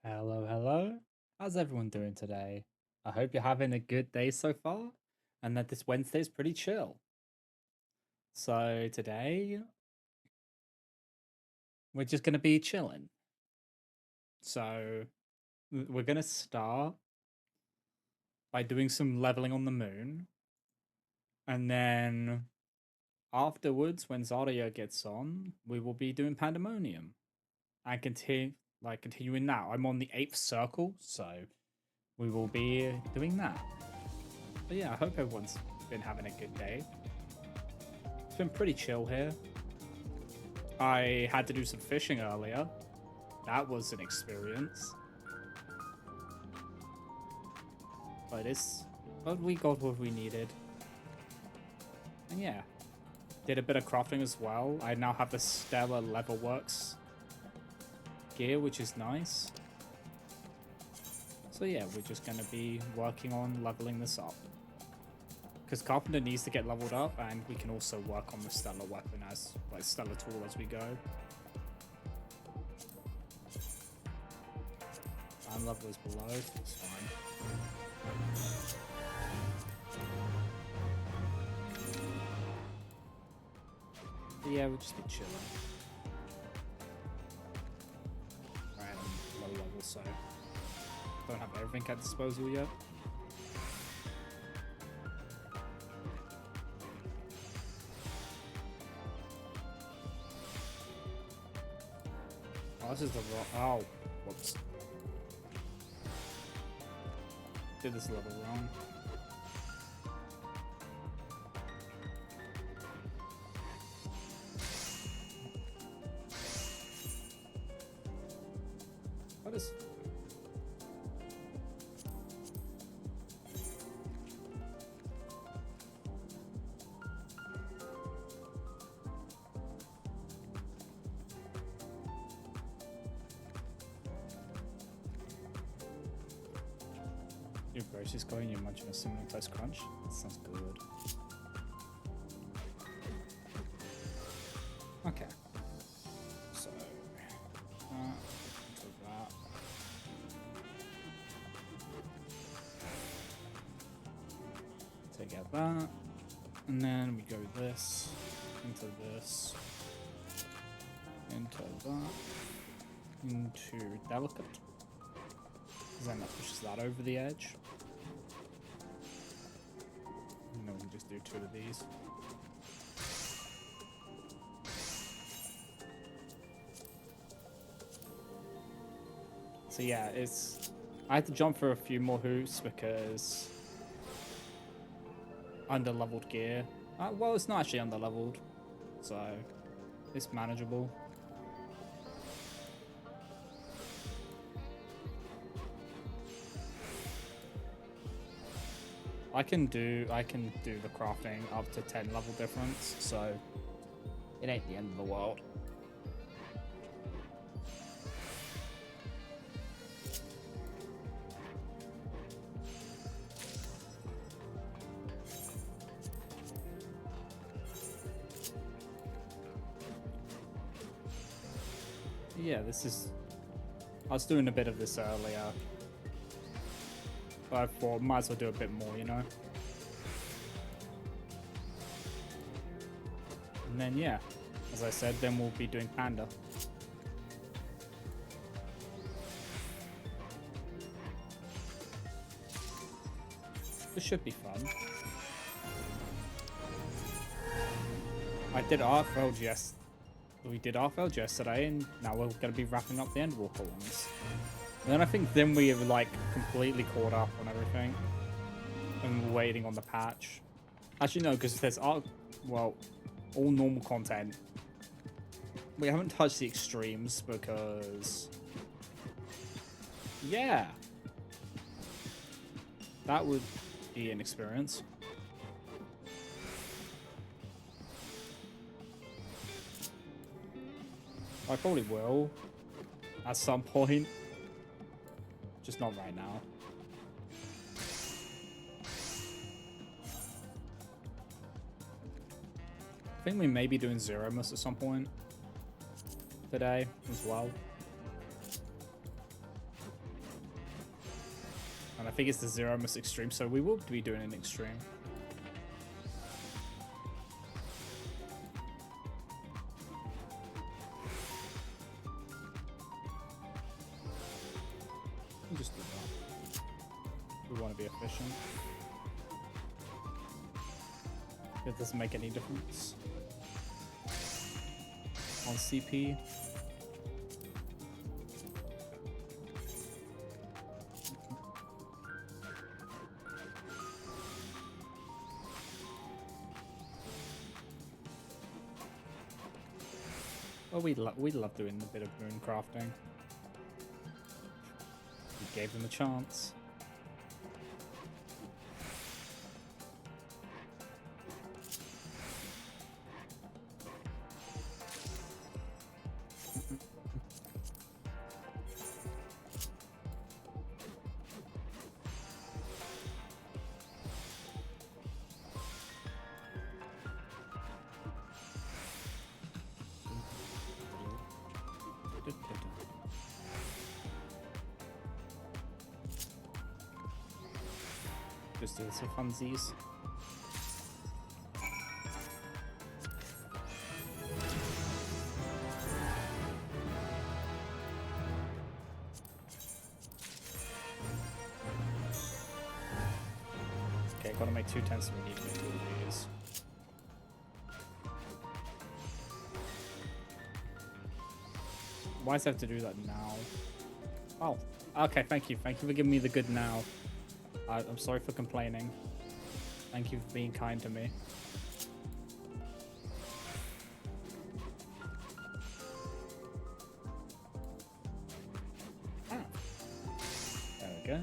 Hello, hello. How's everyone doing today? I hope you're having a good day so far and that this Wednesday is pretty chill. So, today we're just going to be chilling. So, we're going to start by doing some leveling on the moon. And then afterwards, when Zarya gets on, we will be doing Pandemonium and continuing now. I'm on the 8th circle, so we will be doing that. But yeah, I hope everyone's been having a good day. It's been pretty chill here. I had to do some fishing earlier. That was an experience. But we got what we needed. And yeah, did a bit of crafting as well. I now have the Stellar Levelworks gear, which is nice. So yeah, we're just going to be working on leveling this up. Because Carpenter needs to get leveled up, and we can also work on the Stellar weapon Stellar tool as we go. Time level is below, it's fine. But yeah, we'll just be chilling. Right, I'm low level, so don't have everything at disposal yet. Oh, this is the wrong. Oh, whoops. Did this level wrong. What is... Your groceries going, you're munching a cinnamon toast crunch? That sounds good. Okay. So, into that. Take out that. And then we go this, into this, into that, into delicate. Because then that pushes that over the edge. And then we can just do 2 of these. So yeah, I had to jump for a few more hoops because under-leveled gear. Well, it's not actually under-leveled, so it's manageable. I can do the crafting up to 10 level difference, so it ain't the end of the world. Yeah, I was doing a bit of this earlier, but I thought might as well do a bit more, you know? And then yeah, as I said, then we'll be doing Panda. This should be fun. I did Arcveld we did Arcveld yesterday, and now we're going to be wrapping up the Endwalker ones. And then I think we have like completely caught up on everything, and we're waiting on the patch. Actually no, because there's all normal content. We haven't touched the extremes because yeah, that would be an experience. I probably will at some point, just not right now. I think we may be doing Zeromus at some point today as well. think it's the 0 most extreme, so we will be doing an extreme. We'll just do that. We want to be efficient. It doesn't make any difference on CP. Oh, we love doing a bit of moon crafting. We gave them a chance. Just do this for funsies. Okay, gotta make 2 tents, we need to make 2 of these. Why does it have to do that now? Oh, okay, thank you. Thank you for giving me the good now. I'm sorry for complaining. Thank you for being kind to me. Ah. There we go.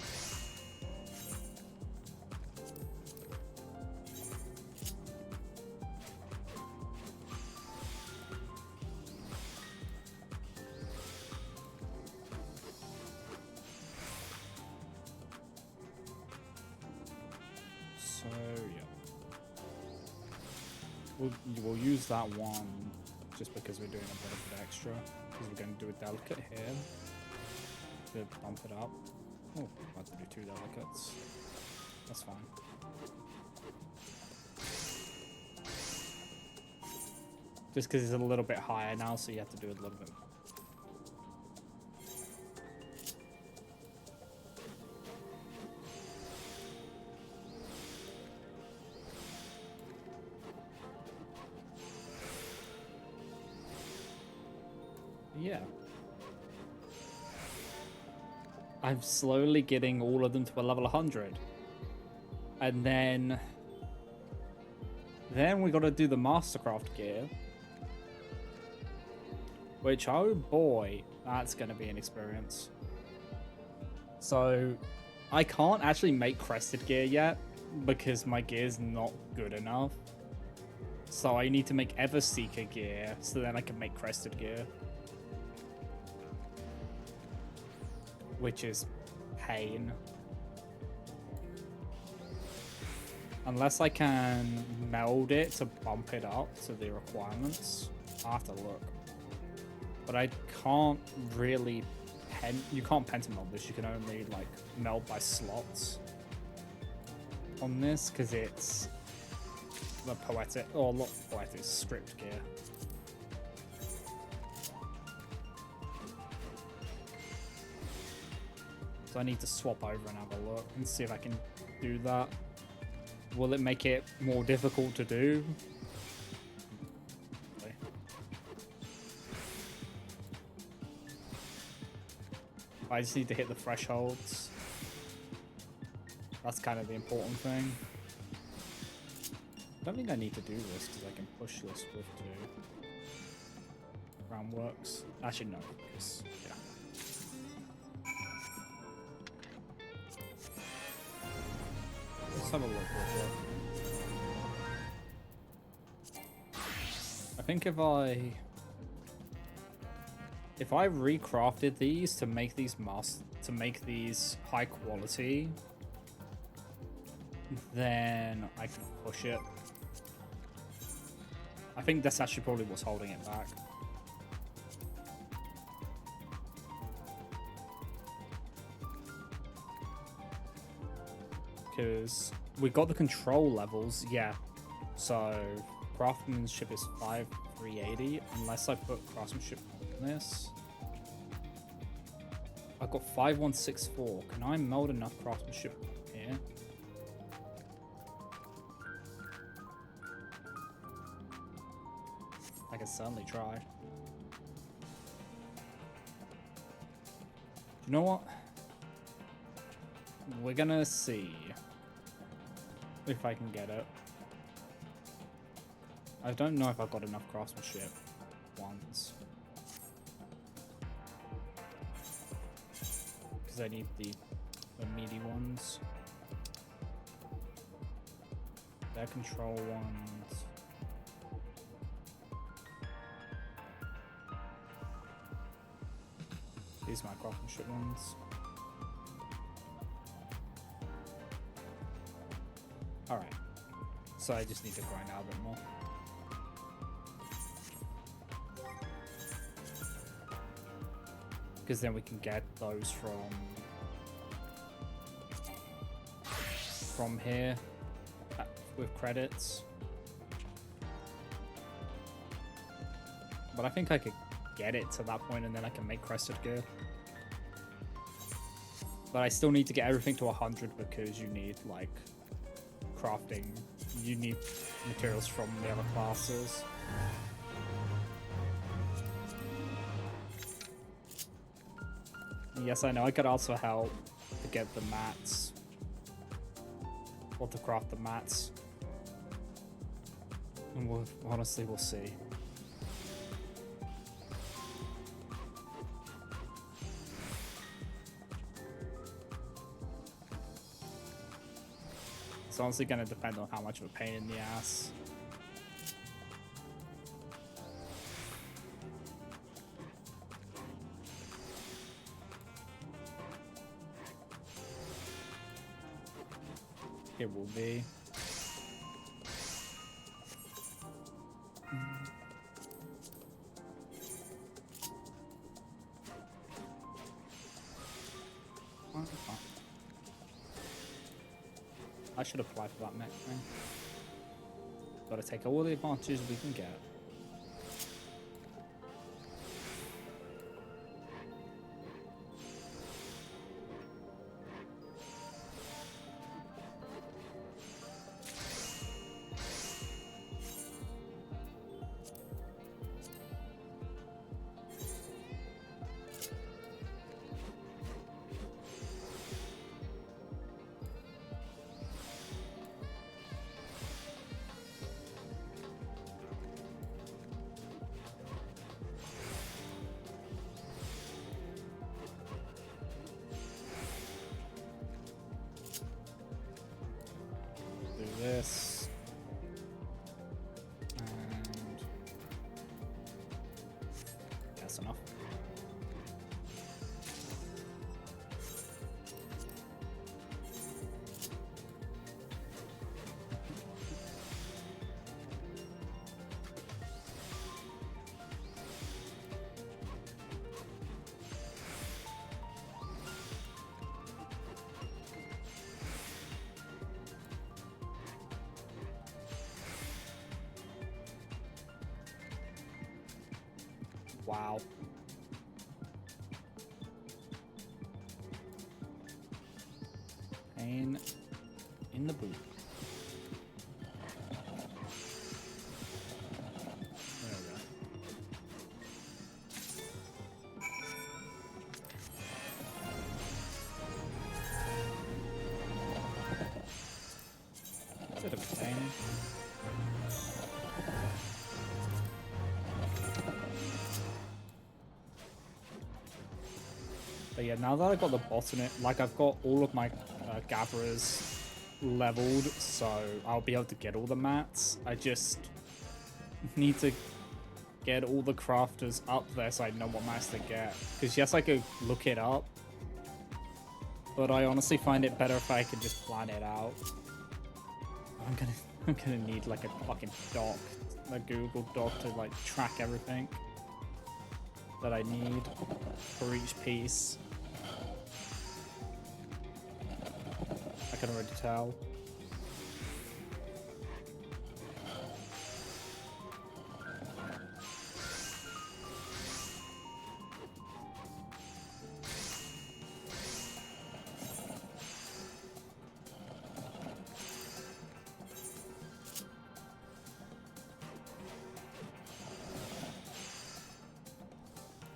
So, yeah. We'll use that one just because we're doing a bit of it extra. Because we're going to do a delicate here. To bump it up. Oh, I have to do 2 delicates. That's fine. Just because it's a little bit higher now, so you have to do a little bit. Yeah. I'm slowly getting all of them to a level 100. And then we got to do the Mastercraft gear. Which, oh boy, that's going to be an experience. So, I can't actually make crested gear yet because my gear's not good enough. So I need to make Everseeker gear so then I can make crested gear. Which is pain. Unless I can meld it to bump it up to the requirements. I'll have to look. But I can't really you can't pentameld this, you can only like meld by slots on this because it's the poetic, or not poetic, script gear. So I need to swap over and have a look and see if I can do that. Will it make it more difficult to do? I just need to hit the thresholds. That's kind of the important thing. I don't think I need to do this because I can push this with 2. Groundworks. Actually, no, because, yeah. Let's have a look real quick. I think if I recrafted these to make these high quality, then I can push it. I think that's actually probably what's holding it back. because we got the control levels, yeah. So craftsmanship is 5380, unless I put craftsmanship on this. I've got 5164. Can I meld enough craftsmanship here? I can certainly try. Do you know what? We're gonna see if I can get it. I don't know if I've got enough craftsmanship ones. Because I need the meaty ones. Their control ones. These are my craftsmanship ones. Alright. So I just need to grind out a bit more. Because then we can get those from here with credits. But I think I could get it to that point and then I can make crested gear. But I still need to get everything to 100 because you need like crafting. You need materials from the other classes. Yes, I know I could also help to get the mats. Or to craft the mats. And we'll see. It's honestly going to depend on how much of a pain in the ass. It will be. I should apply for that next thing. Gotta take all the advantages we can get. This and that's enough. Wow. Pain in the boot. There we go. Bit of pain. But yeah, now that I've got the botanist, like I've got all of my gatherers leveled, so I'll be able to get all the mats. I just need to get all the crafters up there so I know what mats to get. Because yes, I could look it up, but I honestly find it better if I could just plan it out. I'm gonna need like a fucking doc, a Google doc to like track everything that I need for each piece. can already tell.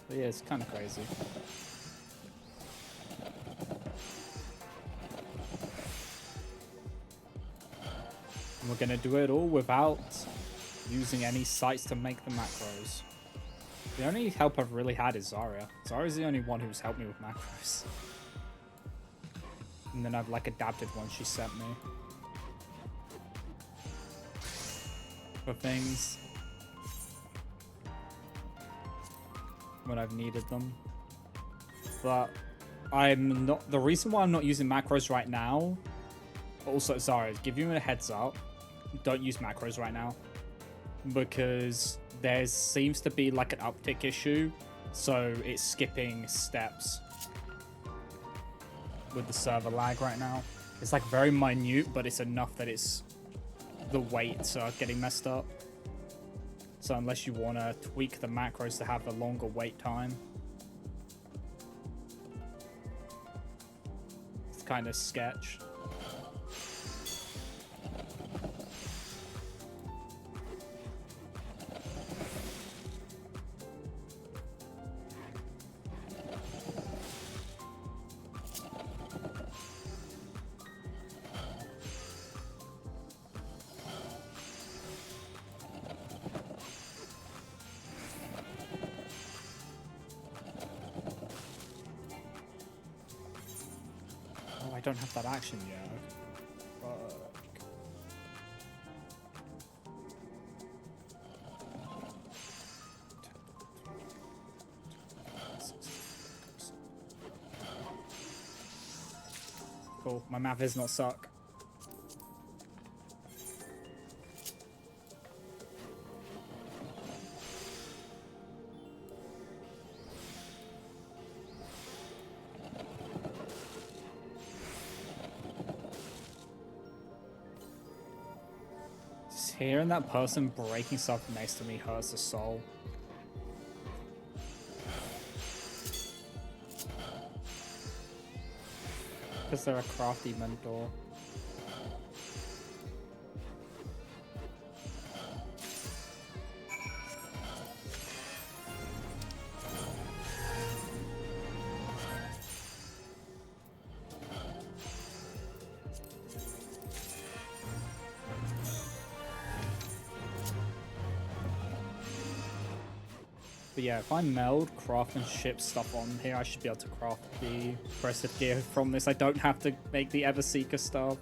But yeah, it's kind of crazy. And we're gonna do it all without using any sites to make the macros. The only help I've really had is Zarya. Zarya's the only one who's helped me with macros. And then I've like adapted ones she sent me. For things. When I've needed them. But I'm not, the reason why I'm not using macros right now, also, sorry, give you a heads up, don't use macros right now, because there seems to be like an uptick issue, so it's skipping steps with the server lag right now. It's like very minute, but it's enough that it's the weights are getting messed up. So unless you want to tweak the macros to have the longer wait time, it's kind of sketch. I don't have that action yet. Fuck. Cool. My math is not suck. Hearing that person breaking stuff next to me hurts the soul. Because they're a crafty mentor. But yeah, if I meld, craft, and ship stuff on here, I should be able to craft the aggressive gear from this. I don't have to make the Everseeker stuff.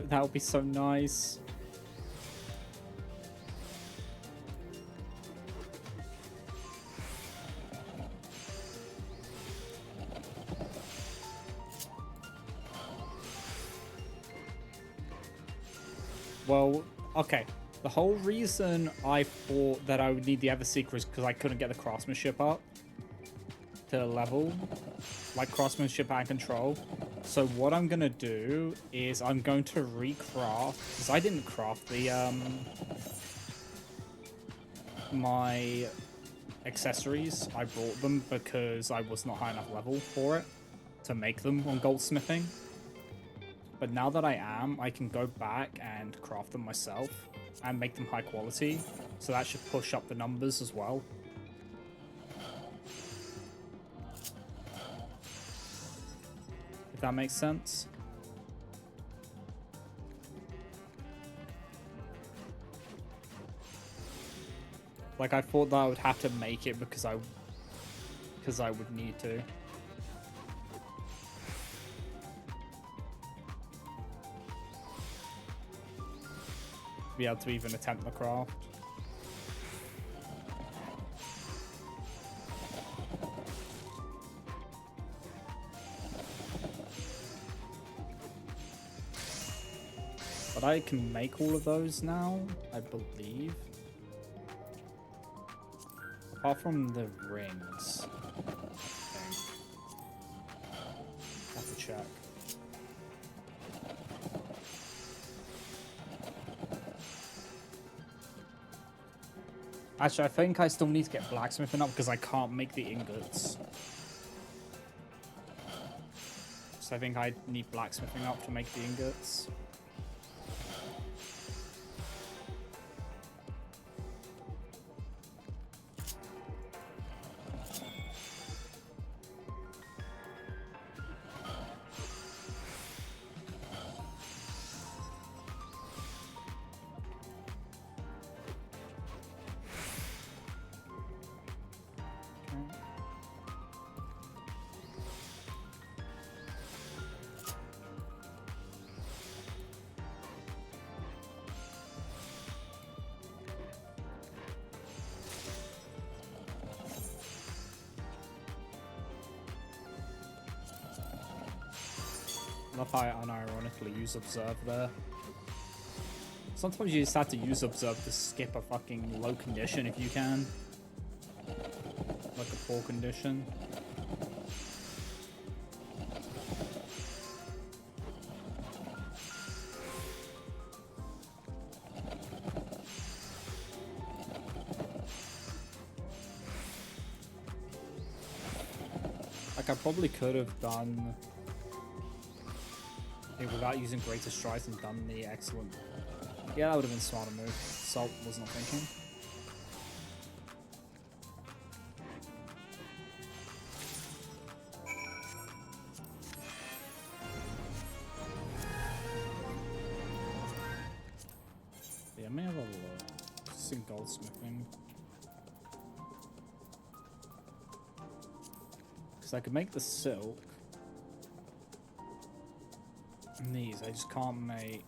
That would be so nice. Well, okay. The whole reason I thought that I would need the Everseeker is because I couldn't get the craftsmanship up to level, like craftsmanship and control. So what I'm gonna do is I'm going to recraft, because I didn't craft the my accessories. I brought them because I was not high enough level for it to make them on goldsmithing. But now that I am, I can go back and craft them myself and make them high quality. So that should push up the numbers as well. If that makes sense. Like, I thought that I would have to make it because I would need to. Be able to even attempt the craft. But I can make all of those now, I believe. Apart from the rings, I think. Have to check. Actually, I think I still need to get blacksmithing up because I can't make the ingots. So I think I need blacksmithing up to make the ingots. Love how I unironically use Observe there. Sometimes you just have to use Observe to skip a fucking low condition if you can. Like a poor condition. Like I probably could have done it without using greater strides and done the excellent. Yeah, that would have been a smarter move. Salt was not thinking. Yeah, I may have a look. Just in goldsmithing. Because I could make the silk. And these, I just can't make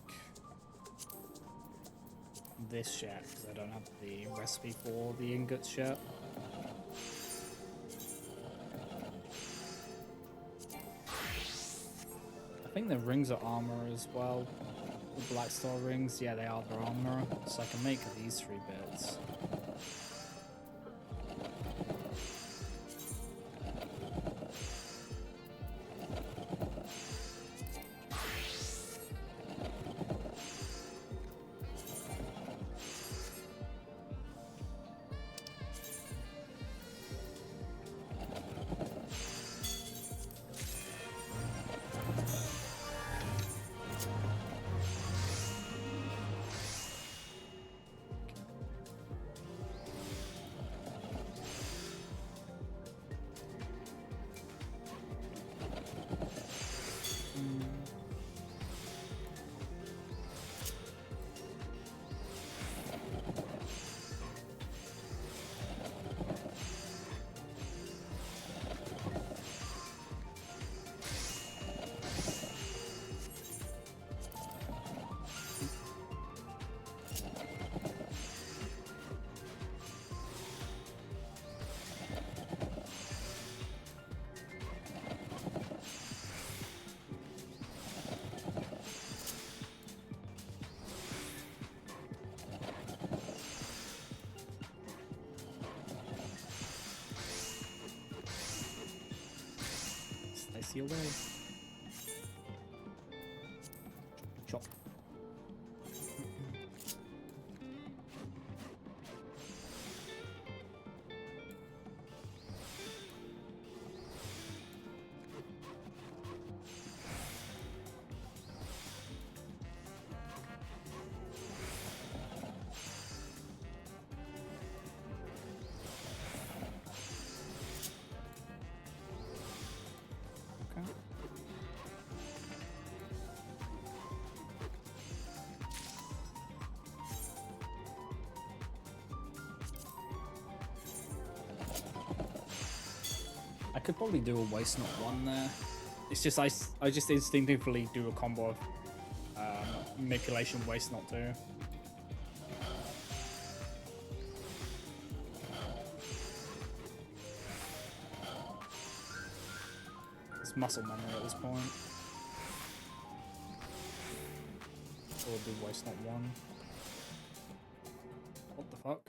this yet because I don't have the recipe for the ingots yet. I think the rings are armor as well. The black star rings, yeah, they are their armor. So I can make these 3 bits. Slice you away. Chop. I could probably do a waste not 1 there. It's just I just instinctively do a combo of manipulation waste not 2. It's muscle memory at this point. Or do waste not 1. What the fuck?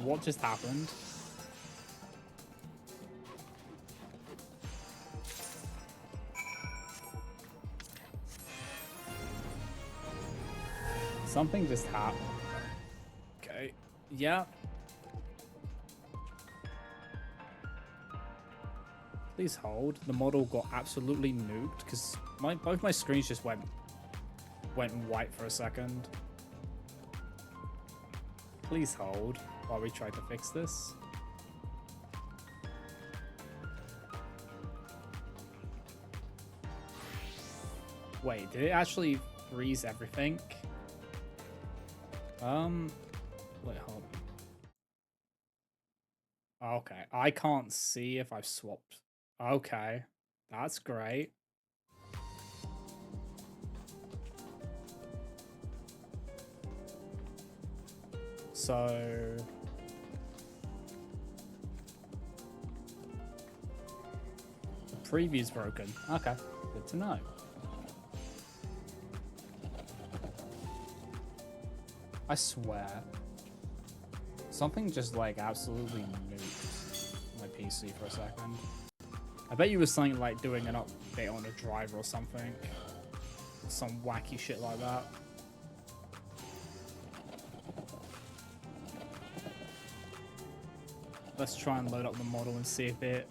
What just happened? Something just happened. Okay. Yeah. Please hold. The model got absolutely nuked because both my screens just went white for a second. Please hold while we try to fix this. Wait, did it actually freeze everything? Wait, hold on. Okay, I can't see if I've swapped. Okay, that's great. So the preview's broken. Okay, good to know. I swear, something just like absolutely nuked my PC for a second. I bet you was something like doing an update on a driver or something. Some wacky shit like that. Let's try and load up the model and see if it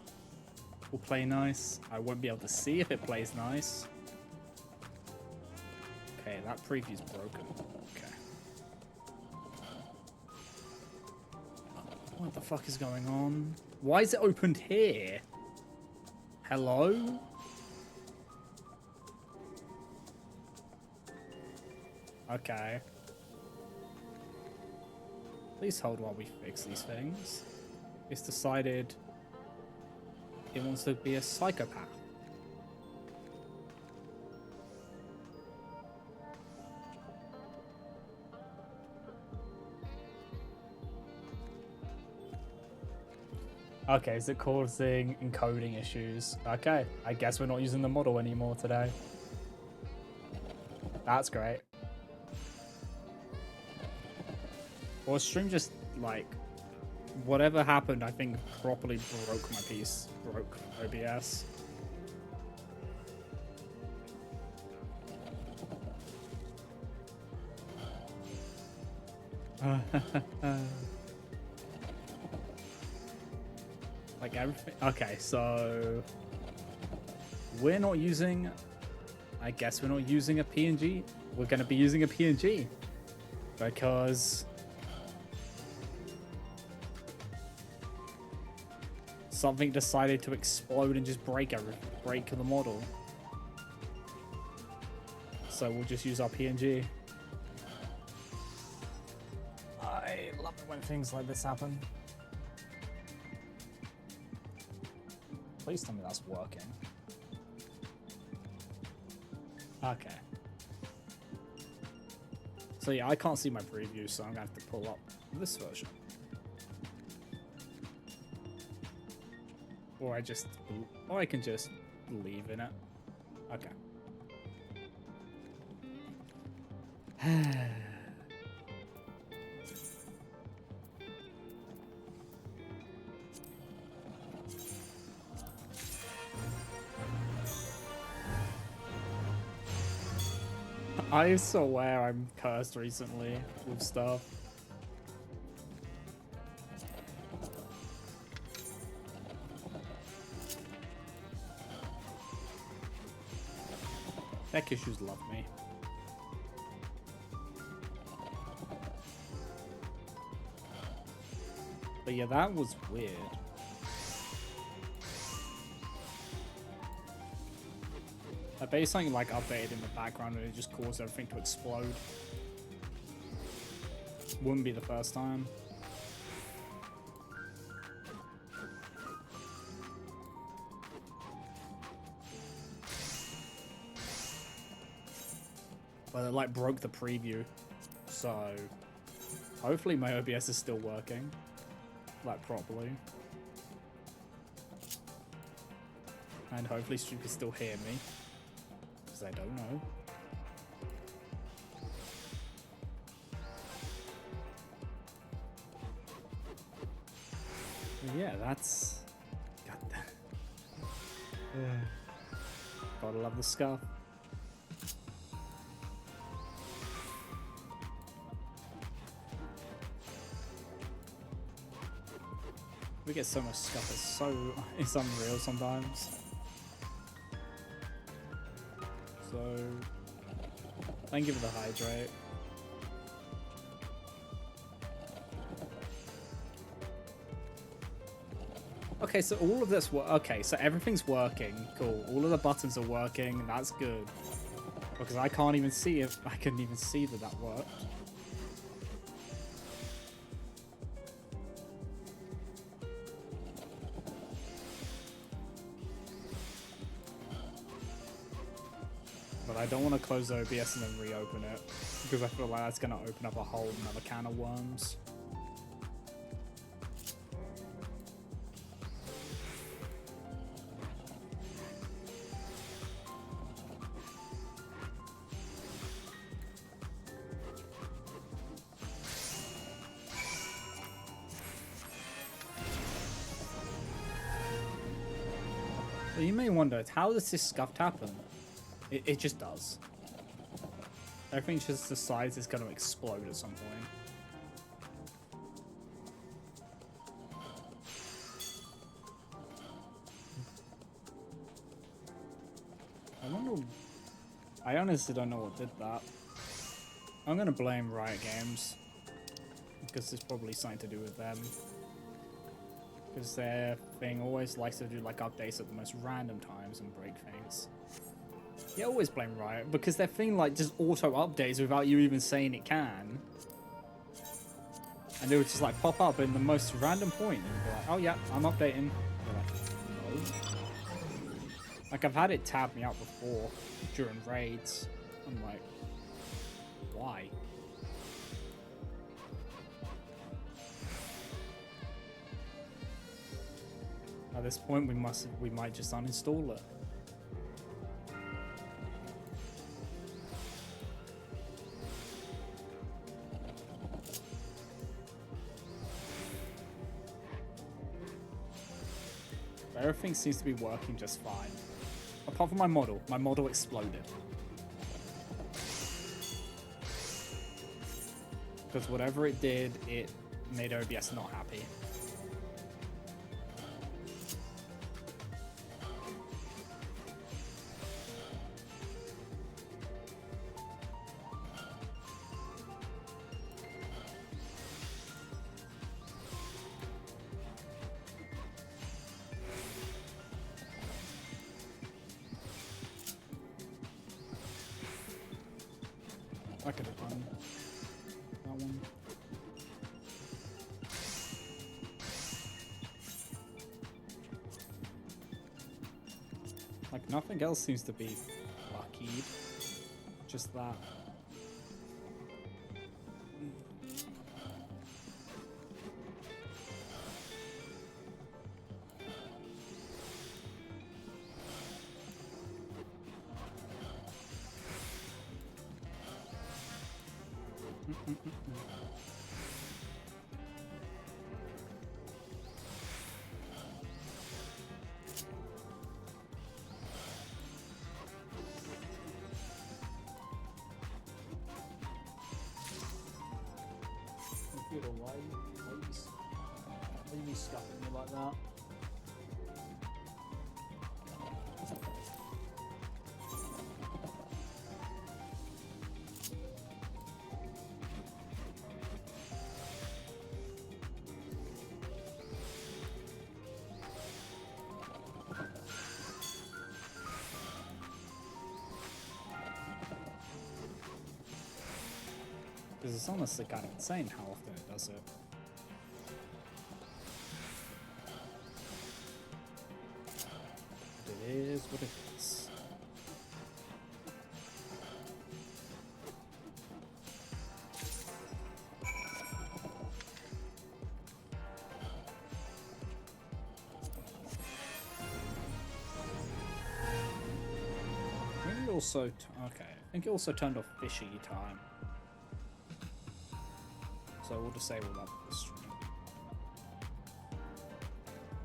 will play nice. I won't be able to see if it plays nice. Okay, that preview's broken. Okay. What the fuck is going on? Why is it opened here? Hello? Okay. Please hold while we fix these things. It's decided it wants to be a psychopath. Okay, is it causing encoding issues? Okay, I guess we're not using the model anymore today. That's great. Or stream just like whatever happened, I think properly broke my piece, broke OBS. Like everything. Okay, so we're not using, I guess we're not using a PNG. We're going to be using a PNG because something decided to explode and just break the model. So we'll just use our PNG. I love it when things like this happen. Please tell me that's working. Okay. So yeah, I can't see my preview, so I'm gonna have to pull up this version. Or I can just leave in it. Okay. I swear I'm cursed recently with stuff. Tech issues love me. But yeah, that was weird. I bet something like updated in the background and it just caused everything to explode. Wouldn't be the first time. But it like broke the preview, so hopefully my OBS is still working like properly, and hopefully stream can still hear me because I don't know. Yeah, that's... God damn. Gotta love the scarf. We get so much stuff, it's unreal sometimes. So, thank you for the hydrate. Okay, so all of this okay, so everything's working. Cool. All of the buttons are working. That's good. Because I can't even see if I couldn't even see that worked. But I don't want to close OBS and then reopen it, because I feel like that's going to open up a whole another can of worms. Well, you may wonder, how does this scuffed happen? It just does. Everything just decides it's going to explode at some point. I wonder... I honestly don't know what did that. I'm going to blame Riot Games, because it's probably something to do with them. Because their thing always likes to do like updates at the most random times and break things. You always blame Riot, because their thing like just auto updates without you even saying it can. And it would just like pop up in the most random point and be like, oh yeah, I'm updating. You're like, no. Like I've had it tab me out before during raids. I'm like, why? At this point we might just uninstall it. Everything seems to be working just fine. Apart from my model. My model exploded. Because whatever it did, it made OBS not happy. I could have done that one. Like nothing else seems to be luckied. Just that. Computer, why are you scuffing me like that? Because it's honestly kind of insane how often it does it. But it is what it is. I think it also... okay, I think it also turned off fishy time. So we'll disable that for the stream.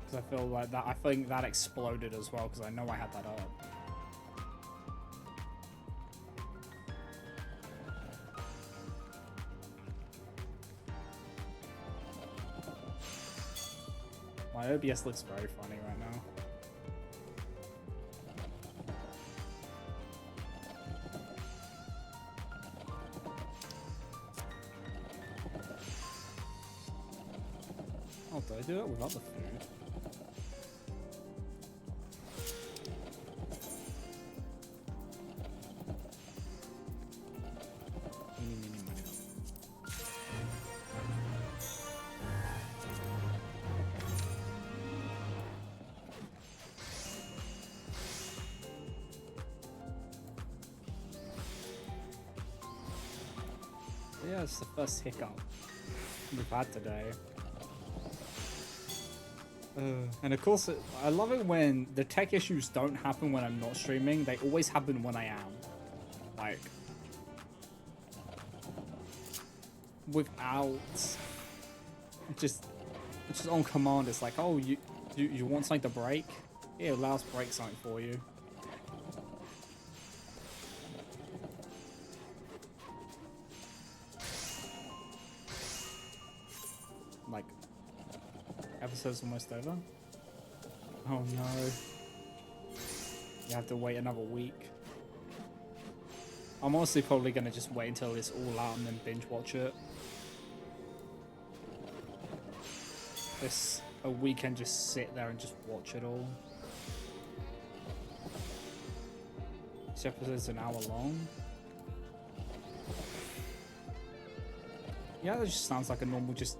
Because I feel like that, I think that exploded as well, because I know I had that up. My OBS looks very funny right now. Oh, did I do it with other food? Yeah, it's the first hiccup we've had today. And of course, I love it when the tech issues don't happen when I'm not streaming. They always happen when I am. Like, without just on command. It's like, oh, you want something to break? Yeah, allow us to break something for you. Like, episode's almost over. Oh no. You have to wait another week. I'm honestly probably gonna just wait until it's all out and then binge watch it. This a weekend, just sit there and just watch it all. This episode's an hour long. Yeah, that just sounds like a normal just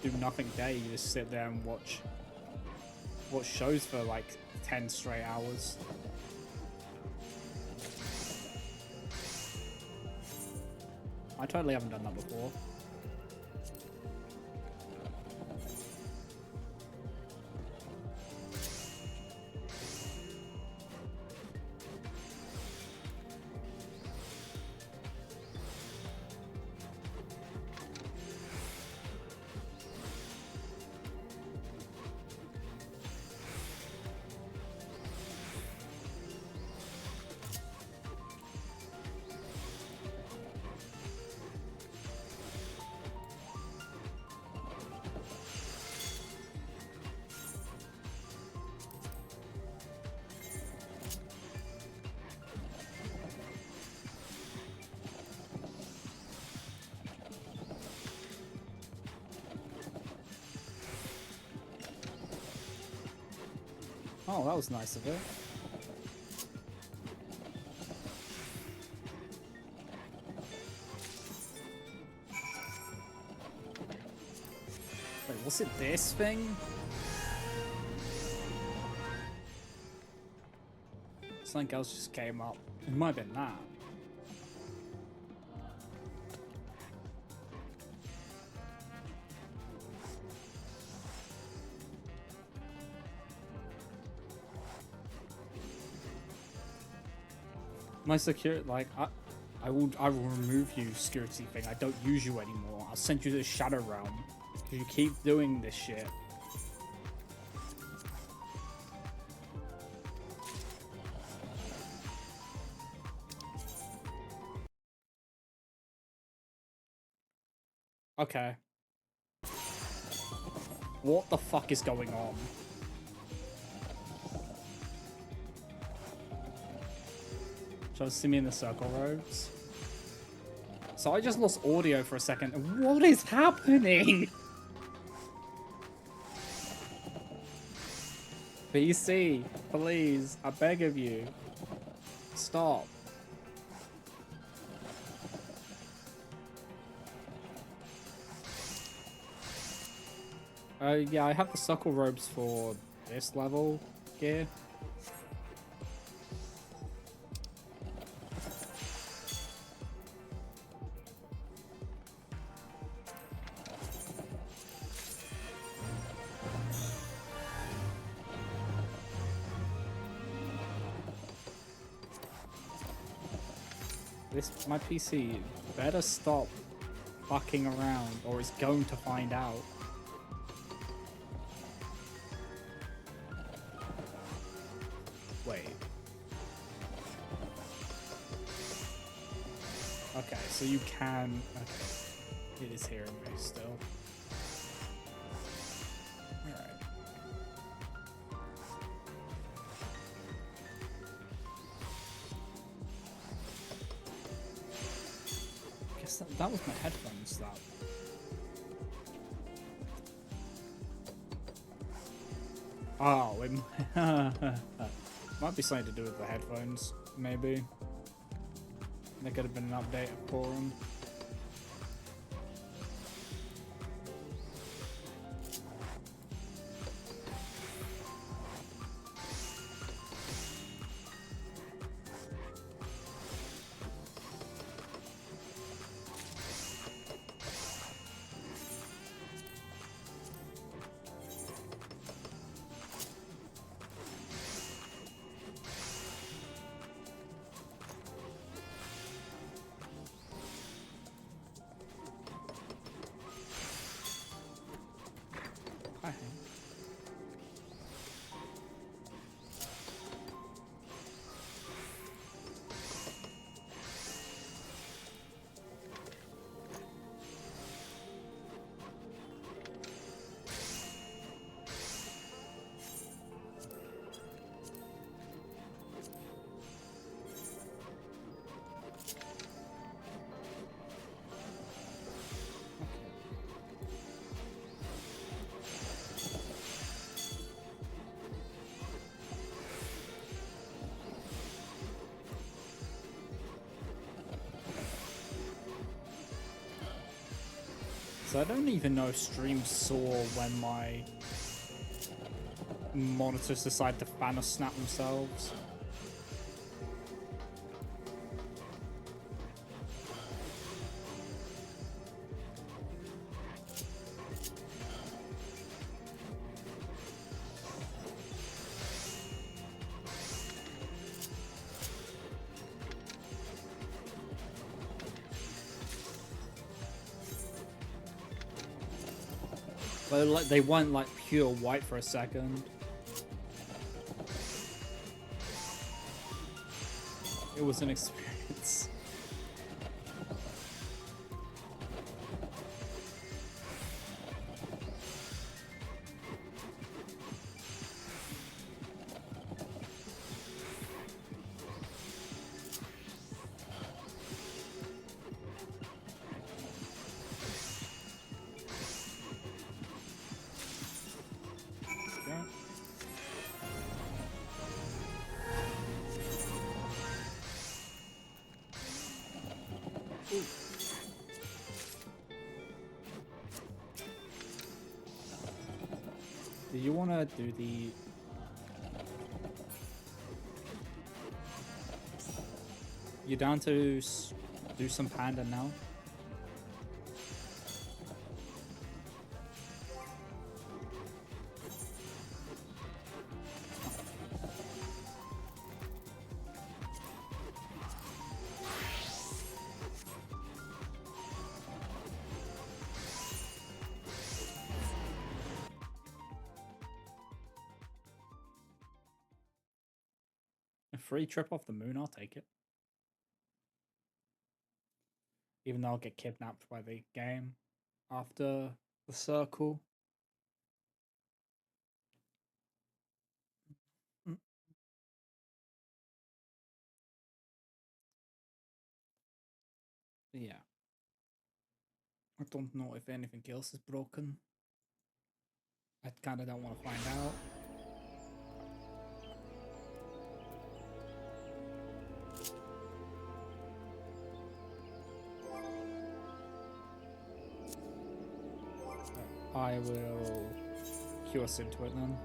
do nothing day. You just sit there and watch shows for like 10 straight hours. I totally haven't done that before. Oh, that was nice of it. Wait, was it this thing? Something else just came up. It might have been that. My security, like, I will remove you, security thing. I don't use you anymore. I'll send you to the Shadow Realm. Because you keep doing this shit. Okay. What the fuck is going on? Trying to see me in the circle robes. So I just lost audio for a second. What is happening? PC, please, I beg of you. Stop. Yeah, I have the circle robes for this level gear. My PC better stop fucking around or it's going to find out. Okay, so you can... Okay. It is hearing me still. Alright. I guess that was my headphones, that. Oh, it might be something to do with the headphones, maybe. There could have been an update for them. So I don't even know if stream saw when my monitors decide to fan or snap themselves. But like they went like pure white for a second. It was an experience. Do you want to do the... You down to do some Panda now? A free trip off the moon, I'll take it. Even though I'll get kidnapped by the game after the circle. Yeah. I don't know if anything else is broken. I kind of don't want to find out. I will cue us into it then.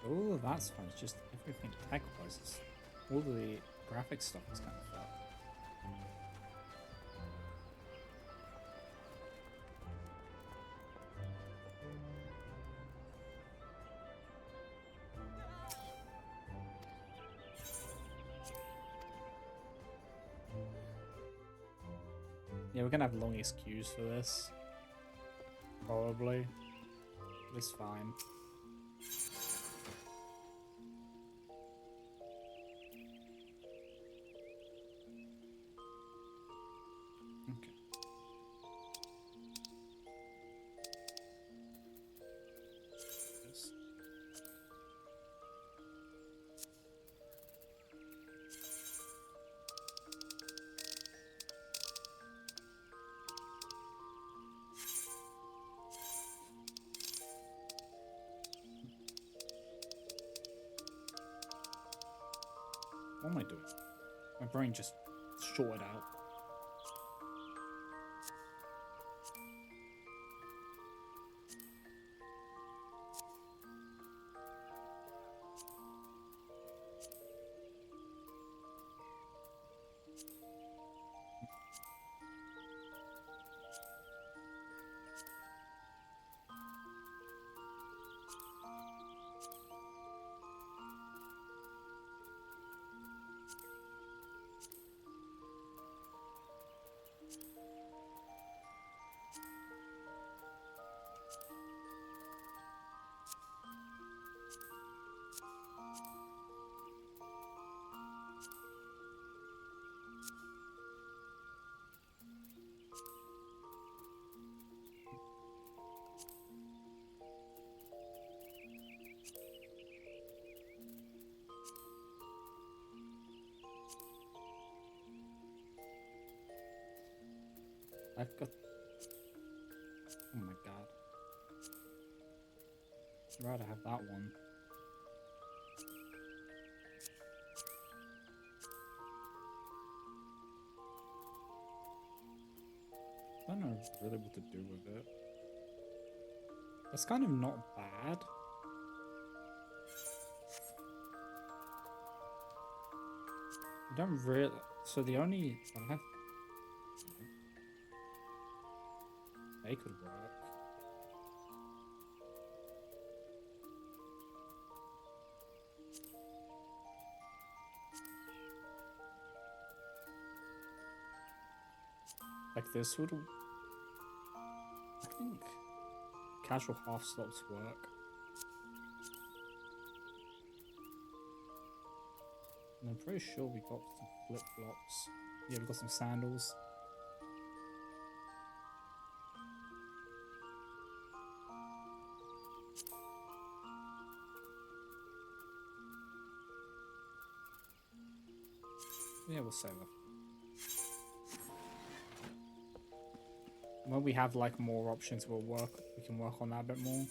All of that's fun. It's just everything tech-wise. All the graphic stuff is kind of fun. Yeah, we're gonna have longest queues for this. Probably. It's fine. Okay. Yes. What am I doing? My brain just shorted out. I've got... Oh my god. I'd rather have that one. I don't know really what to do with it. It's kind of not bad. I don't really... So the only... I have... They could work. Like this would... I think casual half slots work. And I'm pretty sure we got some flip-flops. Yeah, we got some sandals. Yeah, we'll save it. When we have like more options, we can work on that a bit more.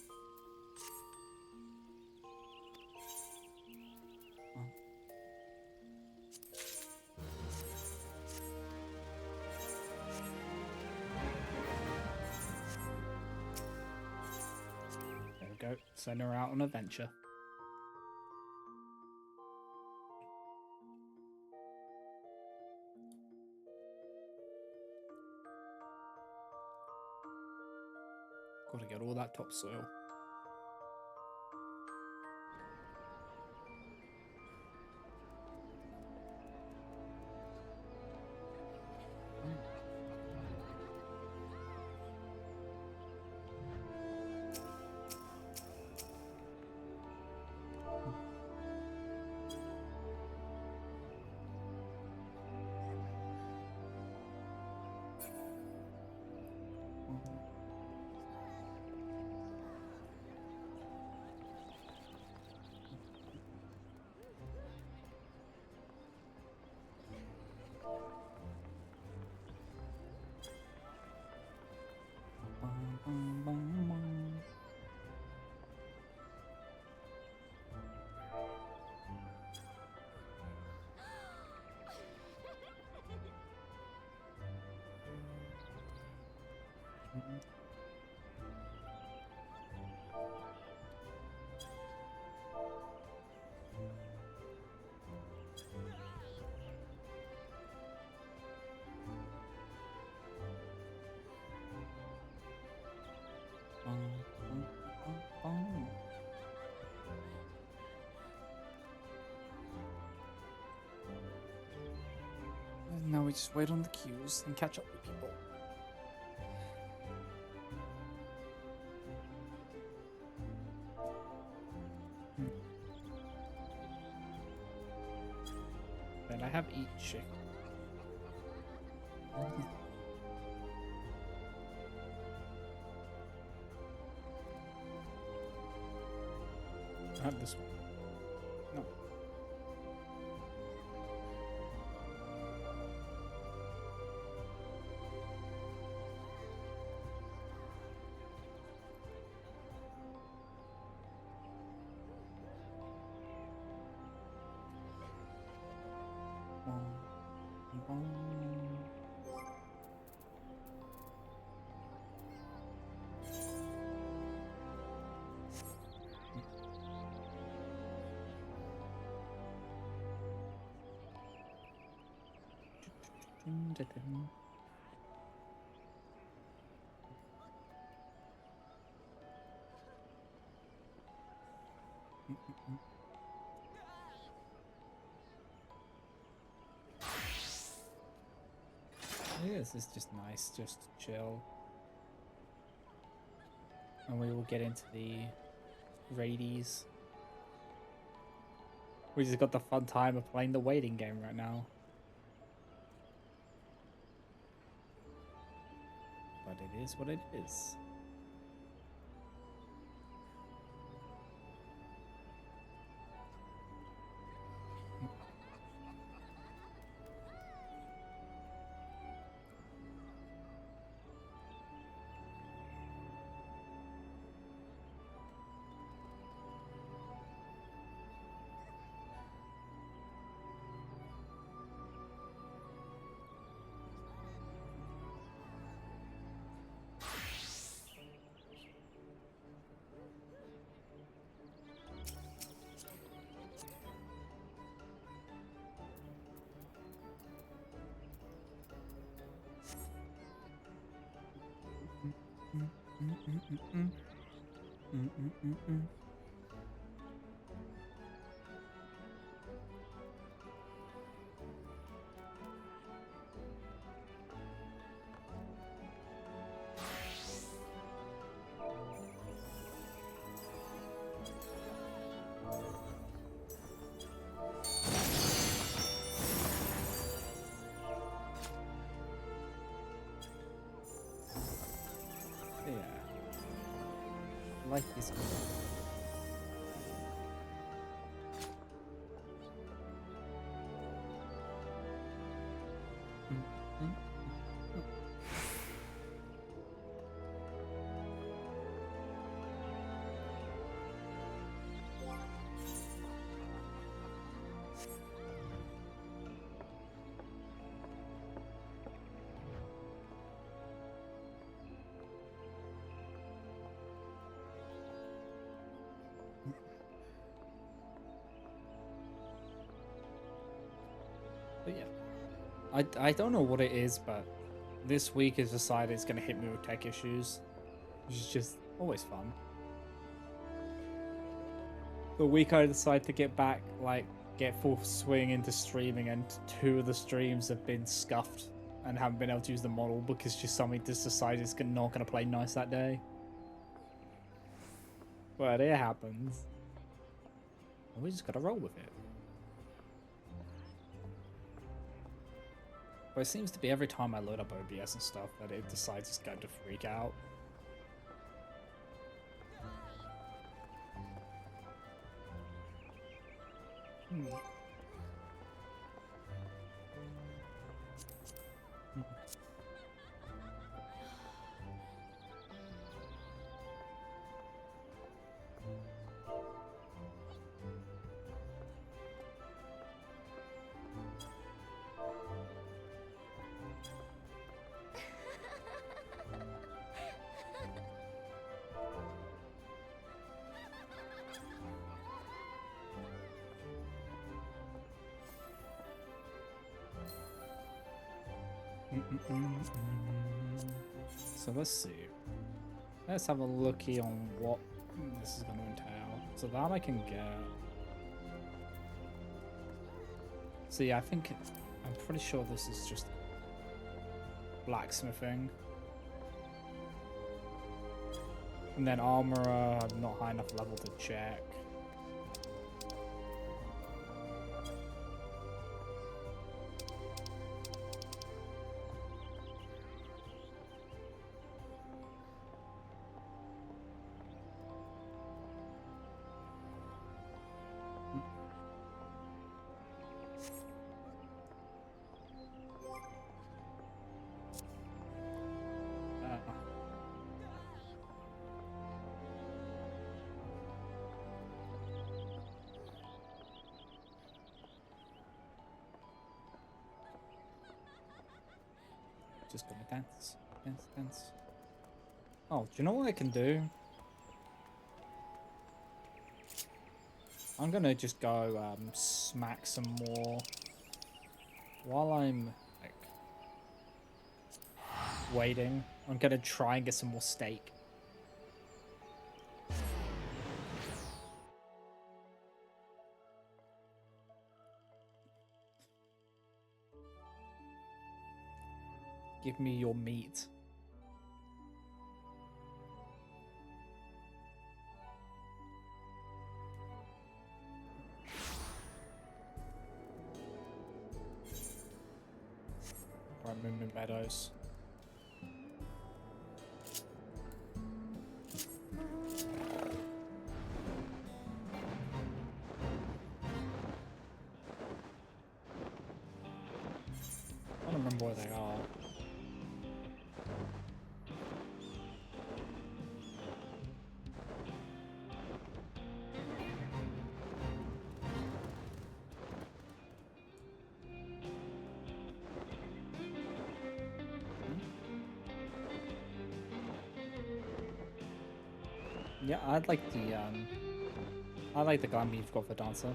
There we go. Send her out on an adventure. Gotta get all that topsoil. Now we just wait on the queues and catch up with people. Can I have eat chicken? I have this one. No. Yeah, this is just nice, just to chill. And we will get into the raidies. We just got the fun time of playing the waiting game right now. But it is what it is. Yeah. Life is good. But yeah, I don't know what it is, but this week has decided it's going to hit me with tech issues, which is just always fun. The week I decide to get back, like, get full swing into streaming, and 2 of the streams have been scuffed and haven't been able to use the model because just somebody just decided it's not going to play nice that day. But it happens. And we just got to roll with it. But it seems to be every time I load up OBS and stuff that it decides it's going to freak out. So let's see. Let's have a looky on what this is going to entail. So that I can get. So yeah, I'm pretty sure this is just blacksmithing. And then armorer, I'm not high enough level to check. Just gonna dance, dance, dance. Oh, do you know what I can do? I'm gonna just go smack some more while I'm like waiting. I'm gonna try and get some more steak. Give me your meat. Right, Moon Meadows. I don't remember where they are. Yeah, I like the gun you've got for Dancer.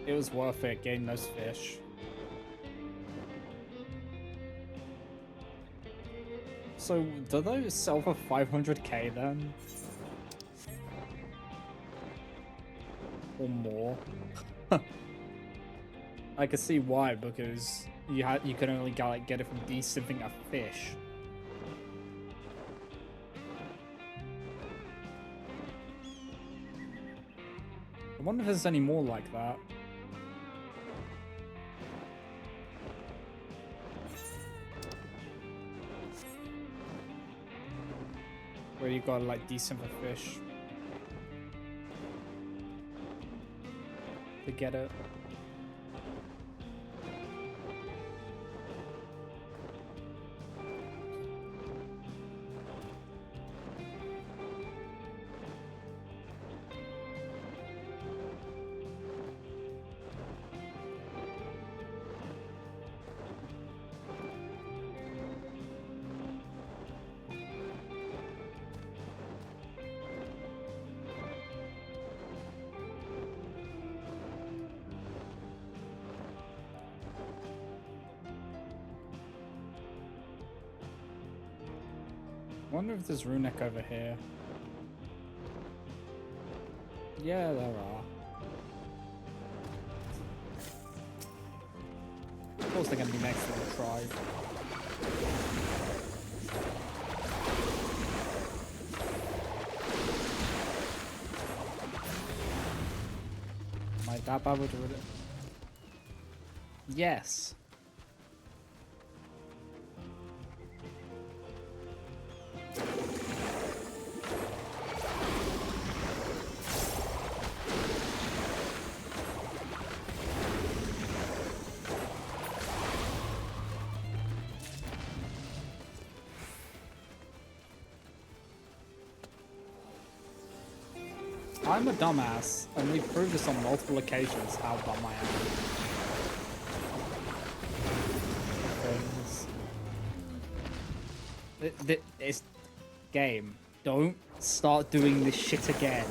It was worth it getting those fish. So, do those sell for 500k then? Or more? I can see why, because you can only get it from de-simping a fish. I wonder if there's any more like that. Where you gotta like de-simp a fish to get it. I wonder if there's runic over here. Yeah, there are. Of course they're gonna be next to the tribe. Am I that bad with it? Yes. I'm a dumbass, and we've proved this on multiple occasions how dumb I am. Things. It's game. Don't start doing this shit again.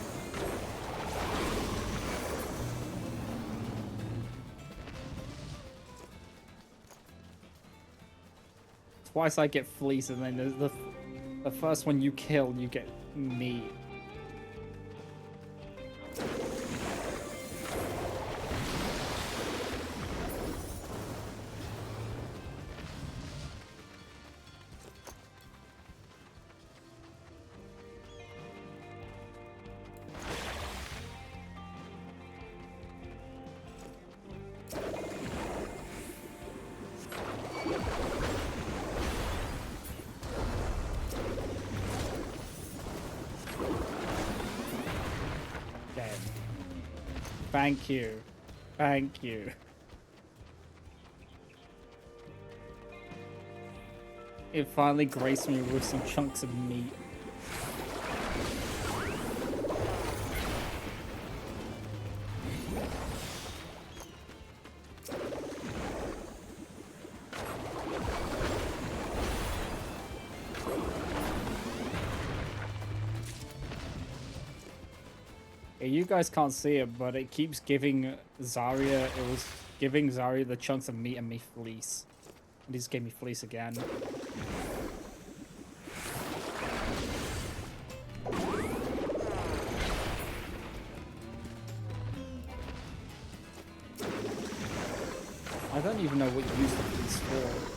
Twice I get fleece, and then the first one you kill, you get meat. Thank you. Thank you. It finally graced me with some chunks of meat. Yeah, you guys can't see it, but it keeps giving Zarya. It was giving Zarya the chunks of meat and me fleece. And he just gave me fleece again. I don't even know what you use the fleece for.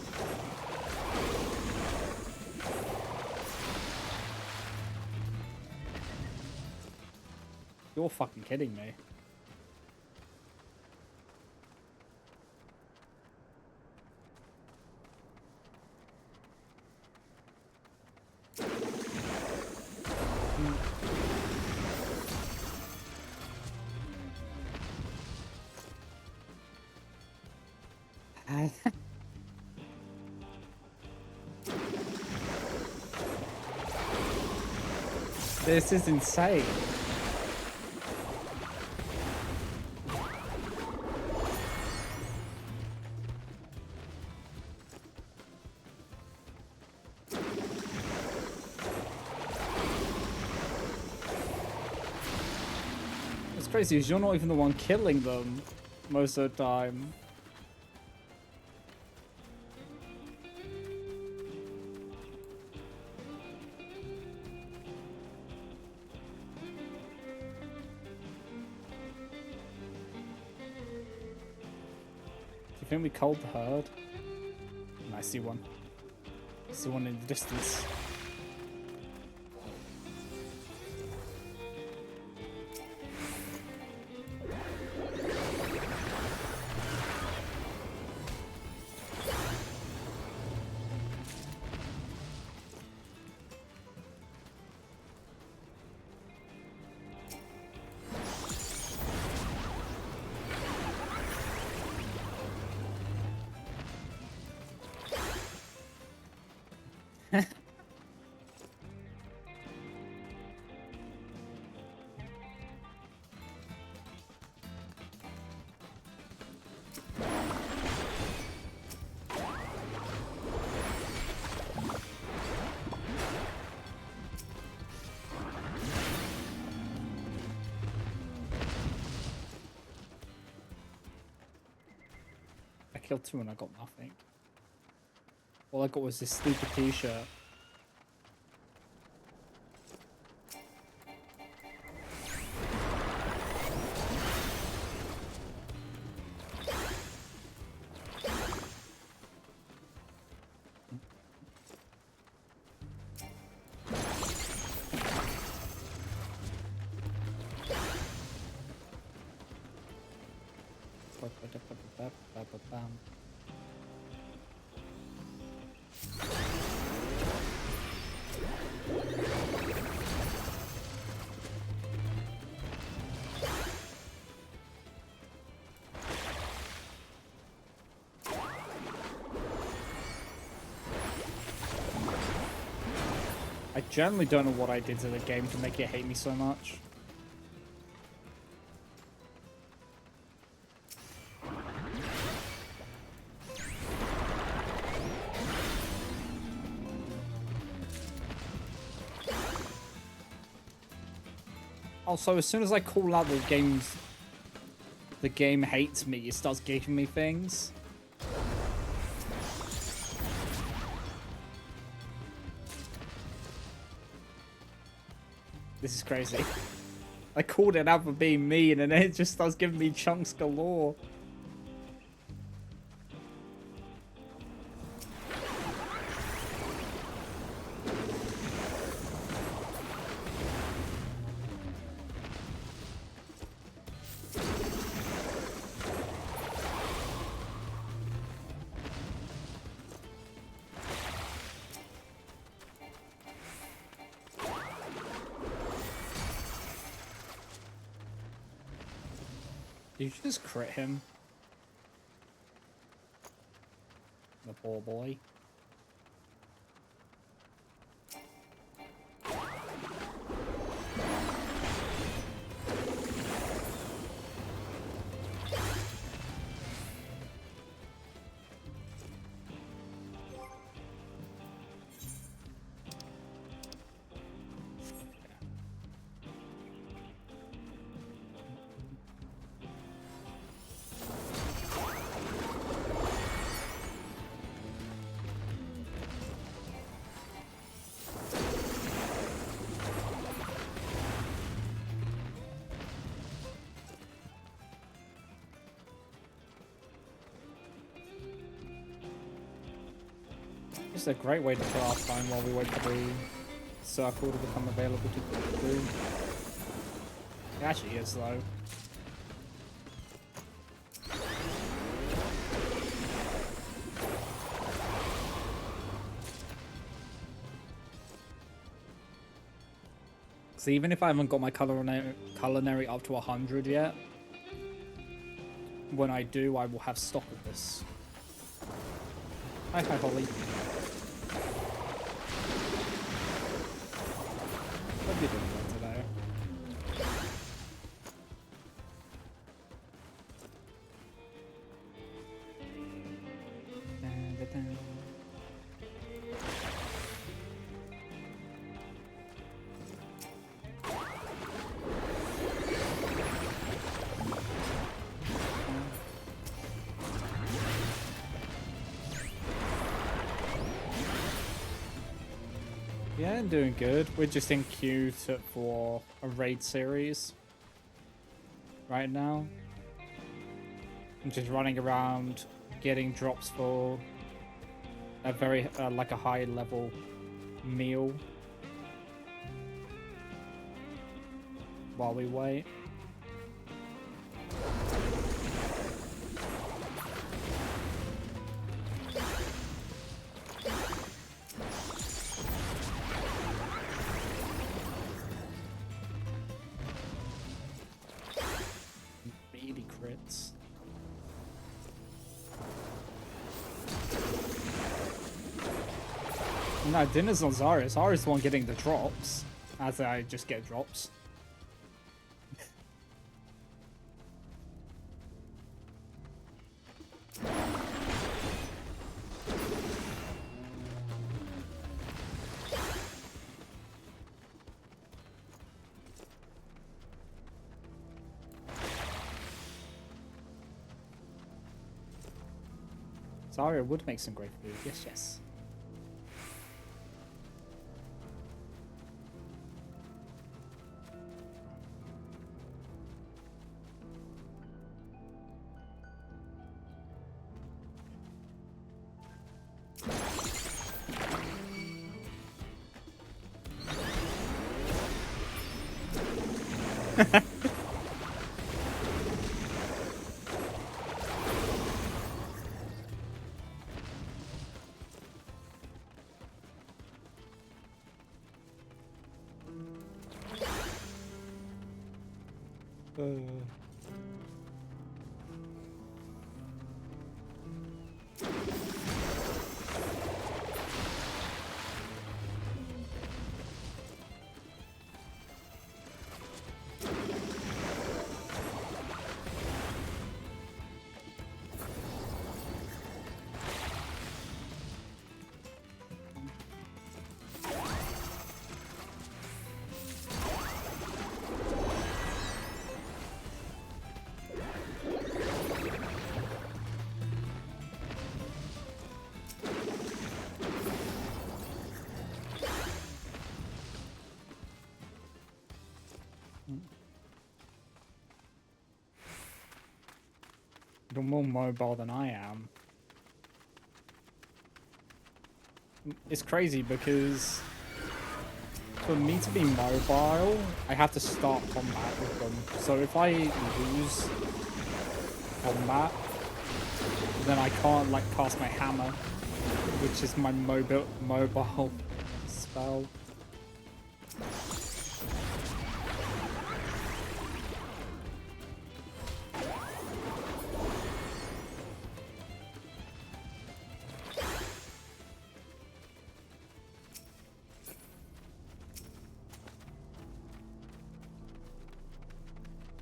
You're fucking kidding me. This is insane. What's crazy is you're not even the one killing them most of the time. Do you think we culled the herd? I see one. I see one in the distance. I killed two and I got nothing. All I got was this stupid t-shirt. I generally don't know what I did to the game to make it hate me so much. Also, as soon as I call out the game hates me, it starts giving me things. This is crazy. I called it out for being mean and then it just starts giving me chunks galore. Did you just crit him? The poor boy. This is a great way to kill our time while we wait for the circle to become available to do. It actually is though. So even if I haven't got my culinary up to 100 yet, when I do, I will have stock of this. Hi, Holly. What are you doing today? Yeah, I'm doing good. We're just in queue for a raid series right now. I'm just running around getting drops for a very like a high level meal while we wait. Meaty crits. No, dinner's on Zarya. Zarya's the one getting the drops. As I just get drops. Zarya would make some great food. Yes, yes. You're more mobile than I am. It's crazy because for me to be mobile, I have to start combat with them. So if I lose combat, then I can't like cast my hammer, which is my mobile spell.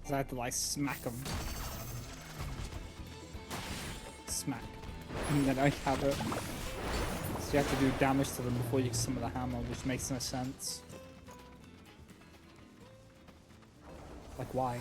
I have to like smack them. Smack. And then I have it. So you have to do damage to them before you summon the hammer, which makes no sense. Like why?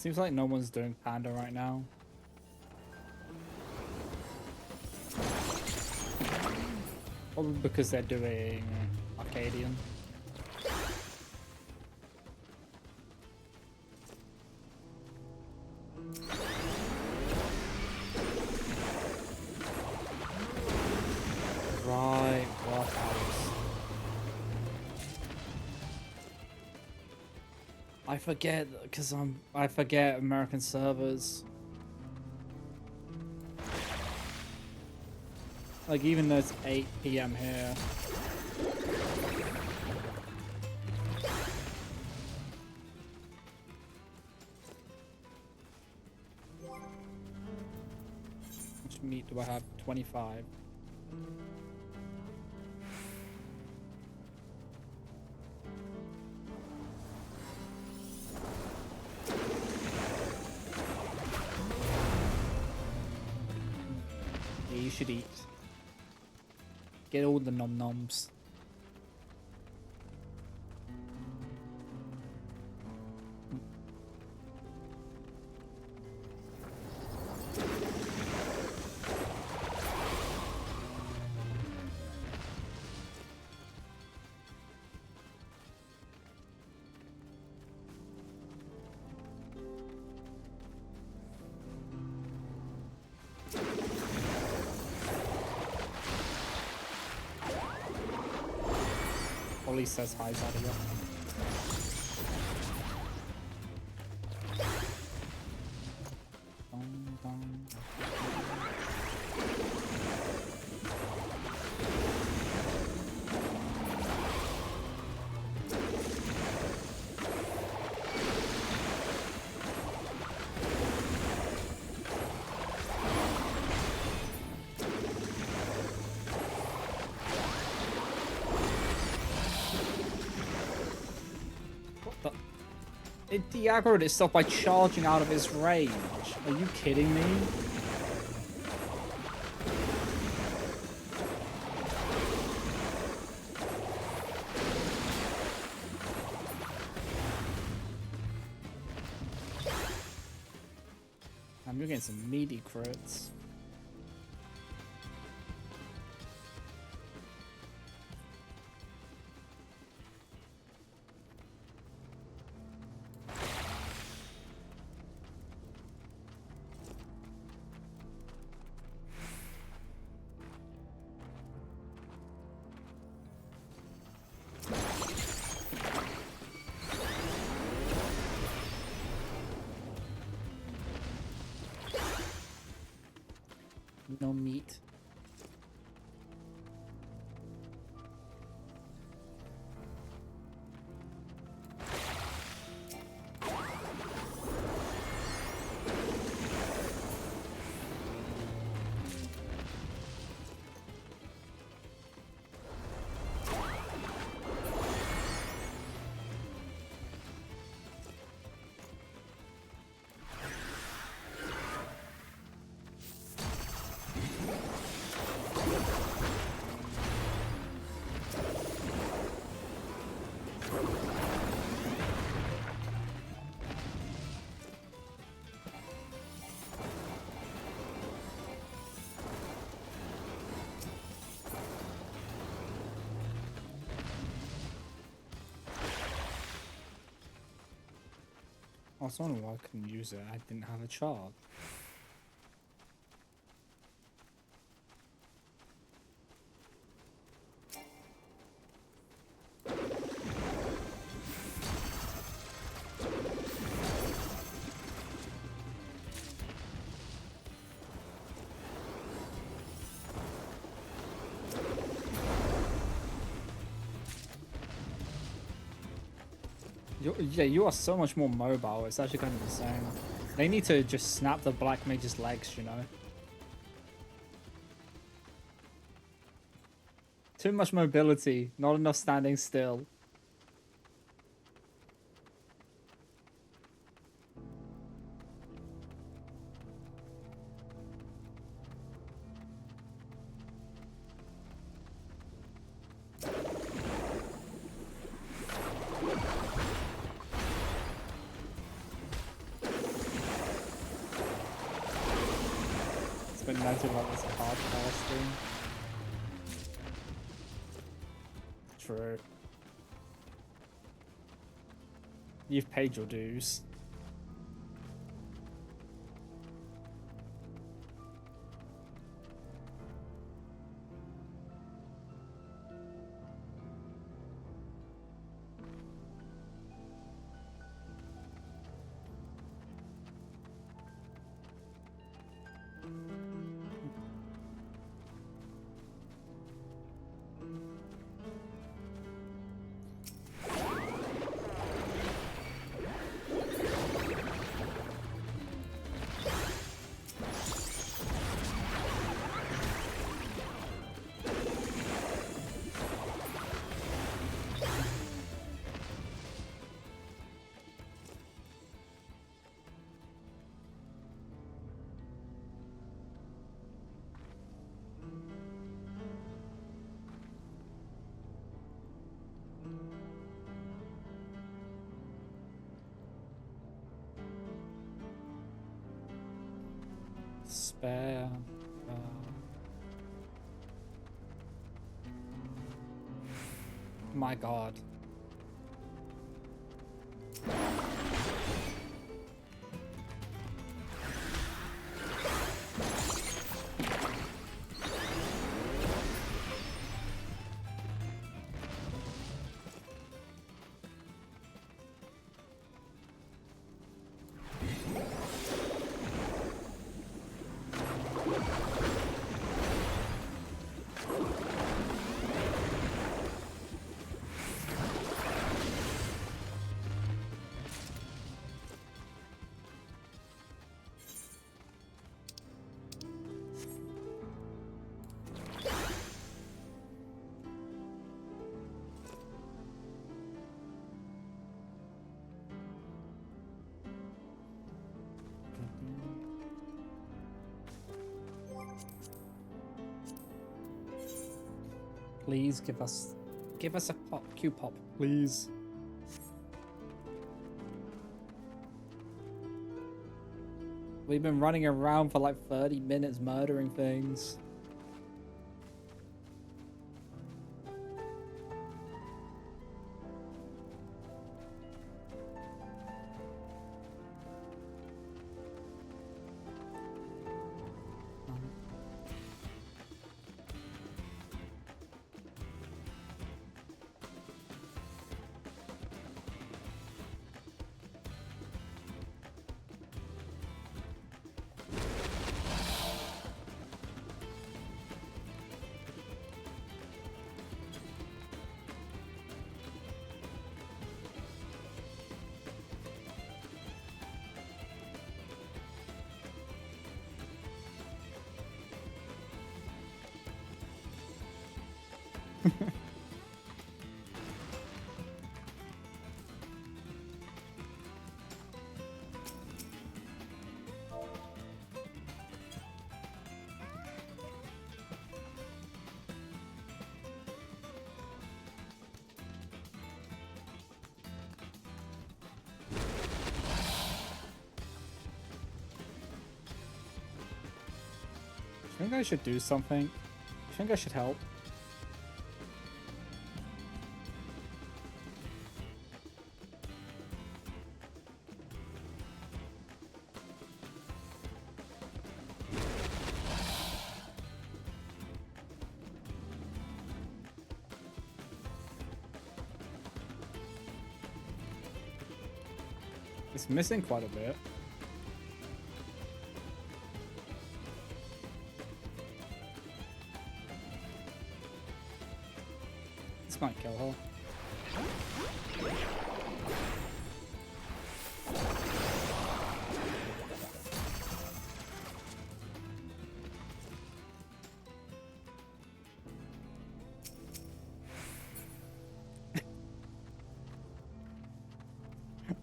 Seems like no one's doing Panda right now. Probably because they're doing Arcadian. Right, what? I forget because I forget American servers. Like even though it's 8 PM here. How much meat do I have? 25. Yeah, you should eat. Get all the nom noms. Ollie says hi, Zadia. It de-aggroed itself by charging out of its range. Are you kidding me? I'm getting some meaty crits. No meat. I was wondering why I couldn't use it. I didn't have a charge. Yeah, you are so much more mobile. It's actually kind of insane. They need to just snap the Black Mage's legs, you know? Too much mobility, not enough standing still. imagine like this hard casting. True. You've paid your dues. Spare. My God. Please give us a pop, Q pop, please. We've been running around for like 30 minutes murdering things. I think I should do something. I think I should help. It's missing quite a bit. This might kill her.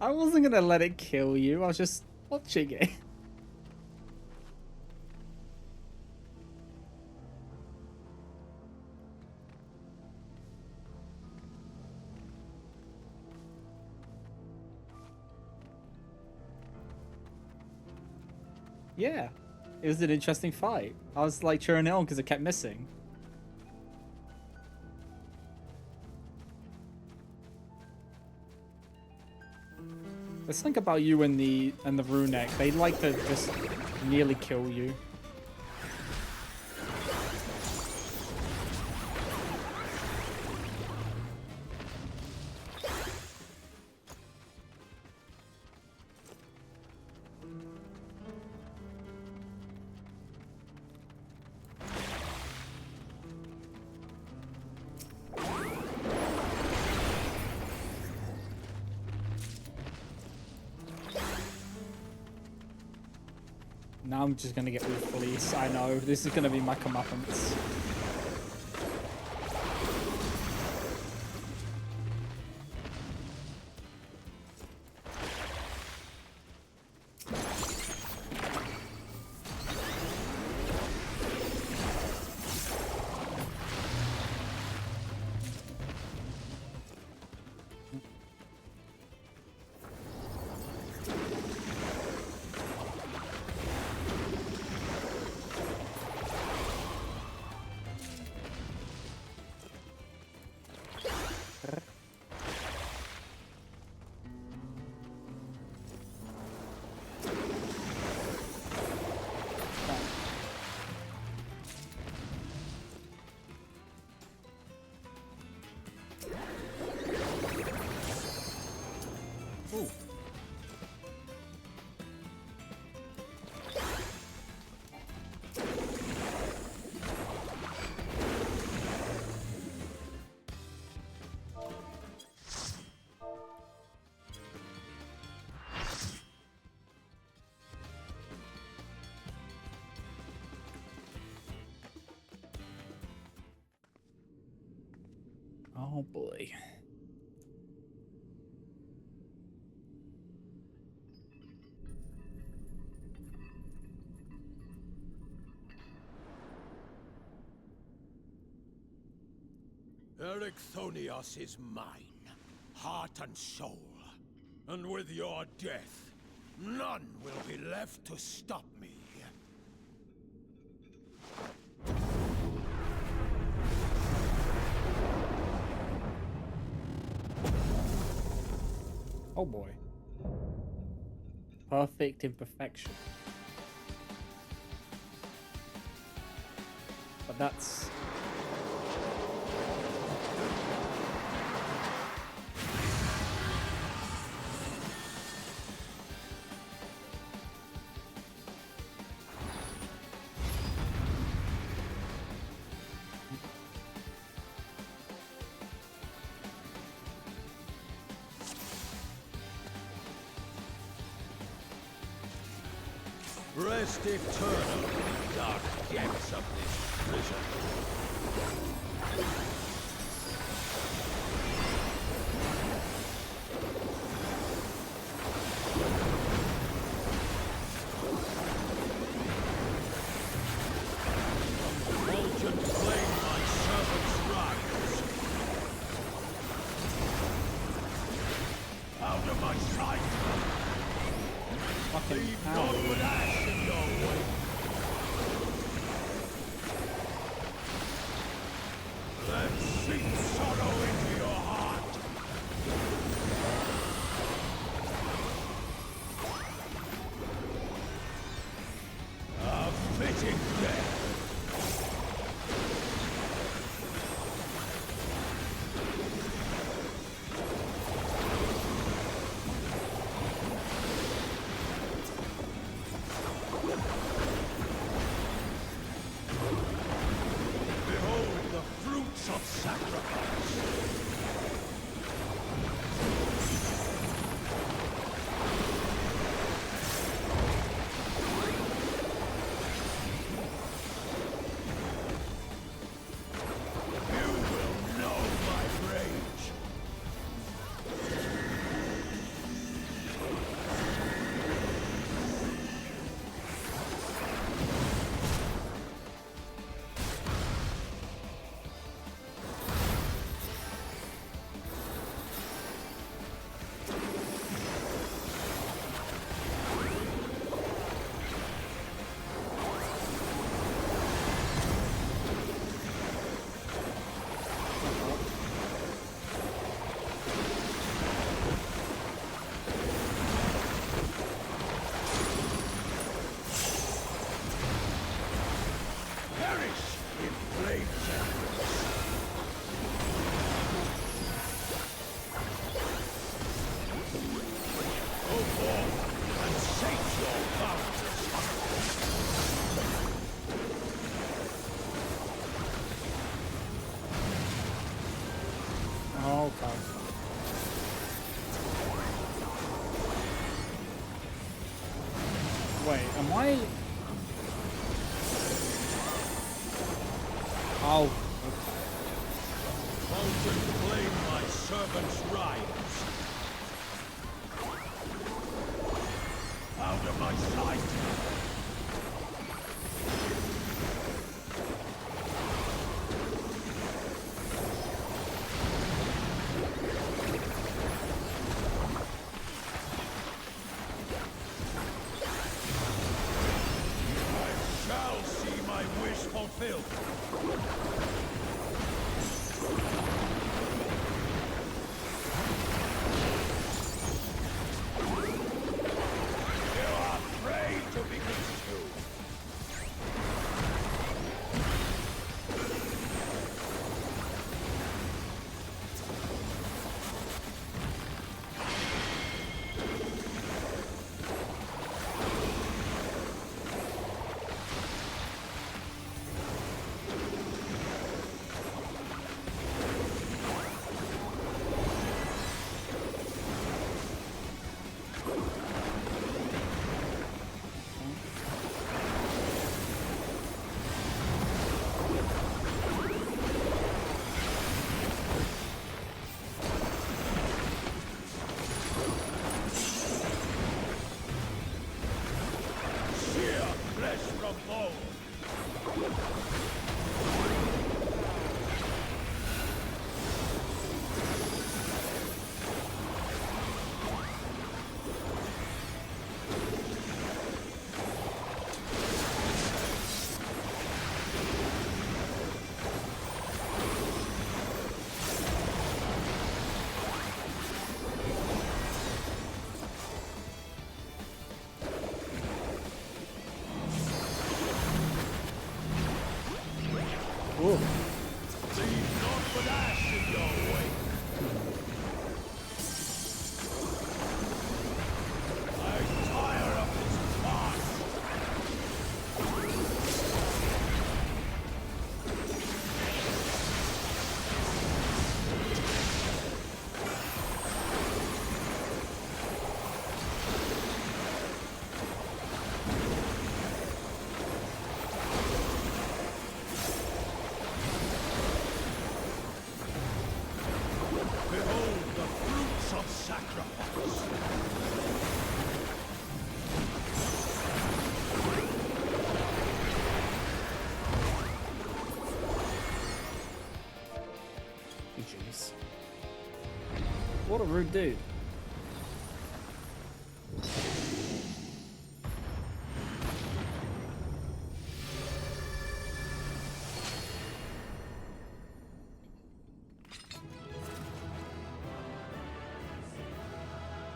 I wasn't gonna let it kill you, I was just watching it. Yeah. It was an interesting fight. I was like cheering it on because it kept missing. There's something about you and the Runeck. They like to just nearly kill you. Now I'm just gonna get with police. I know this is gonna be my comeuppance. Ooh. Oh boy. Ericthonios is mine, heart and soul. And with your death, none will be left to stop me. Oh boy. Perfect imperfection. But that's... Rest eternal in the dark depths of this prison. Fulgent flame my servants rise. Out of my sight! Fucking Leave hell. none but ash in your way. Let's sink sorrow into your heart. A fitting death. Of sacrifice. You will know my rage. perish in blade tempest. Go forth and sate your boundless hunger. Oh, God. Wait, am I... Oh, okay. Mountain flame my servants rise. Out of my sight. Fulfilled. You are prey to be consumed. Ooh. Leave naught but ash in your wake. I'm tired of this farce. Behold the fruits of sacrifice. Jeez. What a rude dude.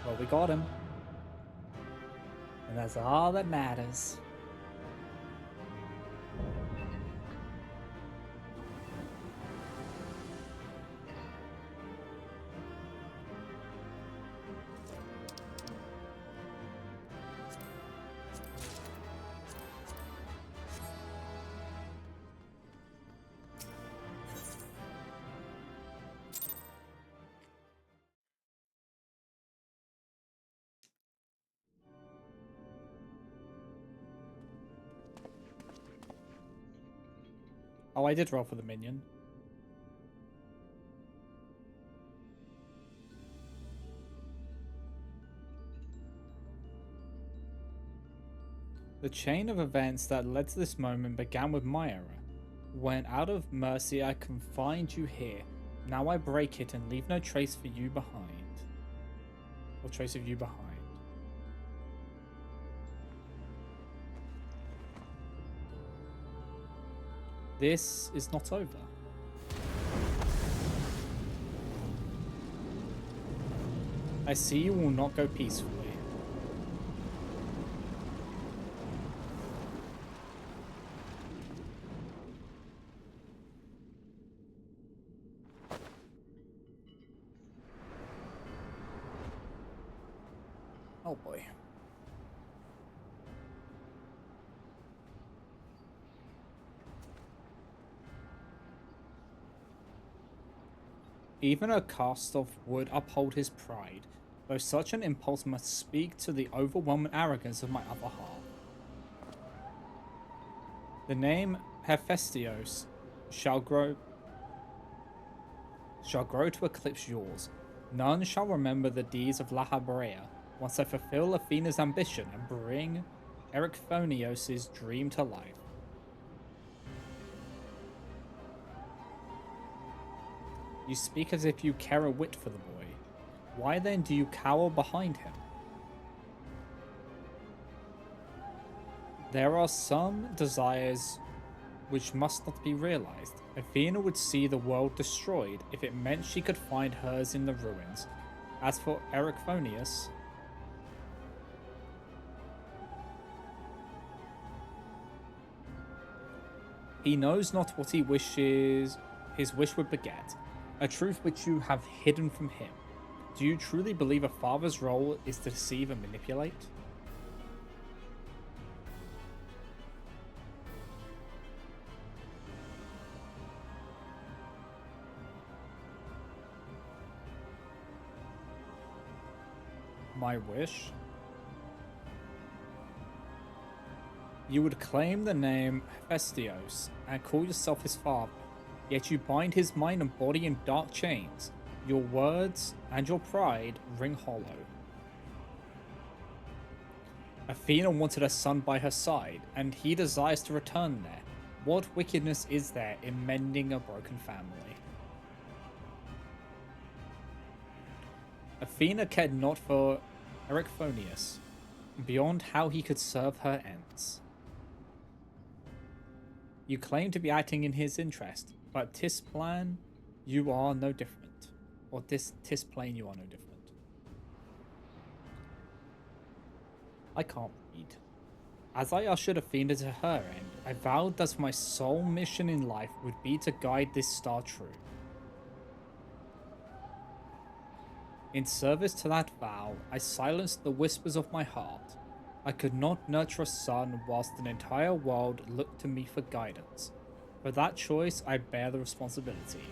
Well, we got him. And that's all that matters. Oh, I did roll for the minion. The chain of events that led to this moment began with my error. When out of mercy I confined you here. Now I break it and leave no trace for you behind. Or trace of you behind. This is not over. I see you will not go peacefully. Oh boy. Even a cast off would uphold his pride, though such an impulse must speak to the overwhelming arrogance of my other half. The name Hephaestos shall grow to eclipse yours. None shall remember the deeds of La Habrea once I fulfill Athena's ambition and bring Erichthonios' dream to life. You speak as if you care a whit for the boy. Why then do you cower behind him? There are some desires which must not be realized. Athena would see the world destroyed if it meant she could find hers in the ruins. As for Erichthonius, he knows not what he wishes his wish would beget, a truth which you have hidden from him. Do you truly believe a father's role is to deceive and manipulate? My wish? You would claim the name Hephaestos and call yourself his father, yet you bind his mind and body in dark chains. Your words and your pride ring hollow. Athena wanted a son by her side, and he desires to return there. What wickedness is there in mending a broken family? Athena cared not for Erichthonius, beyond how he could serve her ends. You claim to be acting in his interest, but tis plan you are no different. Or tis plain you are no different. I can't read. As I ushered Athena to her end, I vowed that my sole mission in life would be to guide this star true. In service to that vow, I silenced the whispers of my heart. I could not nurture a son whilst an entire world looked to me for guidance. For that choice, I bear the responsibility.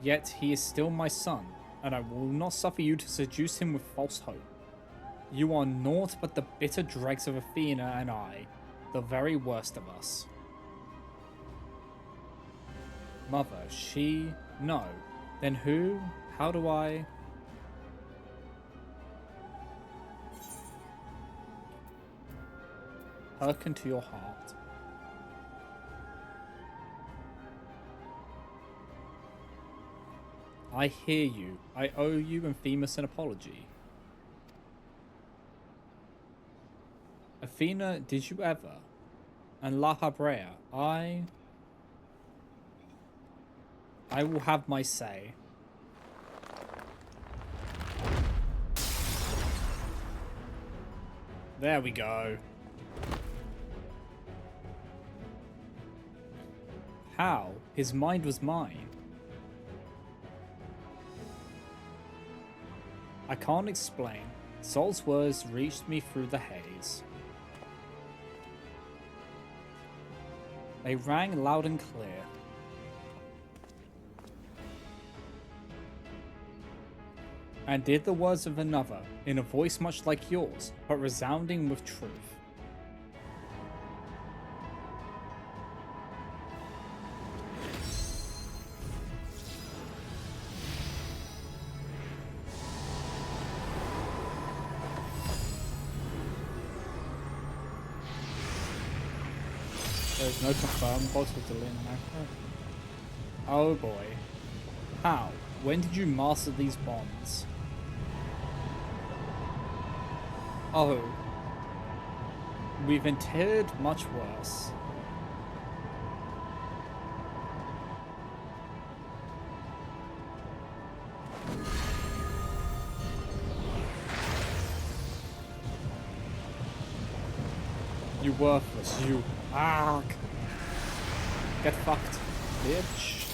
Yet he is still my son, and I will not suffer you to seduce him with false hope. You are naught but the bitter dregs of Athena and I, the very worst of us. Mother, she... No. Then who? How do I... Hearken to your heart. I hear you. I owe you and Themis an apology. Athena, did you ever? And La Habrea, I will have my say. There we go. How? His mind was mine. I can't explain. Sol's words reached me through the haze. They rang loud and clear. And did the words of another, in a voice much like yours, but resounding with truth. There's no confirmed boss with the Lin macro. Oh boy. How? When did you master these bonds? Oh. We've interred much worse. You worthless, you. Ah! Get fucked, bitch.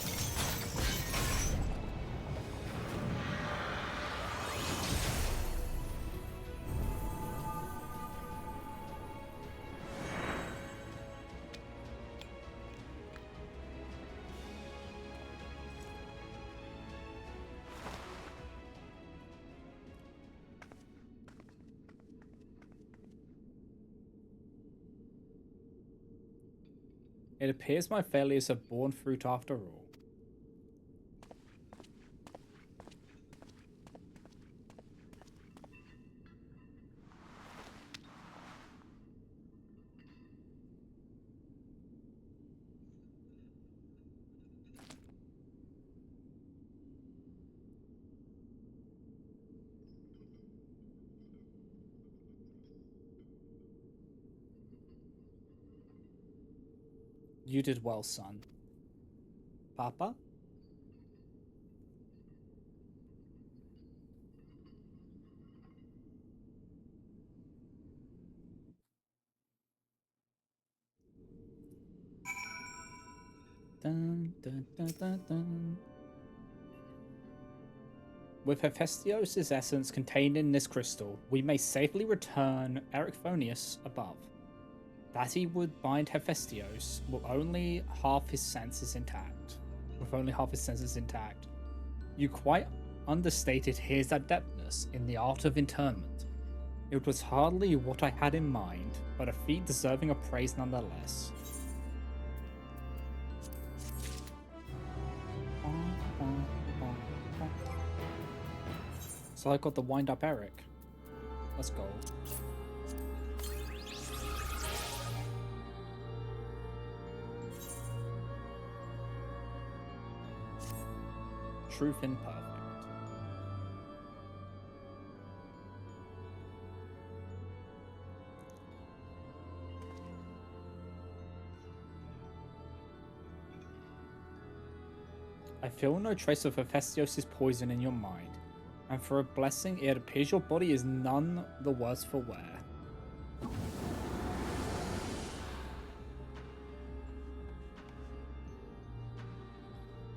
It appears my failures have borne fruit after all. You did well, son. Papa? Dun, dun, dun, dun, dun. With Hephaestos' essence contained in this crystal, we may safely return Erichthonius above. That he would bind Hephaestos with only half his senses intact. You quite understated his adeptness in the art of internment. It was hardly what I had in mind, but a feat deserving of praise nonetheless. So I got the wind up Eric. Let's go. Truth imperfect. I feel no trace of Hephaestos' poison in your mind, and for a blessing it appears your body is none the worse for wear.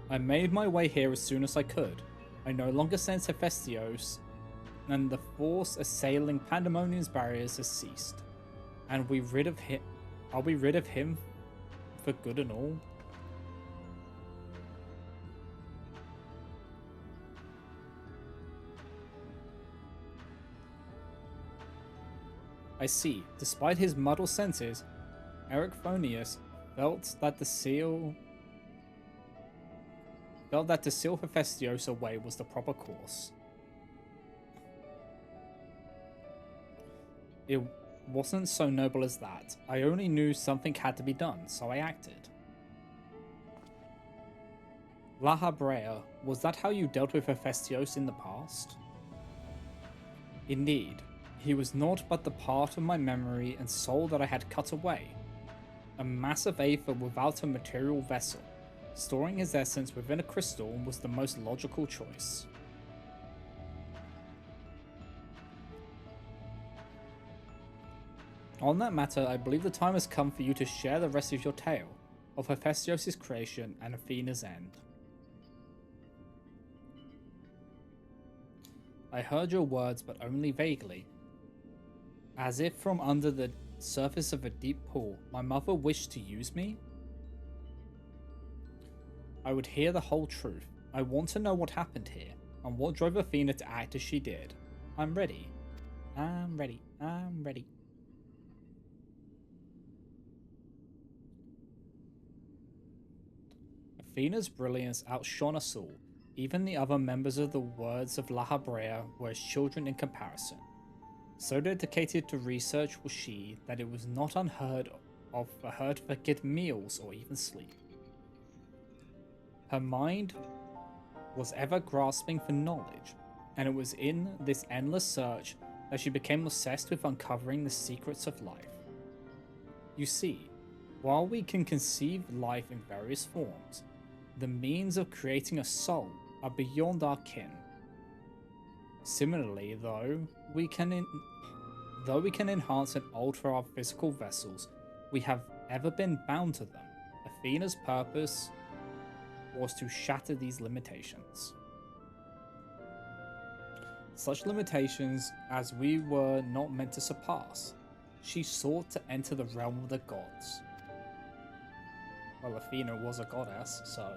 I made my way here as soon as I could. I no longer sense Hephaestos, and the force assailing Pandemonium's barriers has ceased. And are we rid of him for good and all? I see. Despite his muddled senses, Erichthonius felt that to seal Hephaestos away was the proper course. It wasn't so noble as that. I only knew something had to be done, so I acted. La Habrea, was that how you dealt with Hephaestos in the past? Indeed. He was naught but the part of my memory and soul that I had cut away. A massive aether without a material vessel. Storing his essence within a crystal was the most logical choice. On that matter, I believe the time has come for you to share the rest of your tale of Hephaestos' creation and Athena's end. I heard your words, but only vaguely. As if from under the surface of a deep pool, my mother wished to use me? I would hear the whole truth. I want to know what happened here, and what drove Athena to act as she did. I'm ready. I'm ready. I'm ready. Athena's brilliance outshone us all. Even the other members of the Words of La Habrea were as children in comparison. So dedicated to research was she that it was not unheard of for her to forget meals or even sleep. Her mind was ever grasping for knowledge, and it was in this endless search that she became obsessed with uncovering the secrets of life. You see, while we can conceive life in various forms, the means of creating a soul are beyond our ken. Similarly, though we can enhance and alter our physical vessels, we have ever been bound to them. Athena's purpose was to shatter these limitations. Such limitations as we were not meant to surpass. She sought to enter the realm of the gods. Well, Athena was a goddess, so...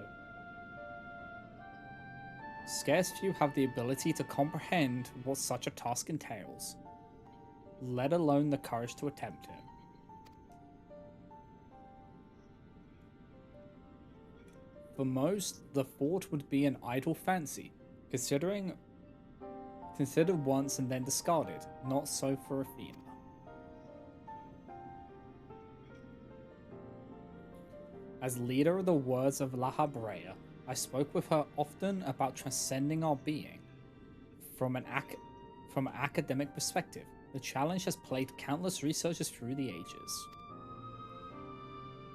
Scarce few have the ability to comprehend what such a task entails, let alone the courage to attempt it. For most, the fort would be an idle fancy, considered once and then discarded. Not so for Athena. As leader of the Words of La Habrea, I spoke with her often about transcending our being. From an academic perspective, the challenge has plagued countless researchers through the ages.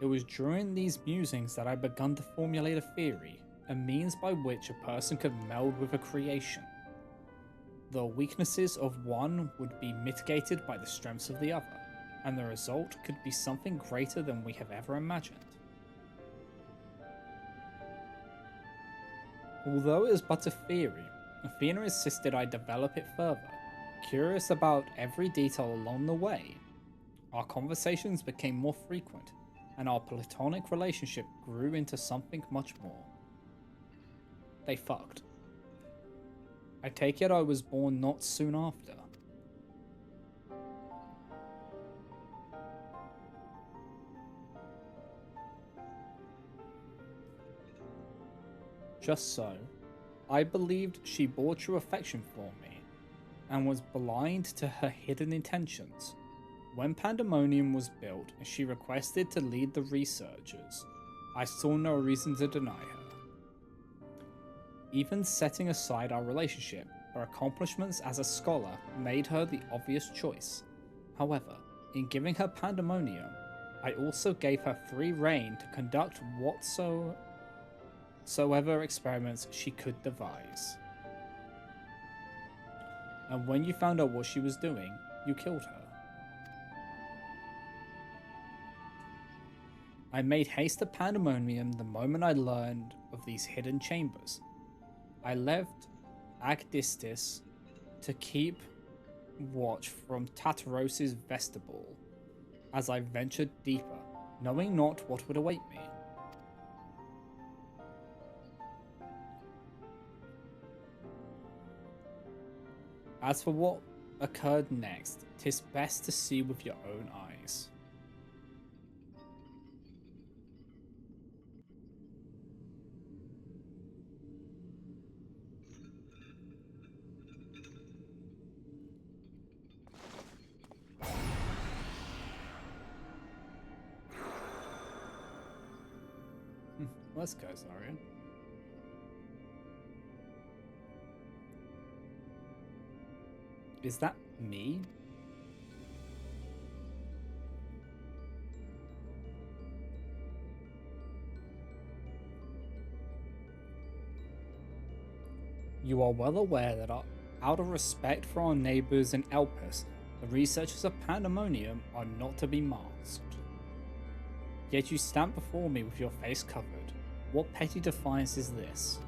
It was during these musings that I begun to formulate a theory, a means by which a person could meld with a creation. The weaknesses of one would be mitigated by the strengths of the other, and the result could be something greater than we have ever imagined. Although it was but a theory, Athena insisted I develop it further, curious about every detail along the way. Our conversations became more frequent, and our platonic relationship grew into something much more. They fucked. I take it I was born not soon after. Just so, I believed she bore true affection for me, and was blind to her hidden intentions. When Pandemonium was built and she requested to lead the researchers, I saw no reason to deny her. Even setting aside our relationship, her accomplishments as a scholar made her the obvious choice. However, in giving her Pandemonium, I also gave her free rein to conduct whatsoever experiments she could devise. And when you found out what she was doing, you killed her. I made haste to Pandemonium the moment I learned of these hidden chambers. I left Agdistis to keep watch from Tartaros's vestibule as I ventured deeper, knowing not what would await me. As for what occurred next, 'tis best to see with your own eyes. Let's go, Zarya. Is that me? You are well aware that out of respect for our neighbours in Elpis, the researchers of Pandemonium are not to be masked. Yet you stand before me with your face covered. What petty defiance is this?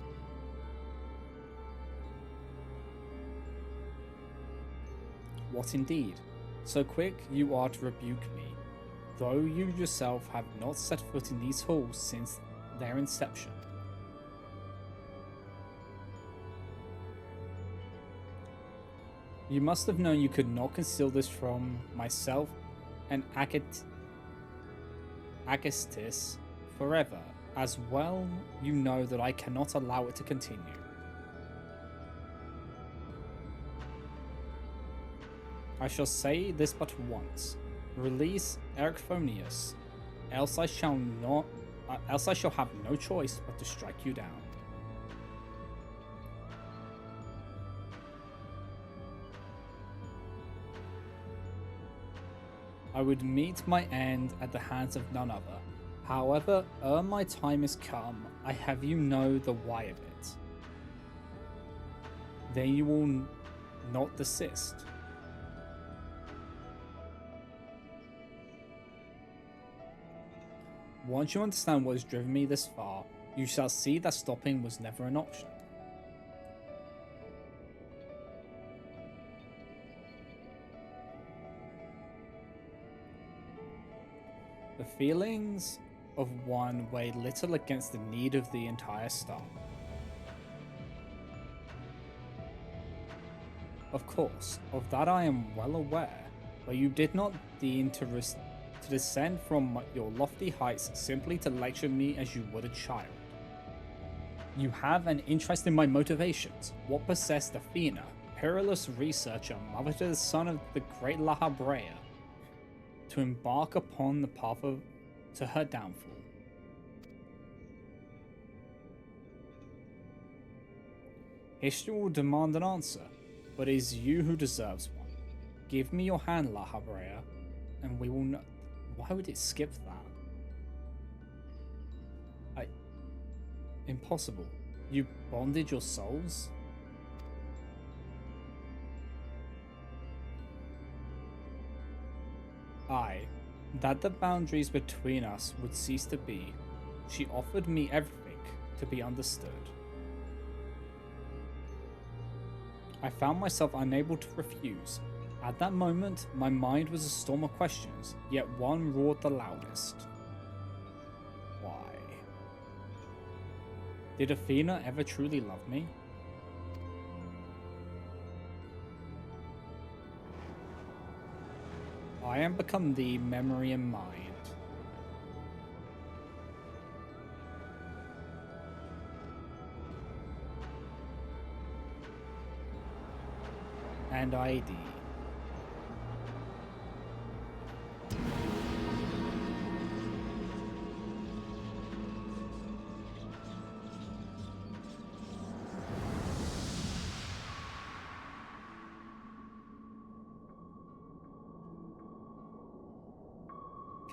What indeed? So quick you are to rebuke me, though you yourself have not set foot in these halls since their inception. You must have known you could not conceal this from myself and Agastis forever. As well, you know that I cannot allow it to continue. I shall say this but once. Release Erichthonius, else I shall have no choice but to strike you down. I would meet my end at the hands of none other. However, ere my time is come, I have you know the why of it. Then you will not desist. Once you understand what has driven me this far, you shall see that stopping was never an option. The feelings of one weighed little against the need of the entire staff. Of course, of that I am well aware, but you did not deign to descend from your lofty heights simply to lecture me as you would a child. You have an interest in my motivations. What possessed Athena, perilous researcher, mother to the son of the great La Habrea, to embark upon the path to her downfall? History will demand an answer, but it is you who deserves one. Give me your hand, La Habrea, and we will know. Why would it skip that? Impossible. You bonded your souls? That the boundaries between us would cease to be. She offered me everything to be understood. I found myself unable to refuse. At that moment, my mind was a storm of questions, yet one roared the loudest. Why? Did Athena ever truly love me? I am become the memory in mind. And ID.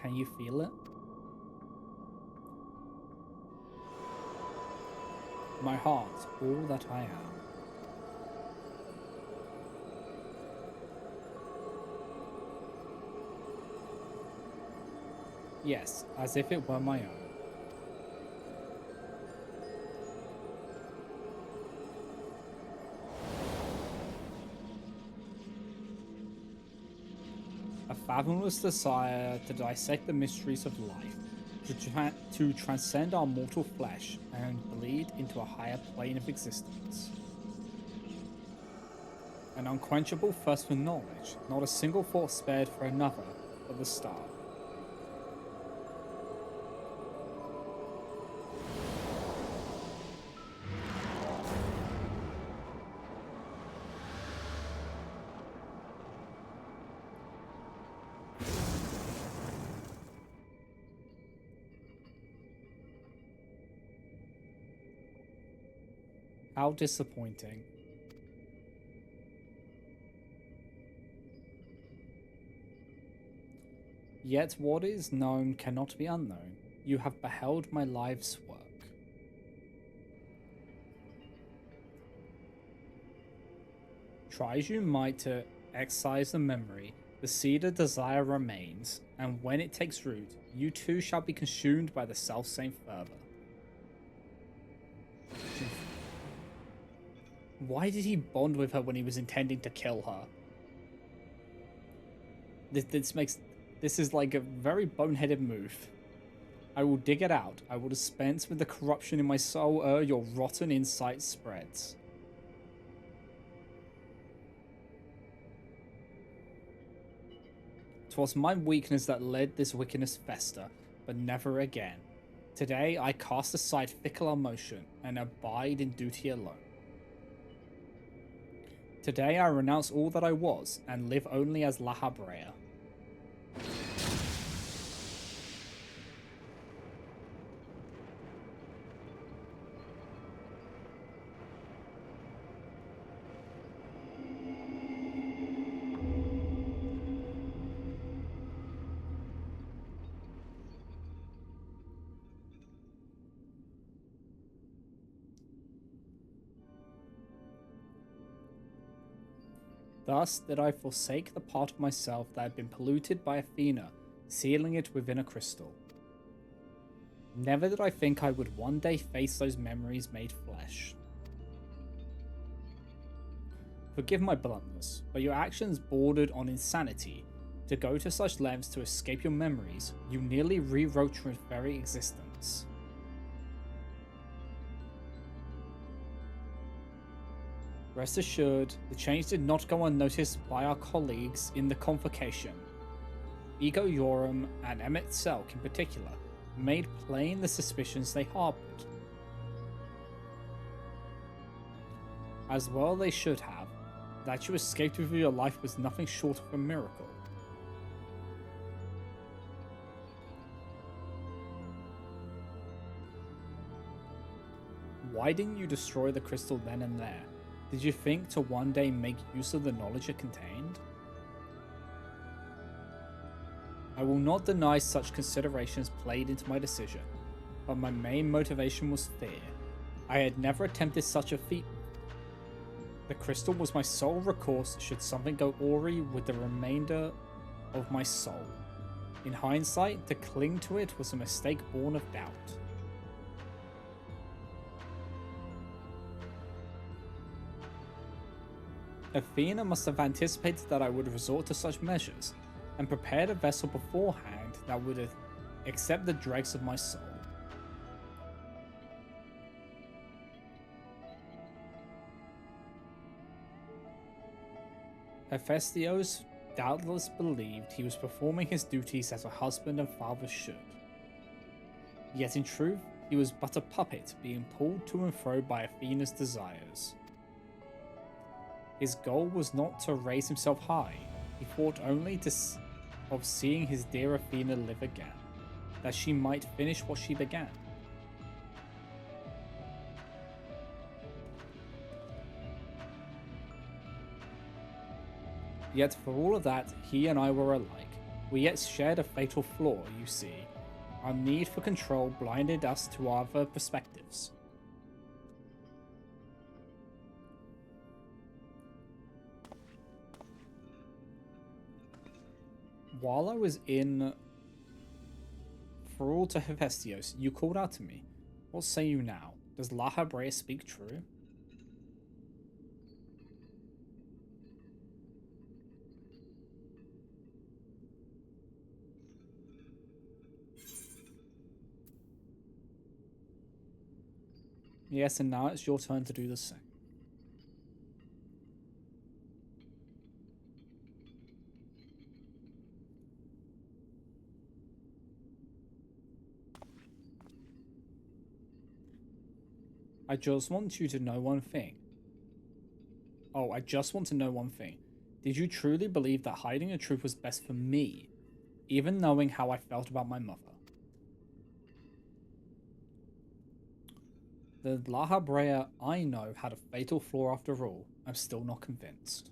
Can you feel it? My heart, all that I am. Yes, as if it were my own. A fathomless desire to dissect the mysteries of life, to transcend our mortal flesh and bleed into a higher plane of existence. An unquenchable thirst for knowledge, not a single thought spared for another but the star. How disappointing. Yet what is known cannot be unknown. You have beheld my life's work. Try as you might to excise the memory, the seed of desire remains, and when it takes root, you too shall be consumed by the selfsame fervor. Why did he bond with her when he was intending to kill her? This is like a very boneheaded move. I will dig it out. I will dispense with the corruption in my soul ere your rotten insight spreads. "'Twas my weakness that led this wickedness fester, but never again. Today I cast aside fickle emotion and abide in duty alone. Today I renounce all that I was and live only as La Habrea. Thus did I forsake the part of myself that had been polluted by Athena, sealing it within a crystal. Never did I think I would one day face those memories made flesh. Forgive my bluntness, but your actions bordered on insanity. To go to such lengths to escape your memories, you nearly rewrote your very existence. Rest assured, the change did not go unnoticed by our colleagues in the convocation. Ego Yoram and Emmett Selk in particular made plain the suspicions they harbored. As well they should have. That you escaped with your life was nothing short of a miracle. Why didn't you destroy the crystal then and there? Did you think to one day make use of the knowledge it contained? I will not deny such considerations played into my decision, but my main motivation was fear. I had never attempted such a feat. The crystal was my sole recourse should something go awry with the remainder of my soul. In hindsight, to cling to it was a mistake born of doubt. Athena must have anticipated that I would resort to such measures, and prepared a vessel beforehand that would accept the dregs of my soul. Hephaestus doubtless believed he was performing his duties as a husband and father should. Yet in truth, he was but a puppet being pulled to and fro by Athena's desires. His goal was not to raise himself high, he thought only of seeing his dear Athena live again, that she might finish what she began. Yet for all of that, he and I were alike. We yet shared a fatal flaw, you see. Our need for control blinded us to other perspectives. While I was in thrall to Hephaestus, you called out to me. What say you now? Does La Habrea speak true? Yes, and now it's your turn to do the same. I just want you to know one thing. Oh, I just want to know one thing. Did you truly believe that hiding the truth was best for me, even knowing how I felt about my mother? The La Habrea I know had a fatal flaw after all. I'm still not convinced.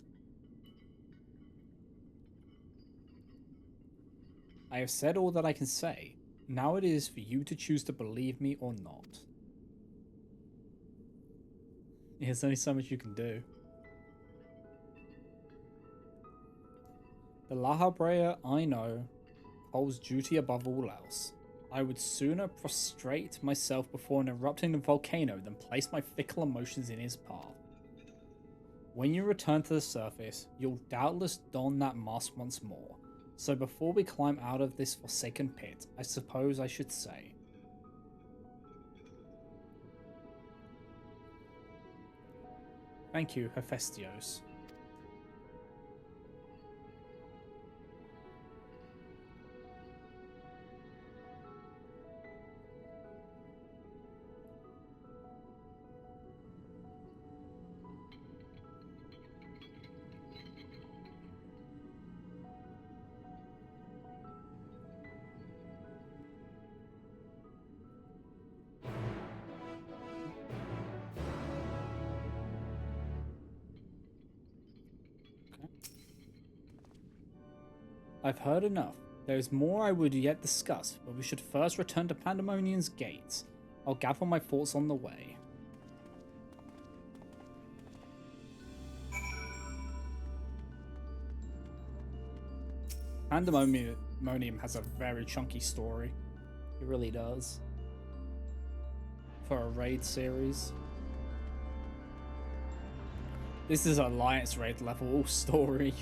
I have said all that I can say. Now it is for you to choose to believe me or not. There's only so much you can do. The La Habrea I know holds duty above all else. I would sooner prostrate myself before an erupting volcano than place my fickle emotions in his path. When you return to the surface, you'll doubtless don that mask once more. So before we climb out of this forsaken pit, I suppose I should say, thank you, Hephaestus. I've heard enough. There is more I would yet discuss, but we should first return to Pandemonium's gates. I'll gather my thoughts on the way. Pandemonium has a very chunky story. It really does. For a raid series. This is Alliance raid level story.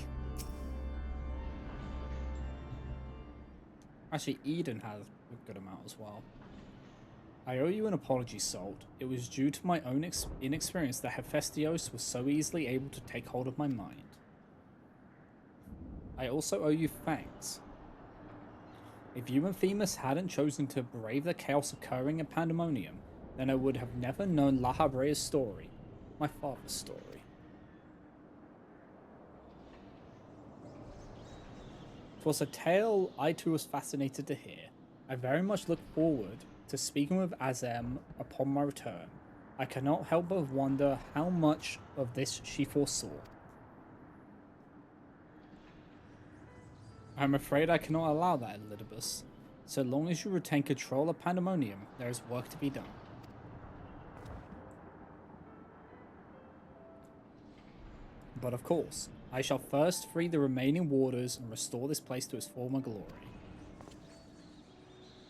Actually, Eden has a good amount as well. I owe you an apology, Salt. It was due to my own inexperience that Hephaestus was so easily able to take hold of my mind. I also owe you thanks. If you and Themis hadn't chosen to brave the chaos occurring in Pandemonium, then I would have never known La Habrea's story. my father's story. It was a tale I too was fascinated to hear. I very much look forward to speaking with Azem upon my return. I cannot help but wonder how much of this she foresaw. I'm afraid I cannot allow that, Elidibus. So long as you retain control of Pandemonium, there is work to be done. But of course, I shall first free the remaining warders and restore this place to its former glory.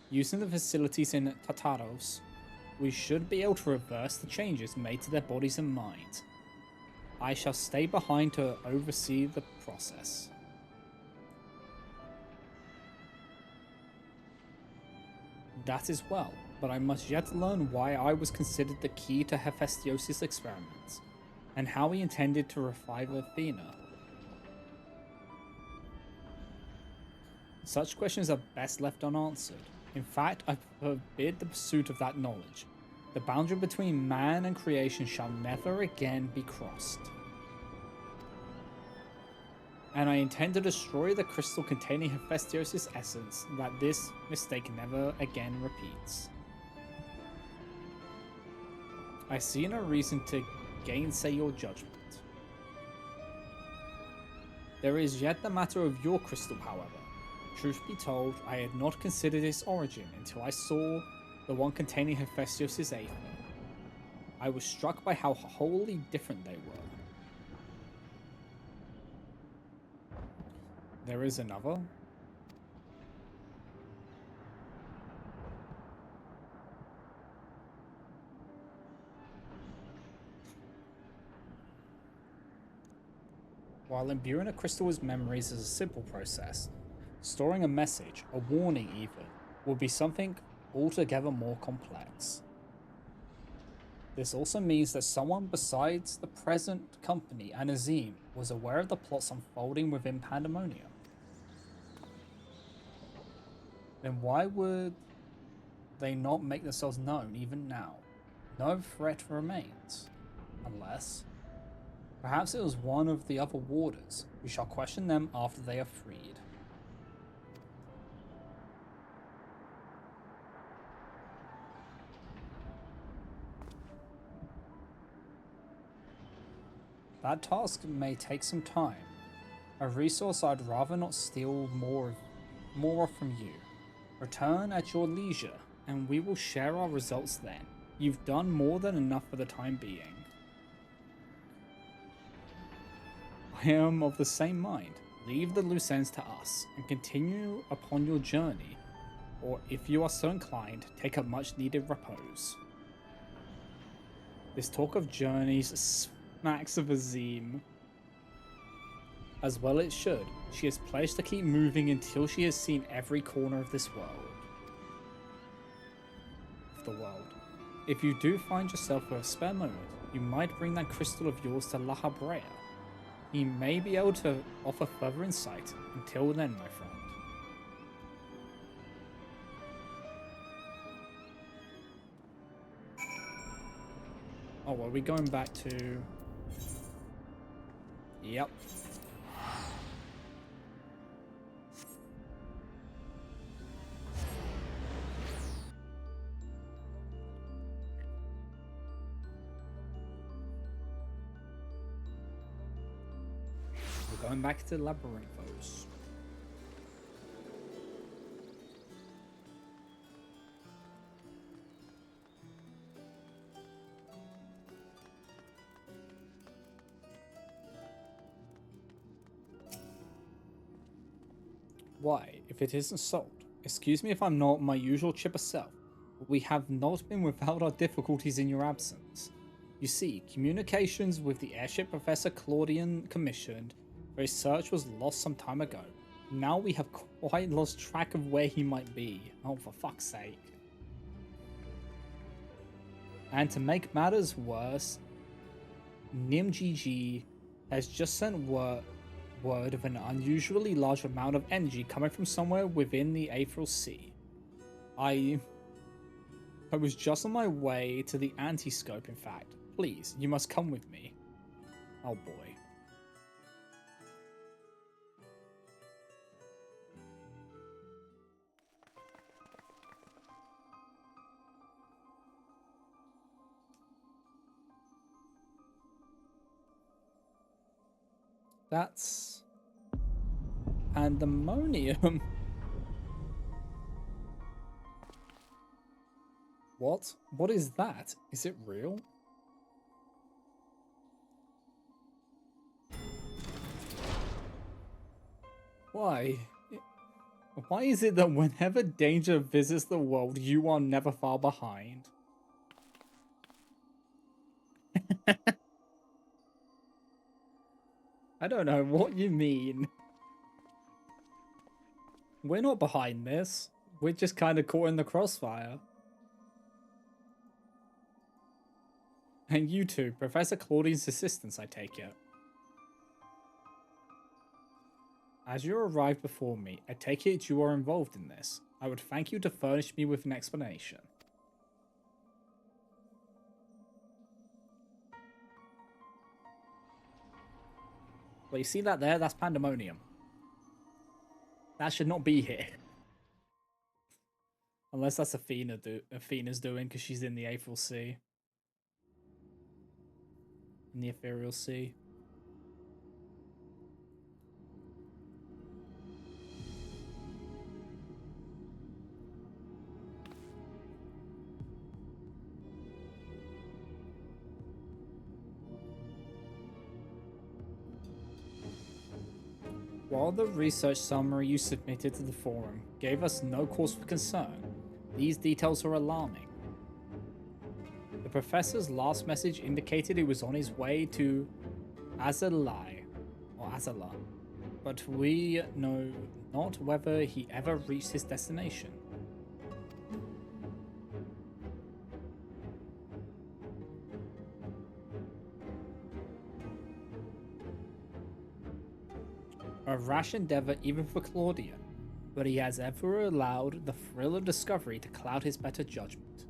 Using the facilities in Tartaros, we should be able to reverse the changes made to their bodies and minds. I shall stay behind to oversee the process. That is well, but I must yet learn why I was considered the key to Hephaestus' experiments, and how he intended to revive Athena. Such questions are best left unanswered. In fact, I forbid the pursuit of that knowledge. The boundary between man and creation shall never again be crossed. And I intend to destroy the crystal containing Hephaestus' essence, that this mistake never again repeats. I see no reason to gainsay your judgment. There is yet the matter of your crystal, however. Truth be told, I had not considered its origin until I saw the one containing Hephaestus' aether. I was struck by how wholly different they were. There is another? While imbuing a crystal with memories is a simple process, storing a message, a warning even, will be something altogether more complex. This also means that someone besides the present company and Azim was aware of the plots unfolding within Pandemonium. Then why would they not make themselves known even now? No threat remains. Unless, perhaps it was one of the other warders. We shall question them after they are freed. That task may take some time. A resource I'd rather not steal more of from you. Return at your leisure, and we will share our results then. You've done more than enough for the time being. I am of the same mind. Leave the loose ends to us, and continue upon your journey, or if you are so inclined, take a much needed repose. This talk of journeys smacks of Azim. As well it should. She has pledged to keep moving until she has seen every corner of this world. If you do find yourself with a spare moment, you might bring that crystal of yours to La Habrea. He may be able to offer further insight. Until then, my friend. Oh, are we going back to... Yep. We're going back to Labyrinthos. Why, if it isn't salt? Excuse me if I'm not my usual chipper self, but we have not been without our difficulties in your absence. You see, communications with the airship Professor Claudian commissioned for his search was lost some time ago. Now we have quite lost track of where he might be. Oh, for fuck's sake. And to make matters worse, NimGG has just sent word of an unusually large amount of energy coming from somewhere within the Aethral Sea. I was just on my way to the anti-scope, in fact. Please, you must come with me. Oh boy. That's pandemonium. What? What is that? Is it real? Why? Why is it that whenever danger visits the world, you are never far behind? I don't know what you mean. We're not behind this. We're just kind of caught in the crossfire. And you two, Professor Claudine's assistants, I take it. As you arrived before me, I take it you are involved in this. I would thank you to furnish me with an explanation. Well, you see that there? That's pandemonium. That should not be here. Unless that's Athena's doing, because she's in the Aetherial Sea. In the Ethereal Sea. While the research summary you submitted to the forum gave us no cause for concern, these details are alarming. The professor's last message indicated he was on his way to Azalai, or Azala, but we know not whether he ever reached his destination. A rash endeavor even for Claudia, but he has ever allowed the thrill of discovery to cloud his better judgment.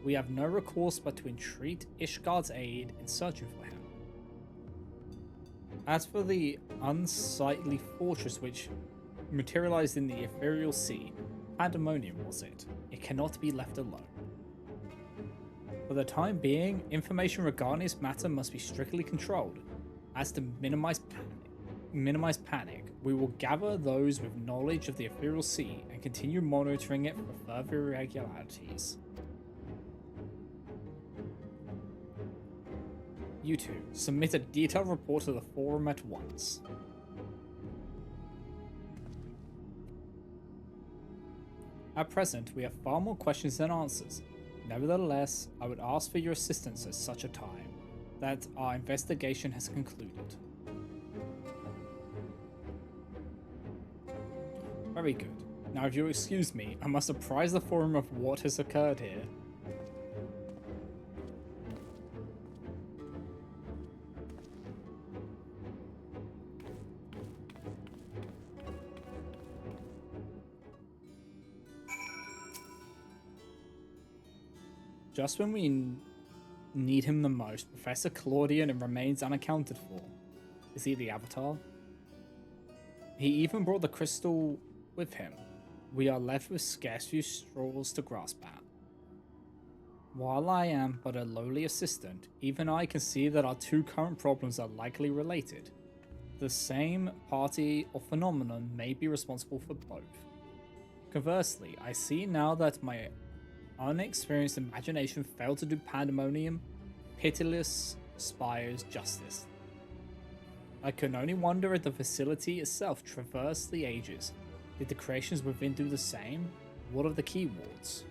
We have no recourse but to entreat Ishgard's aid in searching for him. As for the unsightly fortress which materialized in the Ethereal Sea, pandemonium was it. It cannot be left alone. For the time being, information regarding this matter must be strictly controlled. As to minimize panic, we will gather those with knowledge of the Ethereal Sea and continue monitoring it for further irregularities. You two, submit a detailed report to the forum at once. At present, we have far more questions than answers. Nevertheless, I would ask for your assistance at such a time that our investigation has concluded. Very good. Now if you'll excuse me, I must apprise the forum of what has occurred here. Just when we need him the most, Professor Claudian remains unaccounted for. Is he the Avatar? He even brought the crystal with him. We are left with scarce few straws to grasp at. While I am but a lowly assistant, even I can see that our two current problems are likely related. The same party or phenomenon may be responsible for both. Conversely, I see now that my unexperienced imagination failed to do pandemonium, pitiless spires justice. I can only wonder if the facility itself traversed the ages. Did the creations within do the same? What of the keywords?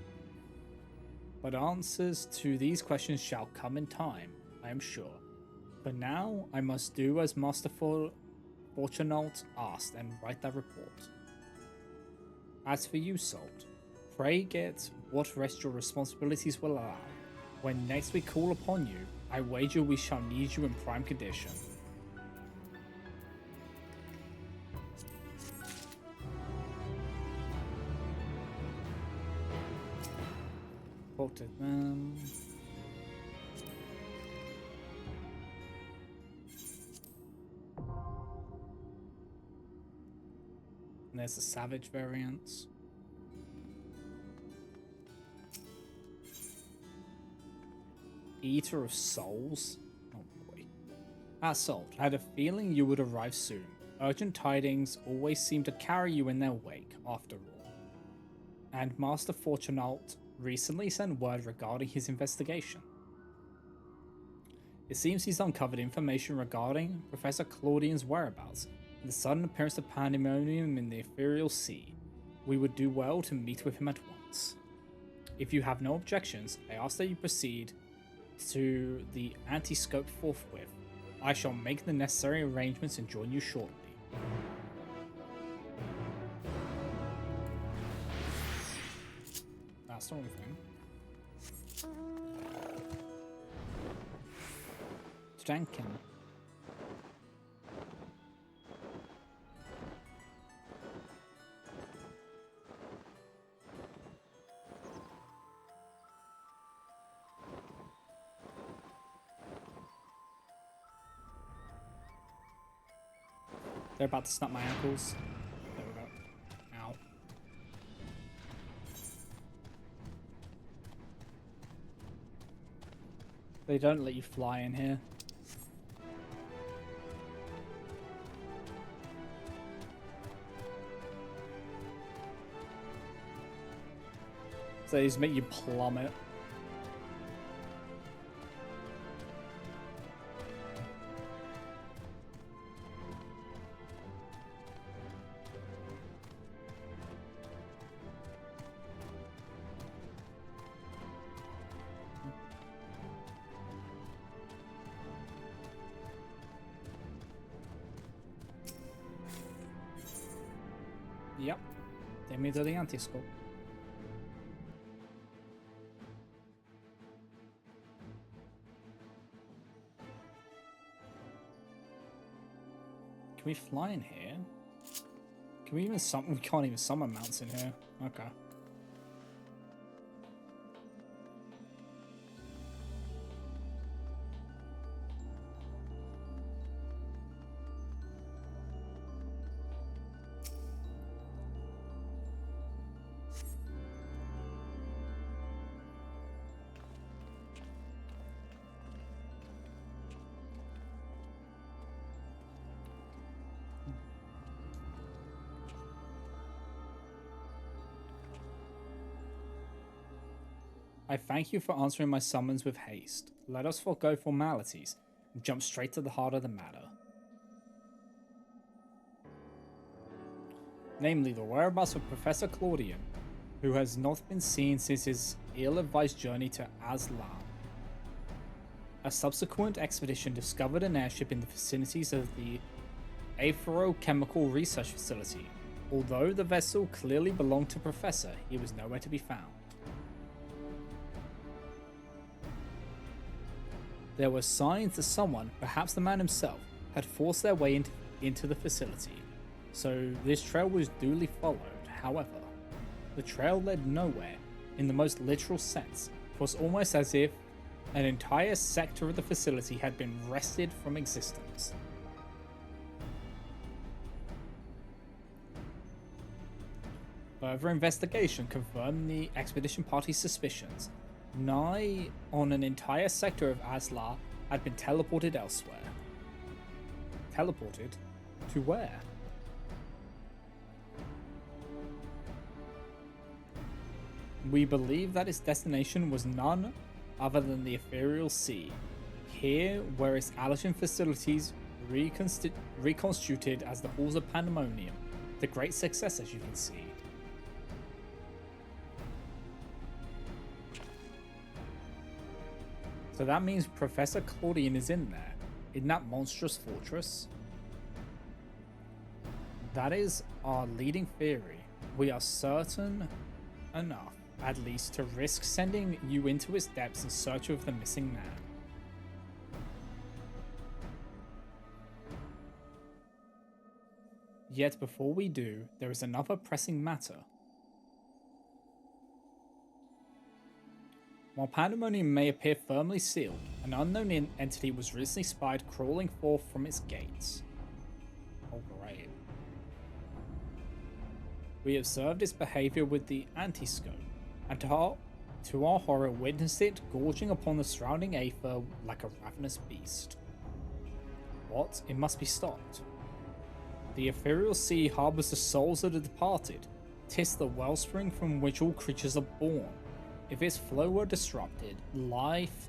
But answers to these questions shall come in time, I am sure. For now, I must do as Master Fortunaut asked and write that report. As for you, Salt, pray get what rest your responsibilities will allow. When next we call upon you, I wager we shall need you in prime condition. Quoted them. there's the Savage variants. Eater of Souls? Oh boy. Assault, I had a feeling you would arrive soon. Urgent tidings always seem to carry you in their wake, after all. And Master Fortunault recently sent word regarding his investigation. It seems he's uncovered information regarding Professor Claudian's whereabouts and the sudden appearance of pandemonium in the ethereal sea. We would do well to meet with him at once. If you have no objections, I ask that you proceed to the anti-scope forthwith. I shall make the necessary arrangements and join you shortly. That's the wrong thing. Stankin. They're about to snap my ankles. There we go. Ow. They don't let you fly in here. So they just make you plummet. Yep. Take me to the anti-scope. Can we fly in here? Can we even summon? We can't even summon mounts in here. Okay. I thank you for answering my summons with haste. Let us forego formalities and jump straight to the heart of the matter. Namely, the whereabouts of Professor Claudian, who has not been seen since his ill-advised journey to Aslan. A subsequent expedition discovered an airship in the vicinities of the Aerochemical Research Facility. Although the vessel clearly belonged to Professor, he was nowhere to be found. There were signs that someone, perhaps the man himself, had forced their way into the facility, so this trail was duly followed. However, the trail led nowhere in the most literal sense. It was almost as if an entire sector of the facility had been wrested from existence. Further investigation confirmed the expedition party's suspicions. Nigh on an entire sector of Aslar had been teleported elsewhere. Teleported? To where? We believe that its destination was none other than the ethereal sea. Here, where its allergen facilities reconstituted as the halls of pandemonium, the great success, as you can see. So that means Professor Claudian is in there, in that monstrous fortress. That is our leading theory. We are certain enough, at least, to risk sending you into its depths in search of the missing man. Yet before we do, there is another pressing matter. While Pandemonium may appear firmly sealed, an unknown entity was recently spied crawling forth from its gates. Oh, great. We observed its behavior with the anti-scope, and to our horror witnessed it gorging upon the surrounding aether like a ravenous beast. What? It must be stopped. The ethereal sea harbours the souls of the departed. 'Tis the wellspring from which all creatures are born. If its flow were disrupted, life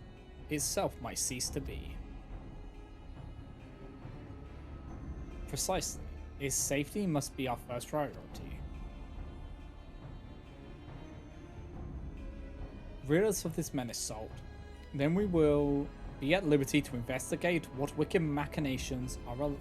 itself might cease to be. Precisely. Its safety must be our first priority. Rid us of this menace, Salt. Then we will be at liberty to investigate what wicked machinations are afoot.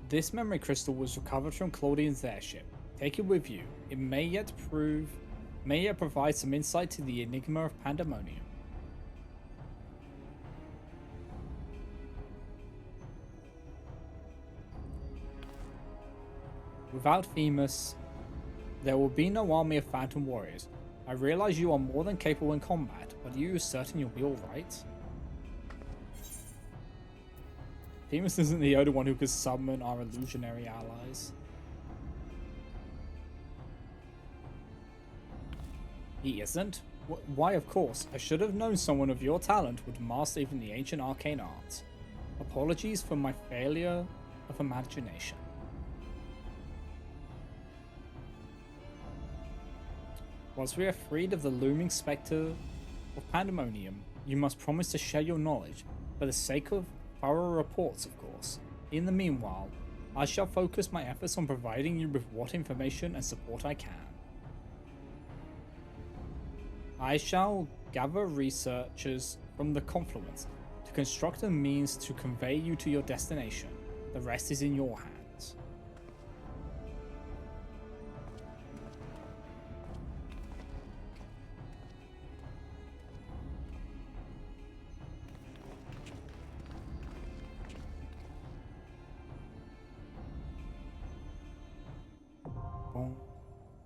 This memory crystal was recovered from Claudian's airship. Take it with you. It may yet provide some insight to the enigma of Pandemonium. Without Themis, there will be no army of Phantom Warriors. I realize you are more than capable in combat, but are you certain you'll be alright? Themis isn't the only one who could summon our illusionary allies. He isn't? Why, of course. I should have known someone of your talent would master even the ancient arcane arts. Apologies for my failure of imagination. Once we are freed of the looming spectre of Pandemonium, you must promise to share your knowledge, for the sake of thorough reports, of course. In the meanwhile, I shall focus my efforts on providing you with what information and support I can. I shall gather researchers from the confluence to construct a means to convey you to your destination. The rest is in your hands. Boom.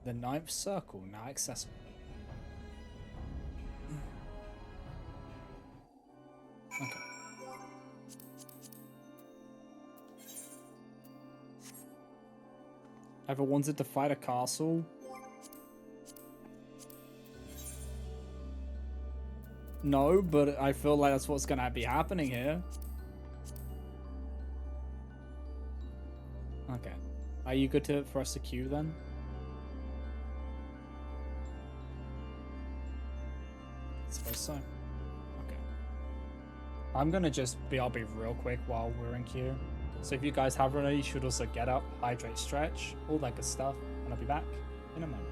The ninth circle now accessible. Okay. Ever wanted to fight a castle? No, but I feel like that's what's gonna be happening here. Okay. Are you good for us to queue then? I suppose so. Okay. I'll be real quick while we're in queue. So if you guys have already, you should also get up, hydrate, stretch, all that good stuff, and I'll be back in a moment.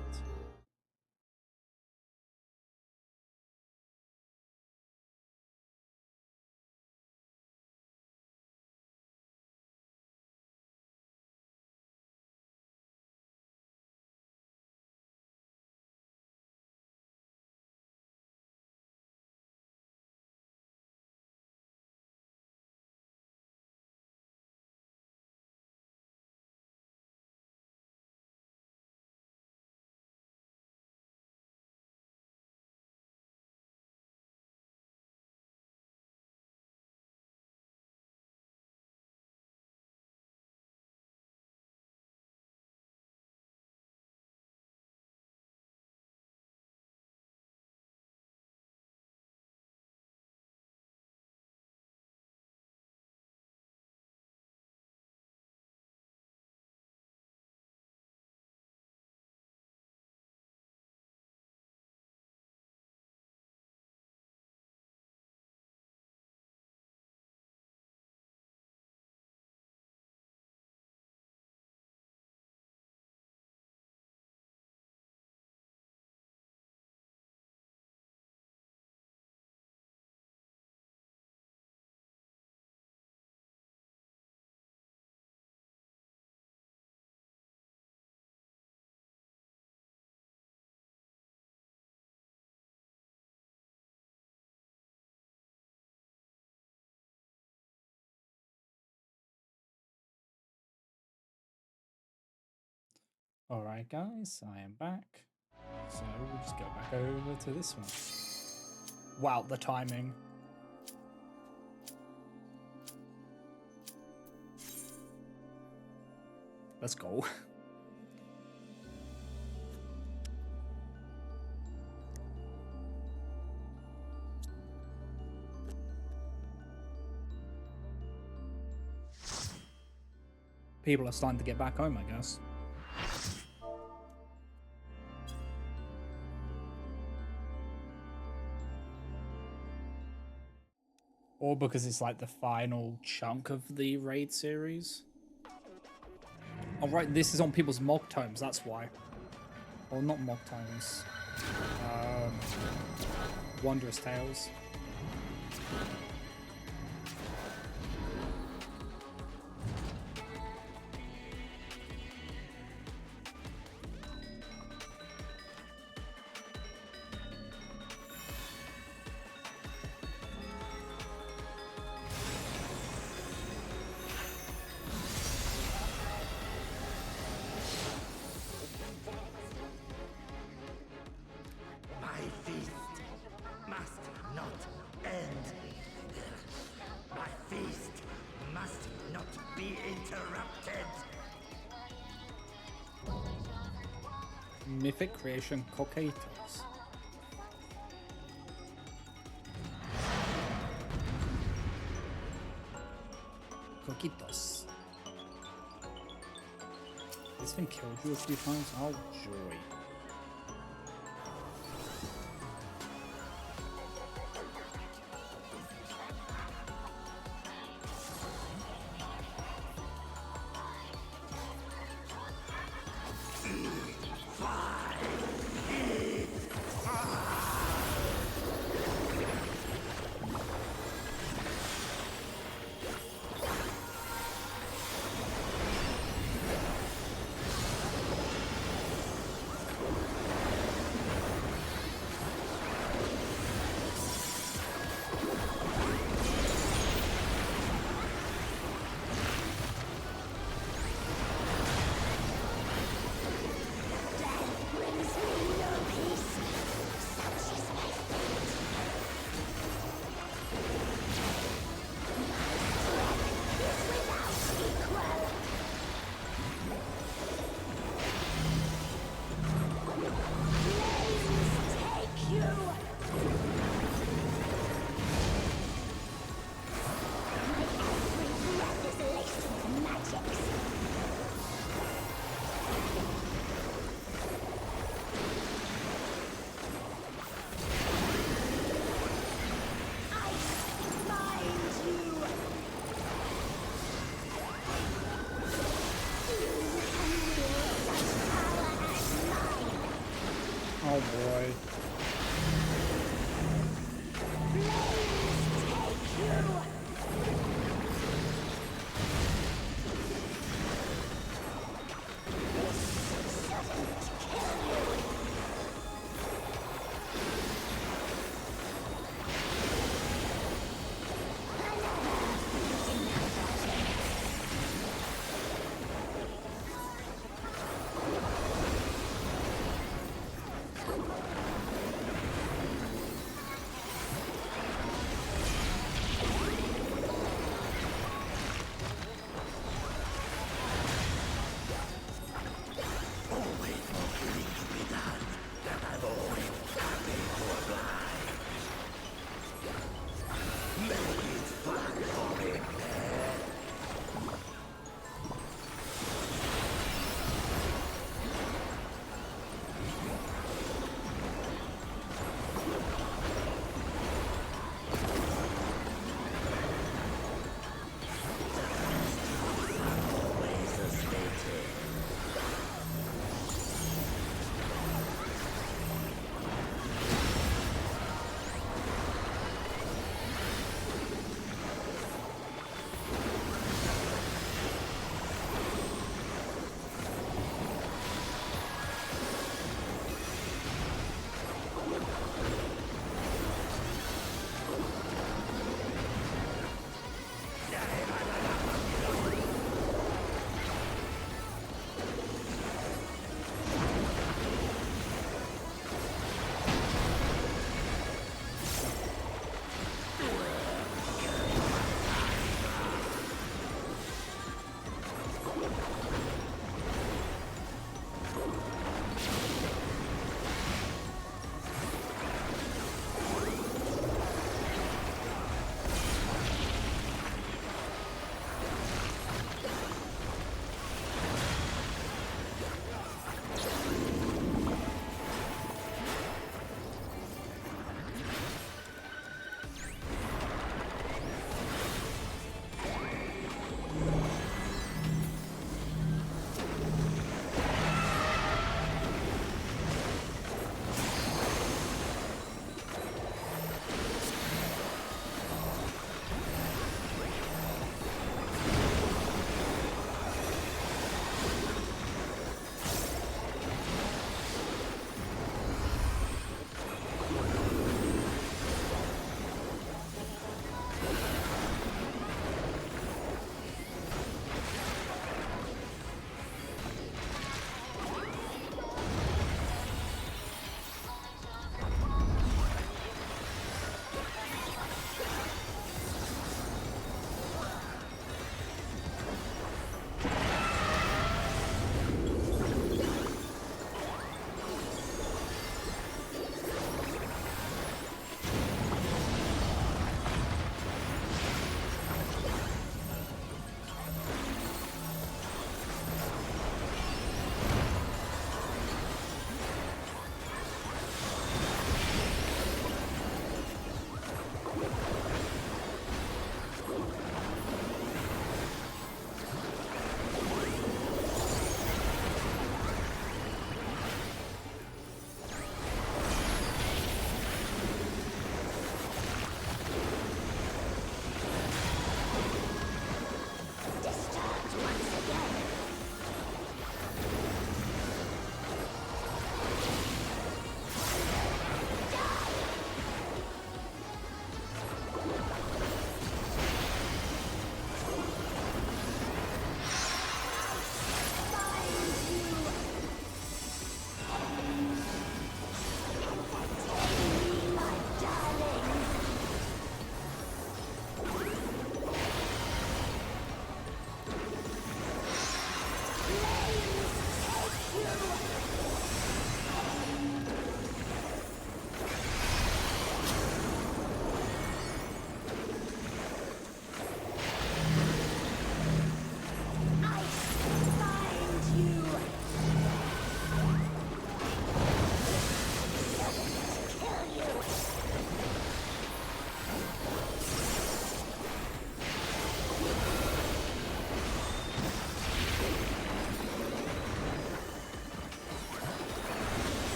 Alright guys, I am back. So we'll just go back over to this one. Wow, the timing. Let's go. People are starting to get back home, I guess. Or because it's like the final chunk of the raid series. Oh, right, this is on people's mock tomes, that's why. Or not mock tomes. Wondrous Tales. Mythic creation Coquetos. Coquitos. This thing killed you a few times? Oh, joy. Oh boy.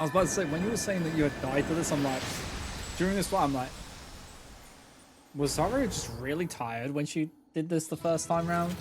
was about to say, when you were saying that you had died to this, I'm like, during this fight, I'm like, was Zara just really tired when she did this the first time round?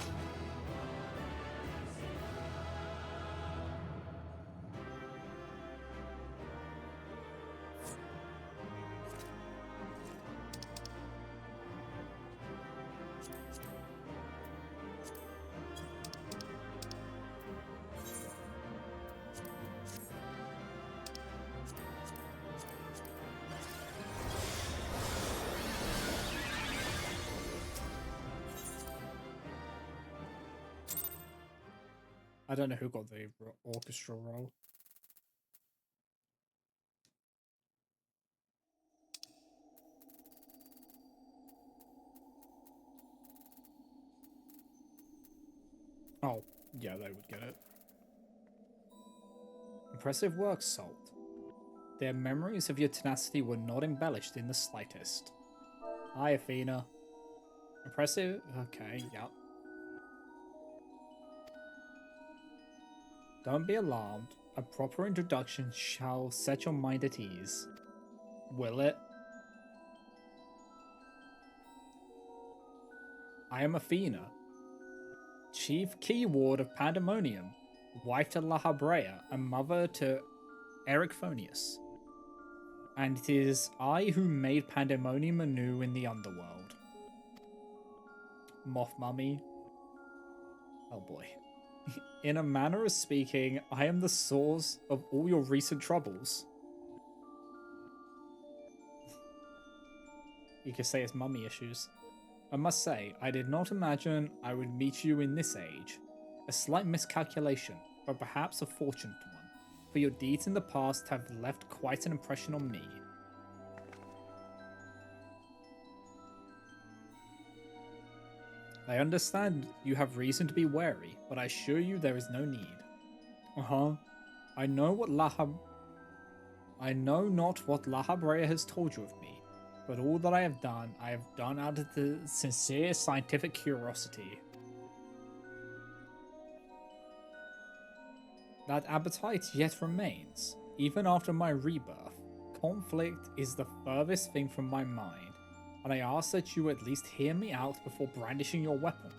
I don't know who got the orchestral role. Oh, yeah, they would get it. Impressive work, Salt. Their memories of your tenacity were not embellished in the slightest. Hi, Athena. Impressive? Okay, yep. Don't be alarmed. A proper introduction shall set your mind at ease. Will it? I am Athena, Chief Key Ward of Pandemonium, wife to Lahabrea, and mother to Ericphonius. And it is I who made Pandemonium anew in the underworld. Moth Mummy. Oh boy. In a manner of speaking, I am the source of all your recent troubles. You could say it's mummy issues. I must say, I did not imagine I would meet you in this age. A slight miscalculation, but perhaps a fortunate one, for your deeds in the past have left quite an impression on me. I understand you have reason to be wary, but I assure you there is no need. I know what I know not what Lahabrea has told you of me, but all that I have done out of the sincere scientific curiosity. That appetite yet remains, even after my rebirth. Conflict is the furthest thing from my mind, and I ask that you at least hear me out before brandishing your weapon.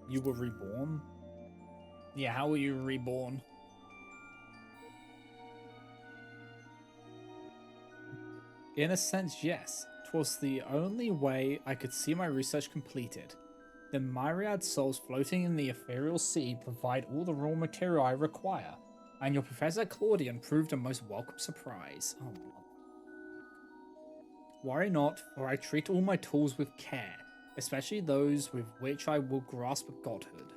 You were reborn? Yeah, how were you reborn? In a sense, yes. 'Twas the only way I could see my research completed. The myriad souls floating in the ethereal sea provide all the raw material I require, and your Professor Claudian proved a most welcome surprise. Oh, worry not, for I treat all my tools with care, especially those with which I will grasp godhood.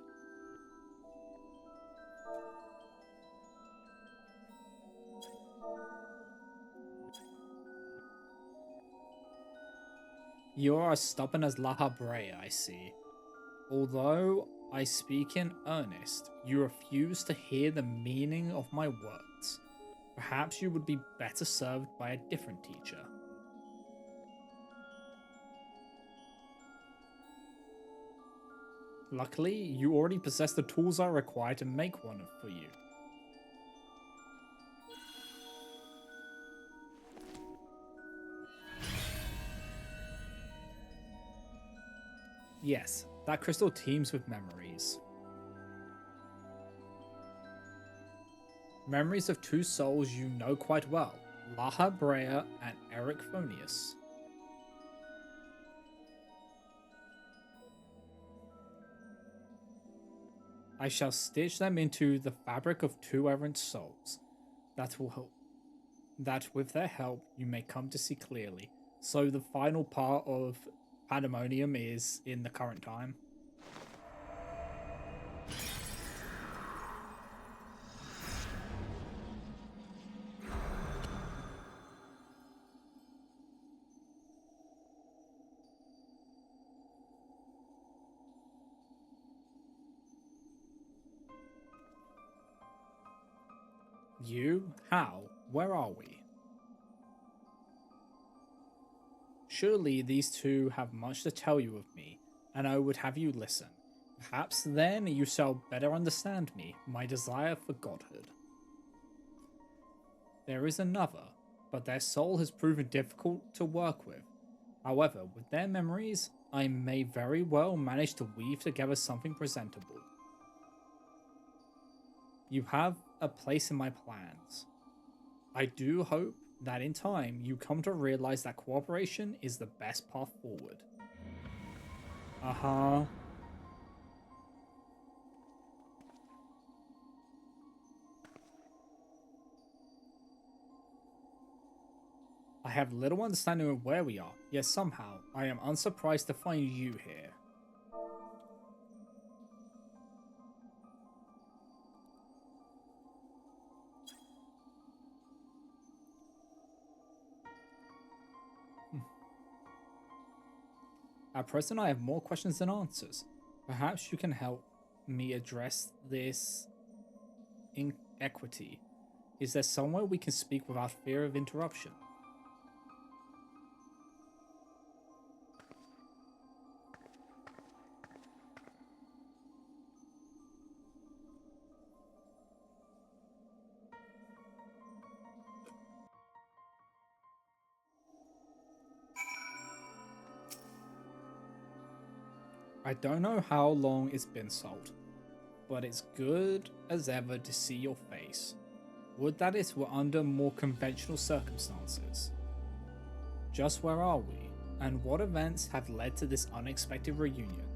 You are as stubborn as Lahabrea, I see. Although I speak in earnest, you refuse to hear the meaning of my words. Perhaps you would be better served by a different teacher. Luckily, you already possess the tools I require to make one for you. Yes, that crystal teems with memories. Memories of two souls you know quite well, Laha Brea and Ericphonius. I shall stitch them into the fabric of two errant souls. That will help. That with their help you may come to see clearly. So the final part of Pandemonium is in the current time. You? How? Where are we? Surely these two have much to tell you of me. and I would have you listen. Perhaps then you shall better understand me, my desire for godhood. There is another, but their soul has proven difficult to work with. However, with their memories, I may very well manage to weave together something presentable. You have a place in my plans. I do hope that in time you come to realize that cooperation is the best path forward. Uh-huh. I have little understanding of where we are, yet somehow I am unsurprised to find you here. At present, I have more questions than answers. Perhaps you can help me address this inequity. Is there somewhere we can speak without fear of interruption? I don't know how long it's been sold, but it's good as ever to see your face. Would that it were under more conventional circumstances. Just where are we, and what events have led to this unexpected reunion?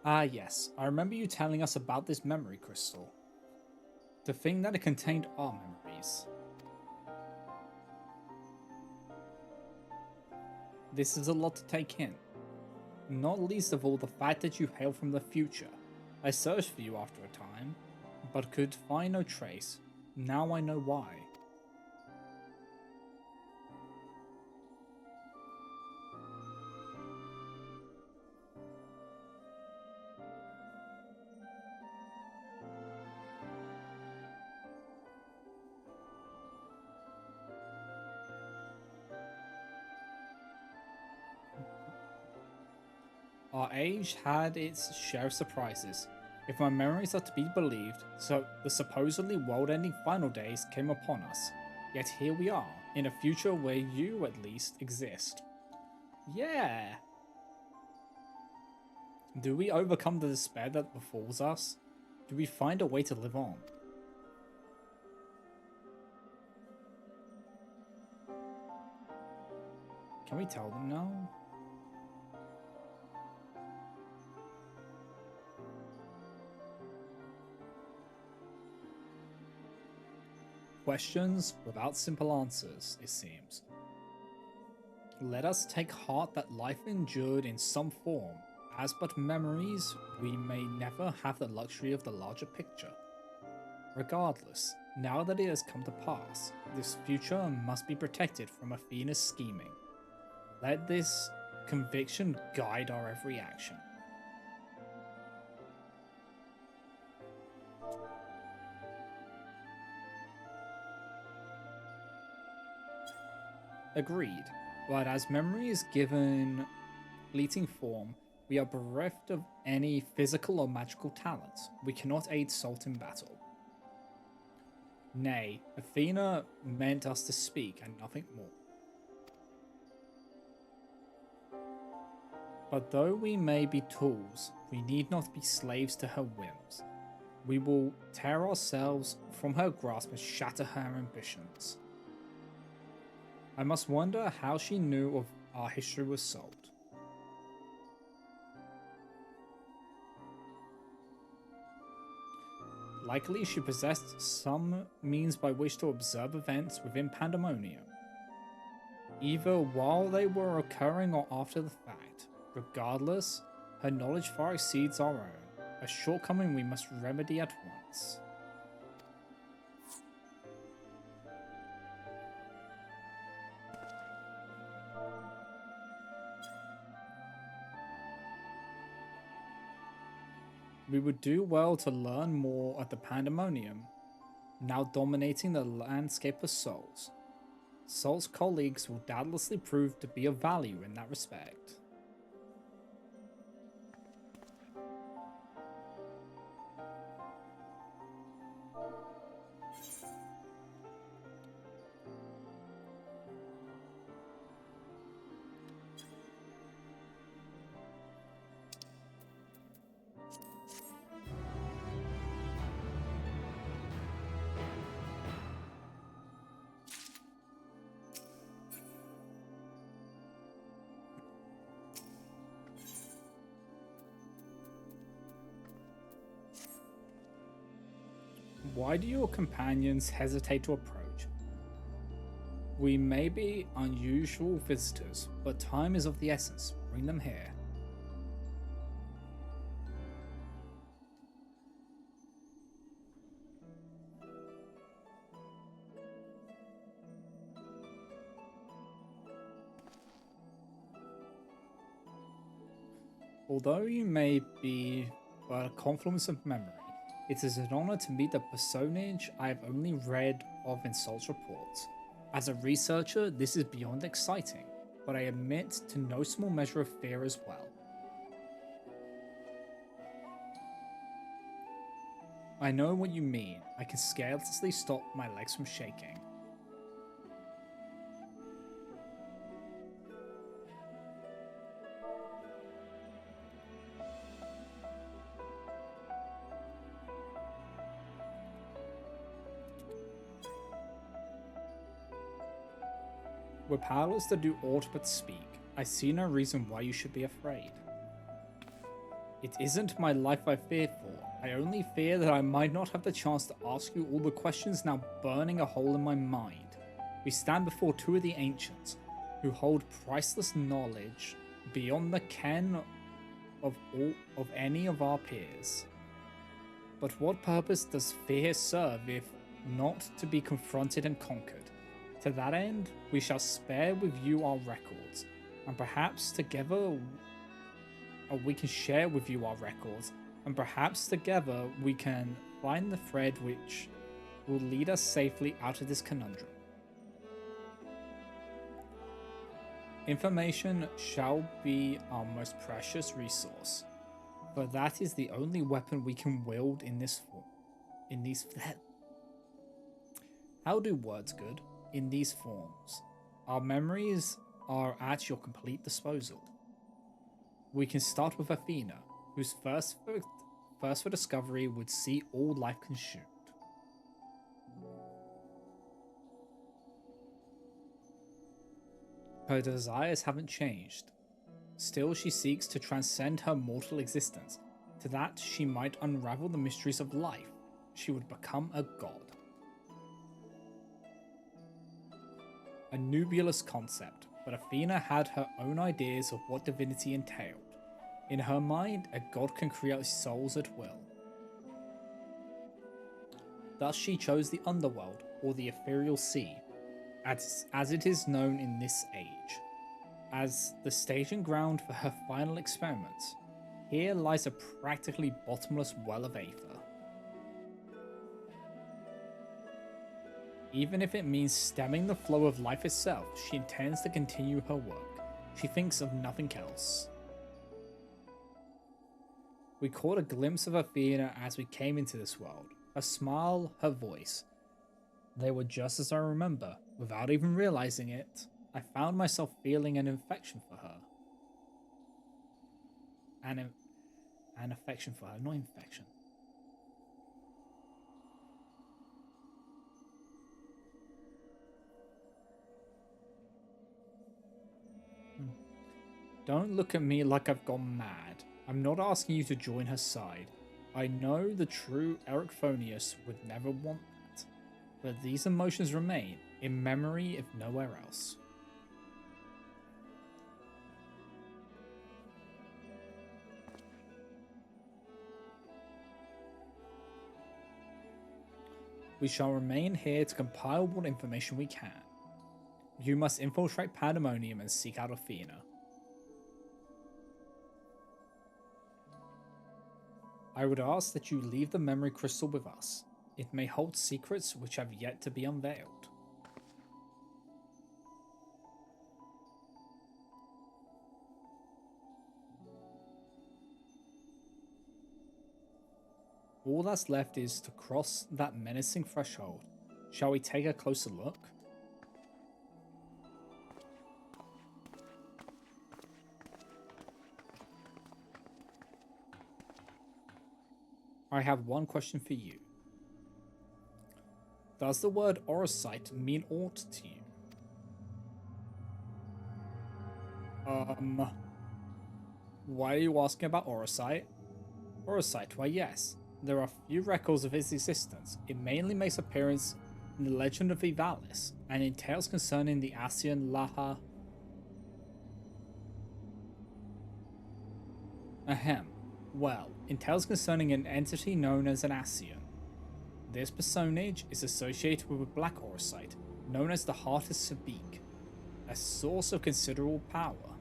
Ah yes, I remember you telling us about this memory crystal. The thing that it contained our memories. This is a lot to take in. Not least of all the fact that you hail from the future. I searched for you after a time, but could find no trace. Now I know why. Our age had its share of surprises, if my memories are to be believed, so the supposedly world-ending final days came upon us. Yet here we are, in a future where you, at least, exist. Yeah! Do we overcome the despair that befalls us? Do we find a way to live on? Can we tell them now? Questions without simple answers, it seems. Let us take heart that life endured in some form. As but memories, we may never have the luxury of the larger picture. Regardless, now that it has come to pass, this future must be protected from Athena's scheming. Let this conviction guide our every action. Agreed, but as memory is given fleeting form, we are bereft of any physical or magical talents. We cannot aid Salt in battle. Nay, Athena meant us to speak and nothing more. But though we may be tools, we need not be slaves to her whims. We will tear ourselves from her grasp and shatter her ambitions. I must wonder how she knew of our history with Salt. Likely she possessed some means by which to observe events within Pandemonium, either while they were occurring or after the fact. Regardless, her knowledge far exceeds our own, a shortcoming we must remedy at once. We would do well to learn more at the Pandemonium, now dominating the landscape of Souls. Souls colleagues will doubtlessly prove to be of value in that respect. Why do your companions hesitate to approach? We may be unusual visitors, but time is of the essence. Bring them here. Although you may be but a confluence of memory, it is an honor to meet a personage I have only read of in Souls reports. As a researcher, this is beyond exciting, but I admit to no small measure of fear as well. I know what you mean. I can scarcely stop my legs from shaking. We're powerless to do aught but speak. I see no reason why you should be afraid. It isn't my life I fear for. I only fear that I might not have the chance to ask you all the questions now burning a hole in my mind. We stand before two of the ancients, who hold priceless knowledge beyond the ken of any of our peers. But what purpose does fear serve if not to be confronted and conquered? To that end, we shall spare with you our records, and perhaps together we can share with you our records, and perhaps together we can find the thread which will lead us safely out of this conundrum. Information shall be our most precious resource, for that is the only weapon we can wield in this form. How do words good? In these forms. Our memories are at your complete disposal. We can start with Athena, whose first for discovery would see all life consumed. Her desires haven't changed. Still, she seeks to transcend her mortal existence. To that, she might unravel the mysteries of life. She would become a god. A nebulous concept, but Athena had her own ideas of what divinity entailed. In her mind, a god can create souls at will. Thus she chose the underworld, or the ethereal sea, as it is known in this age, as the staging ground for her final experiments. Here lies a practically bottomless well of aether. Even if it means stemming the flow of life itself, she intends to continue her work. She thinks of nothing else. We caught a glimpse of Athena as we came into this world. Her smile, her voice. They were just as I remember. Without even realizing it, I found myself feeling an affection for her. An affection for her, not infection. Don't look at me like I've gone mad. I'm not asking you to join her side. I know the true Ericphonius would never want that. But these emotions remain, in memory if nowhere else. We shall remain here to compile what information we can. You must infiltrate Pandemonium and seek out Athena. I would ask that you leave the memory crystal with us. It may hold secrets which have yet to be unveiled. All that's left is to cross that menacing threshold. Shall we take a closer look? I have one question for you. Does the word Orosite mean aught to you? Why are you asking about Orosite? Orosite, why yes. There are few records of its existence. It mainly makes appearance in the legend of Vivalis, and in tales concerning the Asian Laha. Ahem. Well, in tales concerning an entity known as an Asian. This personage is associated with a black Orosite, known as the Heart of Sabik, a source of considerable power.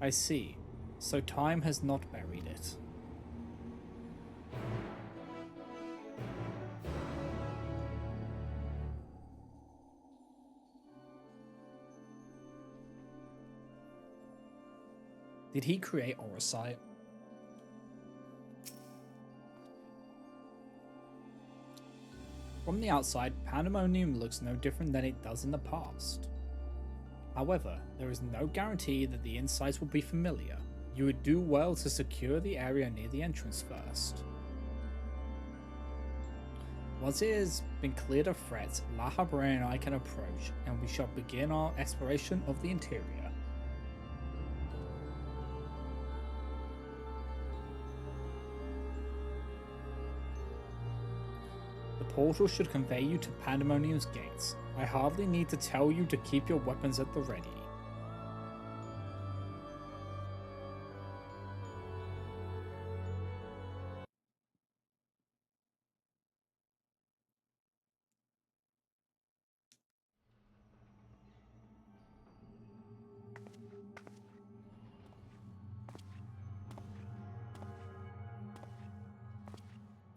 I see. So time has not buried it. Did he create Orosite? From the outside, Pandemonium looks no different than it does in the past. However, there is no guarantee that the insides will be familiar. You would do well to secure the area near the entrance first. Once it has been cleared of threats, La Habre and I can approach, and we shall begin our exploration of the interior. The portal should convey you to Pandemonium's gates. I hardly need to tell you to keep your weapons at the ready.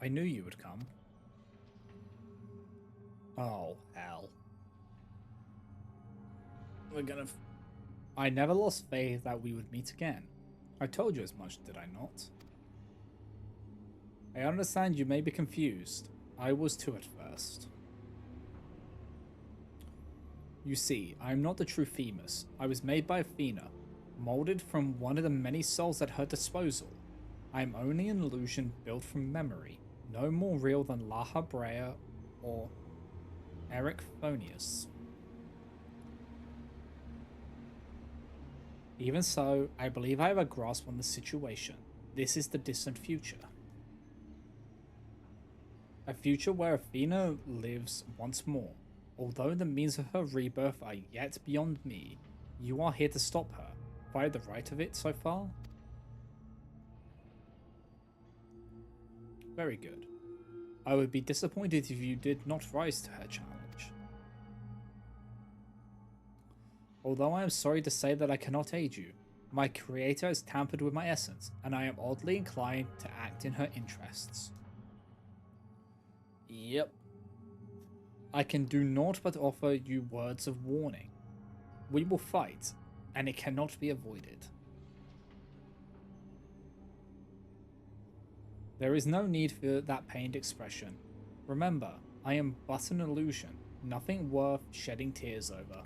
I knew you would come. Oh, hell. I never lost faith that we would meet again. I told you as much, did I not? I understand you may be confused. I was too at first. You see, I am not the true Themis. I was made by Athena, molded from one of the many souls at her disposal. I am only an illusion built from memory, no more real than Laha Brea or Eric Phonius. Even so, I believe I have a grasp on the situation. This is the distant future. A future where Athena lives once more. Although the means of her rebirth are yet beyond me, you are here to stop her. Have I had the right of it so far? Very good. I would be disappointed if you did not rise to her challenge. Although I am sorry to say that I cannot aid you, my creator has tampered with my essence, and I am oddly inclined to act in her interests. Yep. I can do naught but offer you words of warning. We will fight, and it cannot be avoided. There is no need for that pained expression. Remember, I am but an illusion, nothing worth shedding tears over.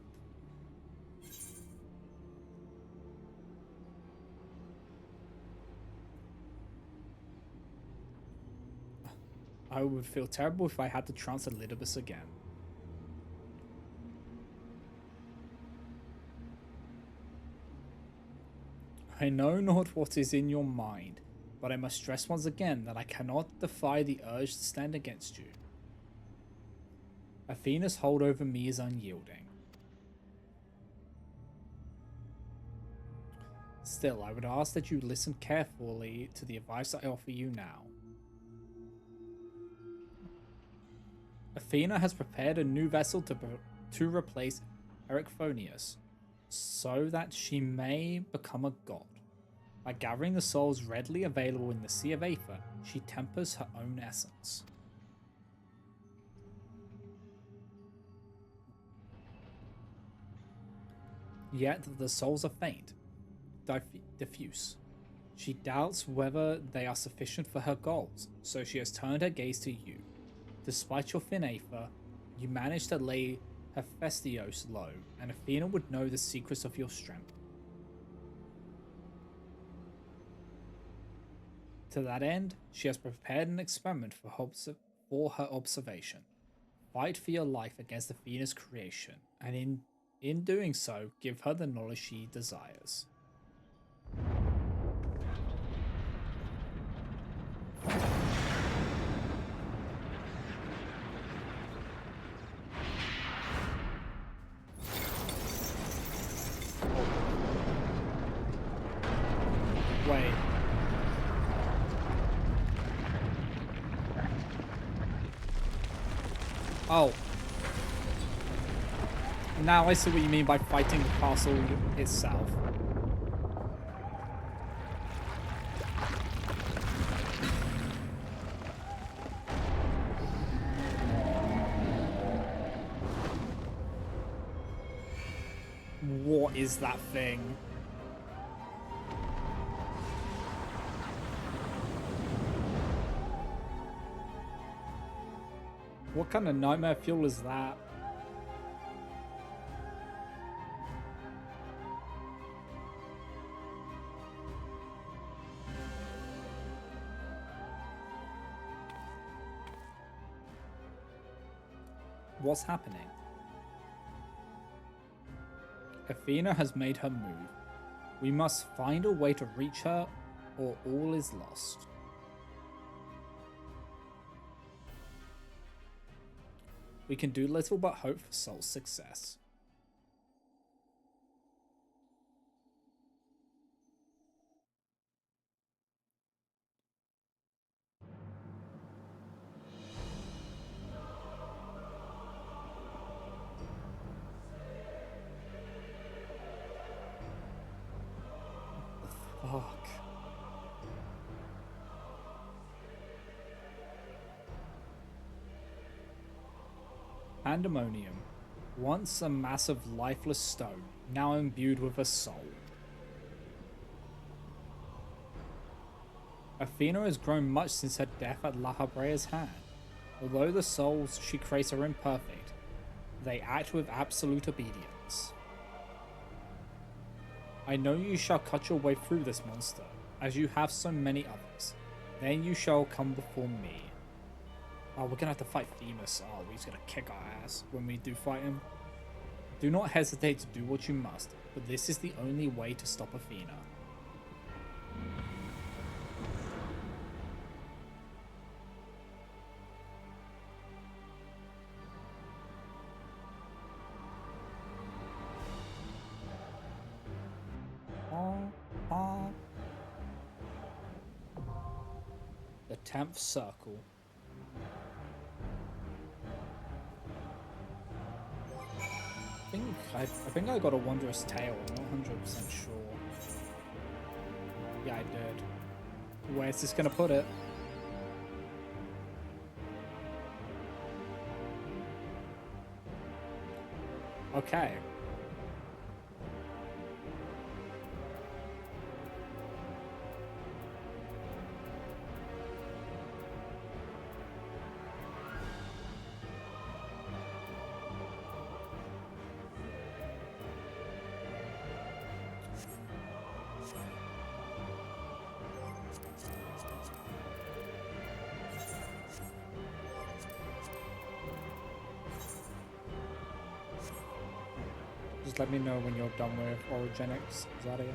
I would feel terrible if I had to trounce Elidibus again. I know not what is in your mind, but I must stress once again that I cannot defy the urge to stand against you. Athena's hold over me is unyielding. Still, I would ask that you listen carefully to the advice I offer you now. Athena has prepared a new vessel to replace Erichthonius, so that she may become a god. By gathering the souls readily available in the Sea of Aether, she tempers her own essence. Yet the souls are faint, diffuse. She doubts whether they are sufficient for her goals, so she has turned her gaze to you. Despite your thin aether, you manage to lay Hephaestos low, and Athena would know the secrets of your strength. To that end, she has prepared an experiment for her observation. Fight for your life against Athena's creation, and in doing so, give her the knowledge she desires. Wait. Oh. Now I see what you mean by fighting the castle itself. What is that thing? What kind of nightmare fuel is that? What's happening? Athena has made her move. We must find a way to reach her, or all is lost. We can do little but hope for Soul's success. Fuck. Pandemonium. Once a mass of lifeless stone, now imbued with a soul. Athena has grown much since her death at La Habrea's hand. Although the souls she creates are imperfect, they act with absolute obedience. I know you shall cut your way through this monster, as you have so many others. Then you shall come before me. Oh, we're gonna have to fight Themis. Oh, he's gonna kick our ass when we do fight him. Do not hesitate to do what you must, but this is the only way to stop Athena. The 10th circle. I think I got a wondrous tale. I'm not 100% sure. Yeah, I did. Where's this gonna put it? Okay. Just let me know when you're done with Origenics, Zadia.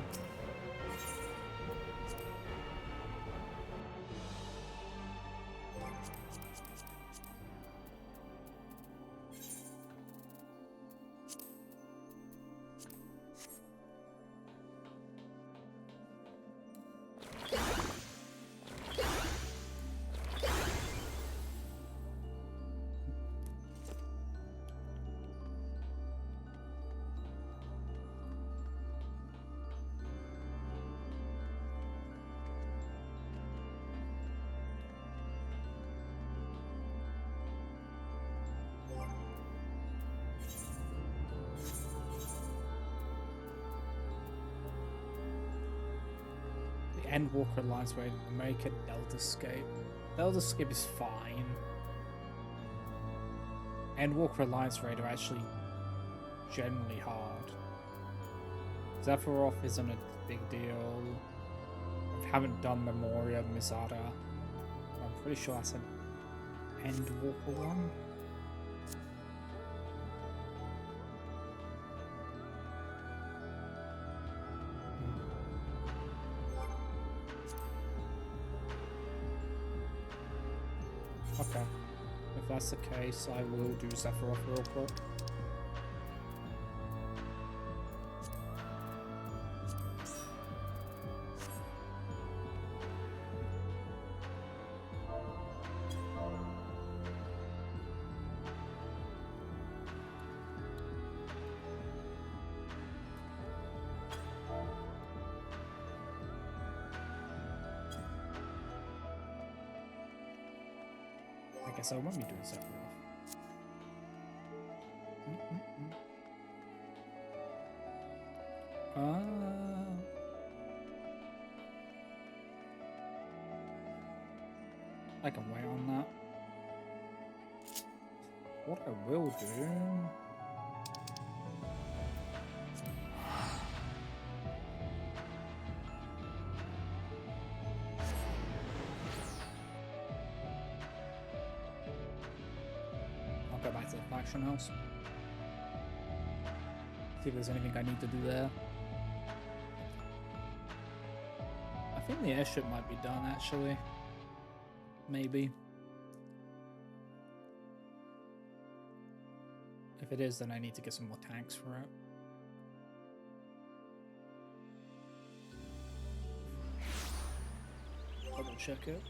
Endwalker Alliance Raider, make it Delta Scape. Delta Scape is fine. Endwalker Alliance Raider actually generally hard. Sephiroth isn't a big deal. I haven't done Memoria Misada. I'm pretty sure that's an Endwalker one. Okay. If that's the case, I will do Sephiroth real quick. I guess I won't be doing Sephiroth. I can wait on that. What I will do... I'll go back to the faction house. See if there's anything I need to do there. I think the airship might be done actually. Maybe. If it is, then I need to get some more tanks for it. Double check it.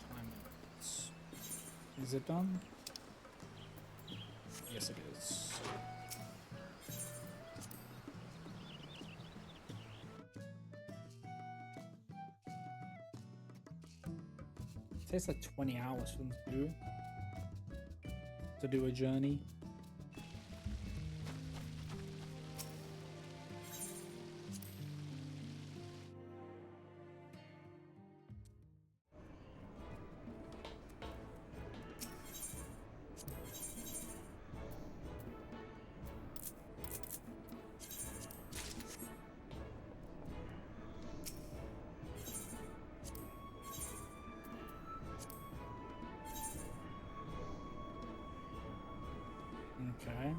Time limits. Is it done? Yes, it is. It takes like 20 hours for them to do a journey. Okay.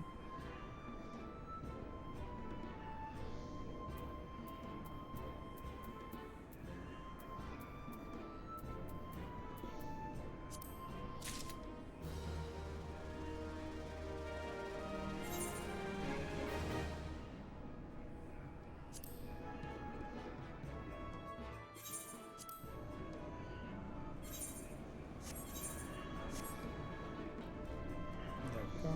There we go.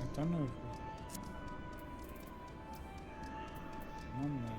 I don't know if one there.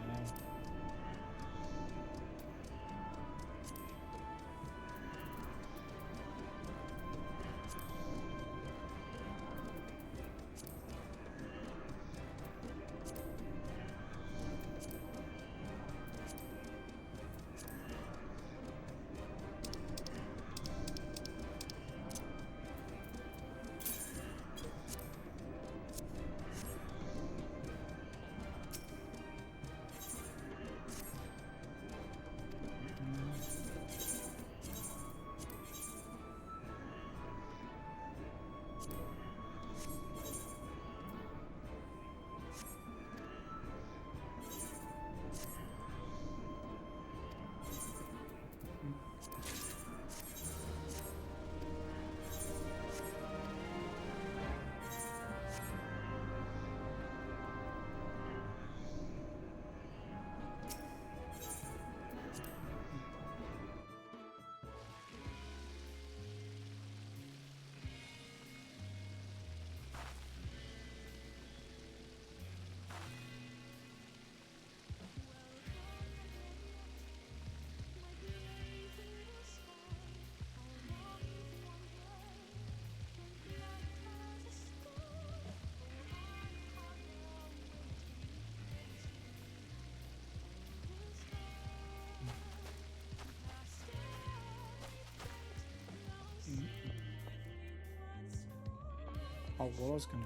Oh, what I was gonna...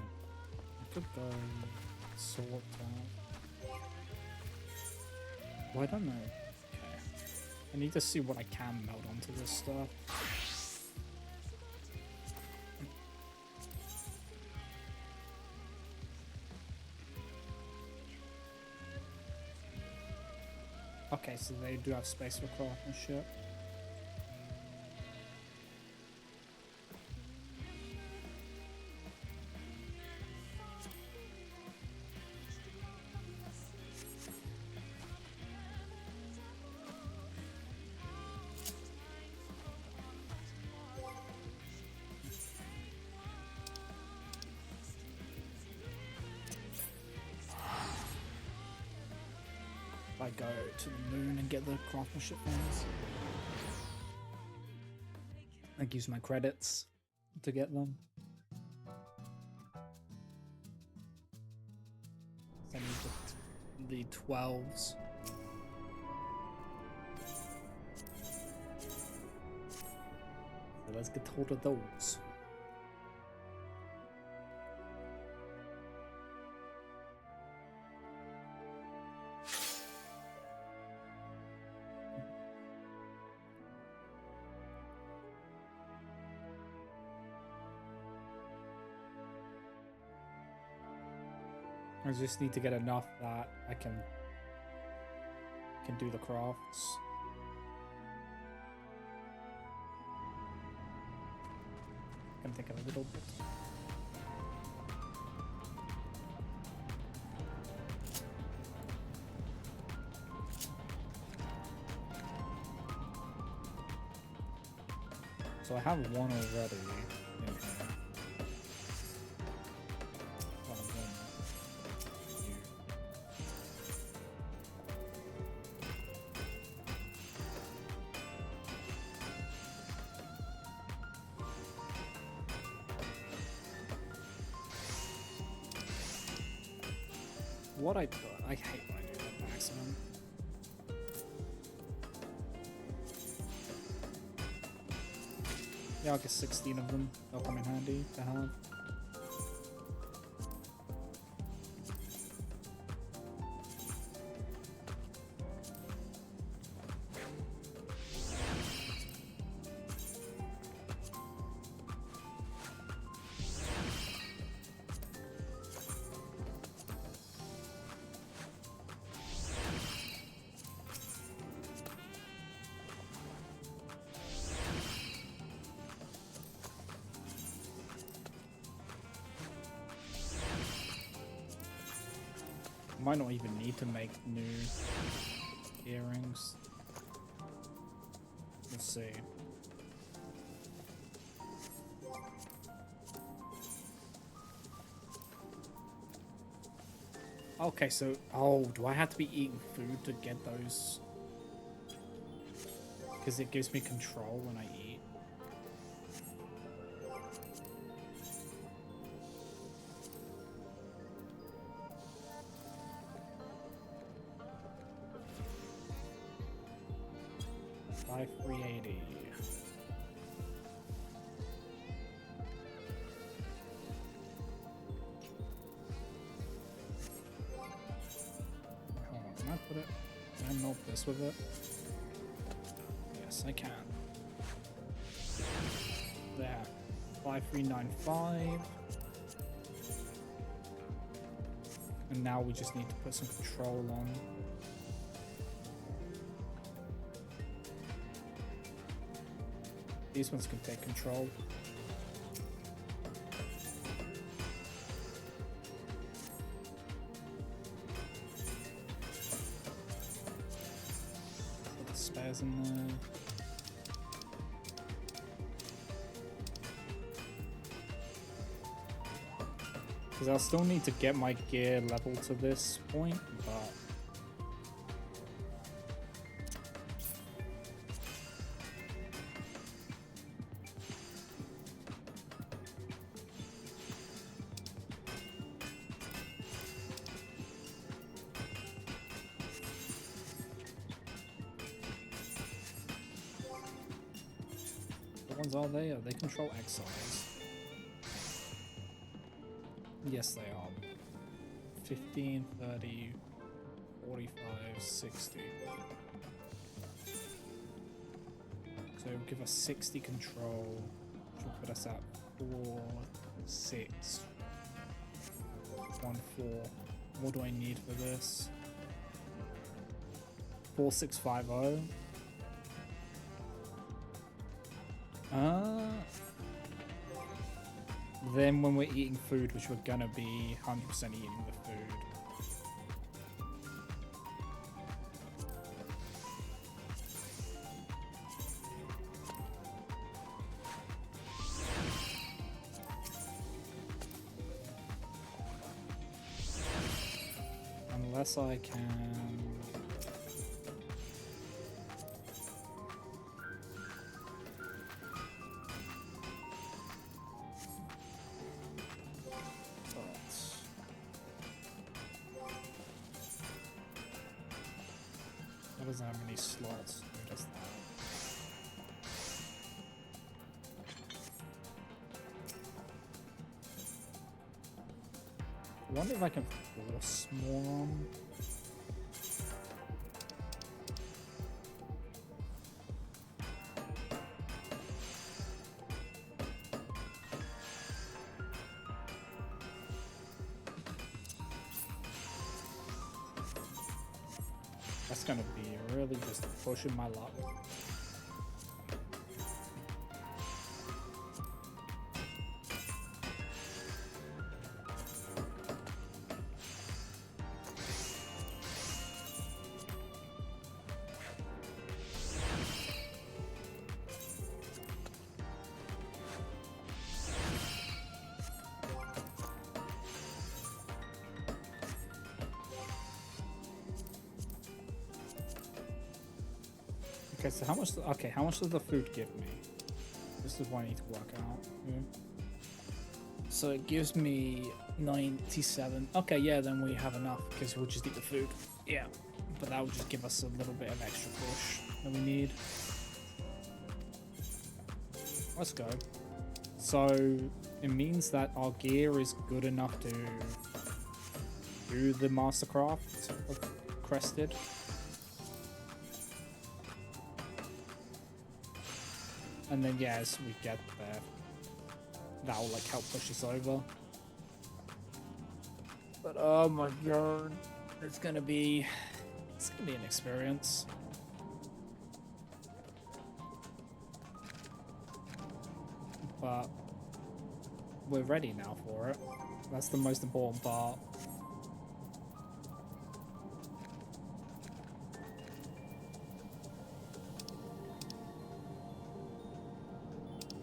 I could go sort out. Well, I don't know. Okay. I need to see what I can meld onto this stuff. Okay, so they do have space for craftsmanship. I go to the moon and get the craftsmanship things. I use my credits to get them. I need the 12s. So let's get hold of those. I just need to get enough that I can do the crafts. Can take a little bit. So I have one already in here. One of them. You. What I put, I hate when I do that maximum. Yeah, I'll get 16 of them. They'll come in handy to have. Might not even need to make new earrings. Let's see. Okay, so do I have to be eating food to get those? Because it gives me control when I eat. Five 380. Hold on, can I put it? Can I melt this with it? Yes, I can. There. 5395. And now we just need to put some control on. These ones can take control. Put the spares in there. Because I'll still need to get my gear level to this point, but... What ones are they? They control exiles. Yes, they are. 15, 30, 45, 60. So it'll give us 60 control, which will put us at 4, 6, 1, 4. What do I need for this? 4650. Then when we're eating food, which we're gonna be 100% eating the food. Unless I can... That doesn't have many slots. Just that. I wonder if I can force more on. That's gonna be really just pushing my luck. Okay, so how much? Okay, how much does the food give me? This is what I need to work out. Yeah. So it gives me 97. Okay, yeah, then we have enough because we'll just eat the food. Yeah, but that will just give us a little bit of extra push that we need. Let's go. So it means that our gear is good enough to do the Mastercraft of Crested. And then, yeah, as we get there, that will, like, help push us over. But, oh my god, it's gonna be an experience. But we're ready now for it. That's the most important part.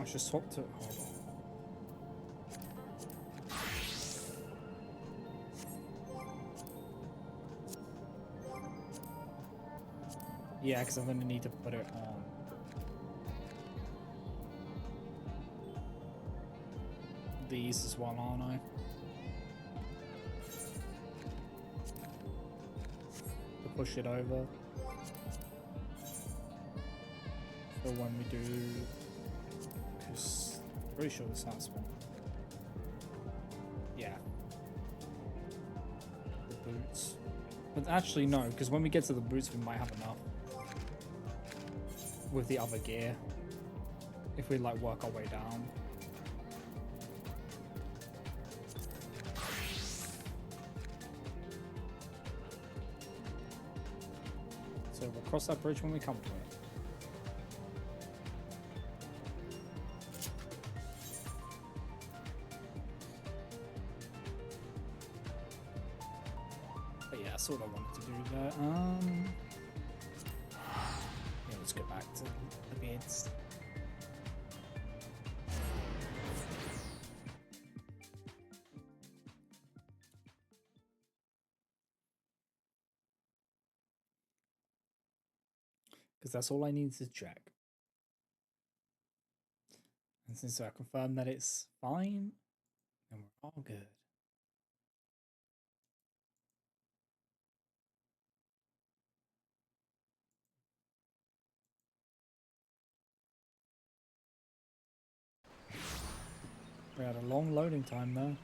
I should swap to... Hold on. Yeah, because I'm going to need to put it on. These as well, aren't I? To push it over. So when we do... Because I'm pretty sure this has one. Yeah. The boots. But actually no, because when we get to the boots we might have enough. With the other gear. If we like work our way down. So we'll cross that bridge when we come to it. But yeah, that's all I wanted to do there. Yeah, let's go back to the beds. Because that's all I need to check. And since I confirmed that it's fine, then we're all good. We had a long loading time though.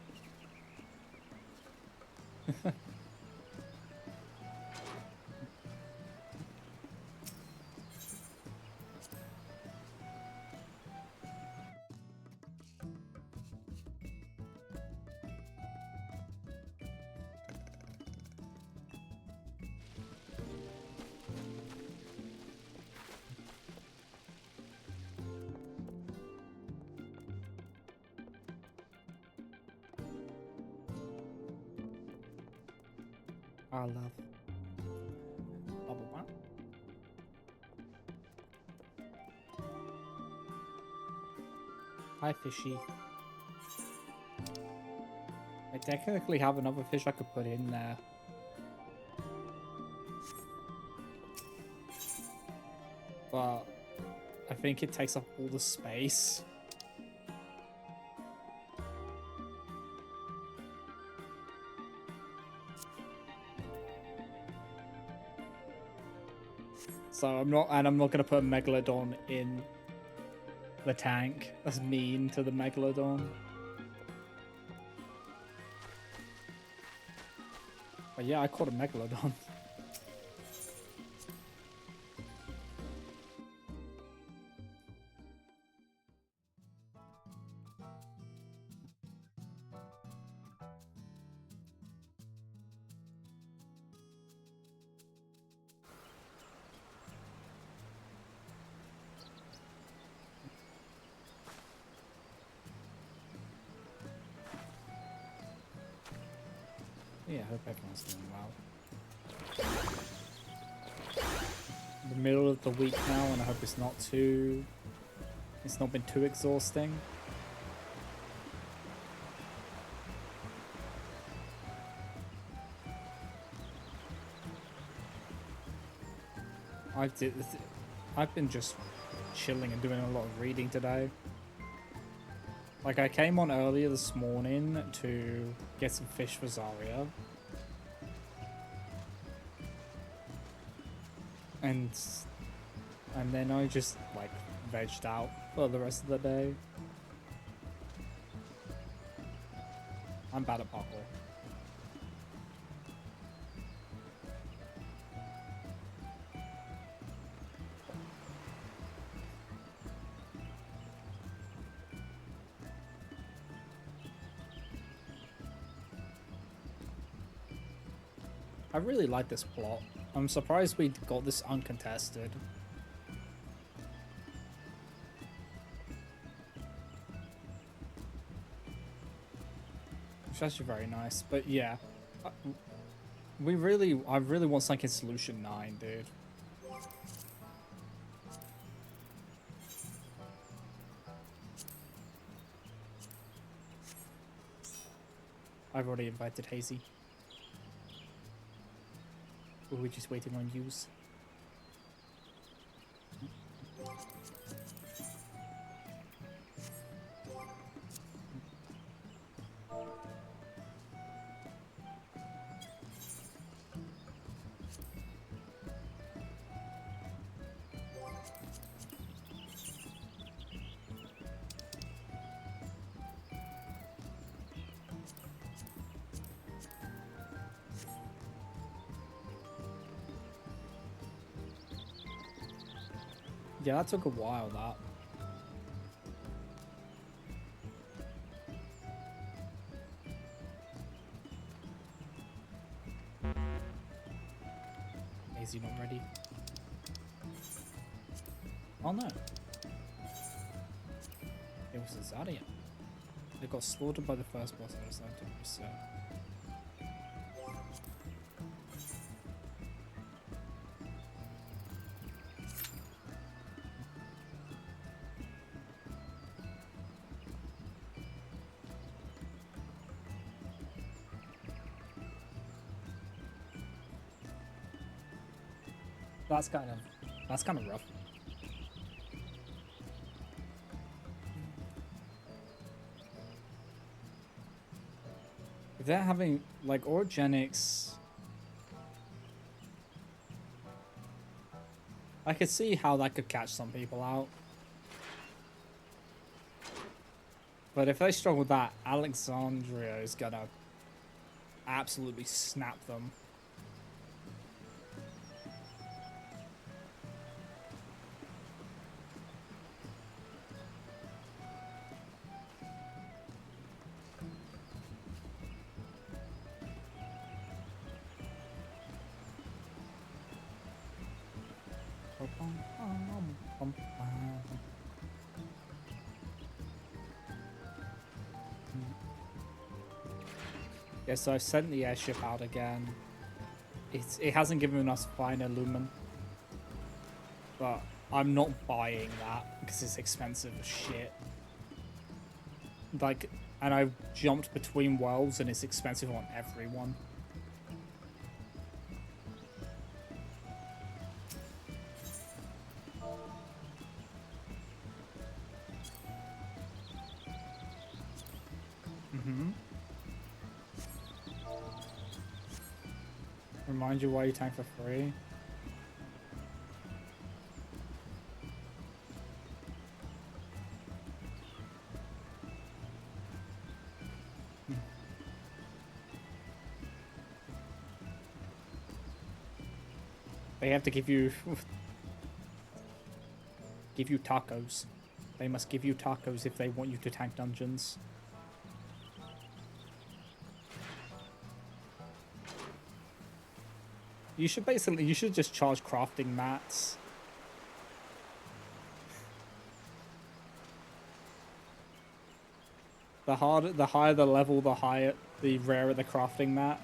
I love bubble butt. Hi, fishy. I technically have another fish I could put in there. But I think it takes up all the space. So I'm not gonna put a megalodon in the tank. That's mean to the megalodon. But yeah, I caught a megalodon. Yeah, I hope everyone's doing well. The middle of the week now, and I hope it's not been too exhausting. I've been just chilling and doing a lot of reading today. Like, I came on earlier this morning to get some fish for Zarya. And then I just, like, vegged out for the rest of the day. I'm bad at parkour. I really like this plot. I'm surprised we got this uncontested. It's actually very nice, but yeah. I really want something in Solution 9, dude. I've already invited Hazy. Or are we just waiting on yous? Yeah, that took a while, that. Is he not ready? Oh no. It was a Zarya. They got slaughtered by the first boss I decided to reset. That's kind of rough. If they're having like orogenics, I could see how that could catch some people out. But if they struggle with that, Alexandria is gonna absolutely snap them. Yeah, so I've sent the airship out again. It hasn't given us finer lumen, but I'm not buying that because it's expensive as shit. Like, and I've jumped between worlds and it's expensive on everyone. Remind you why you tank for free. They have to give you tacos. They must give you tacos if they want you to tank dungeons. You should just charge crafting mats. The higher the level, the rarer the crafting mat.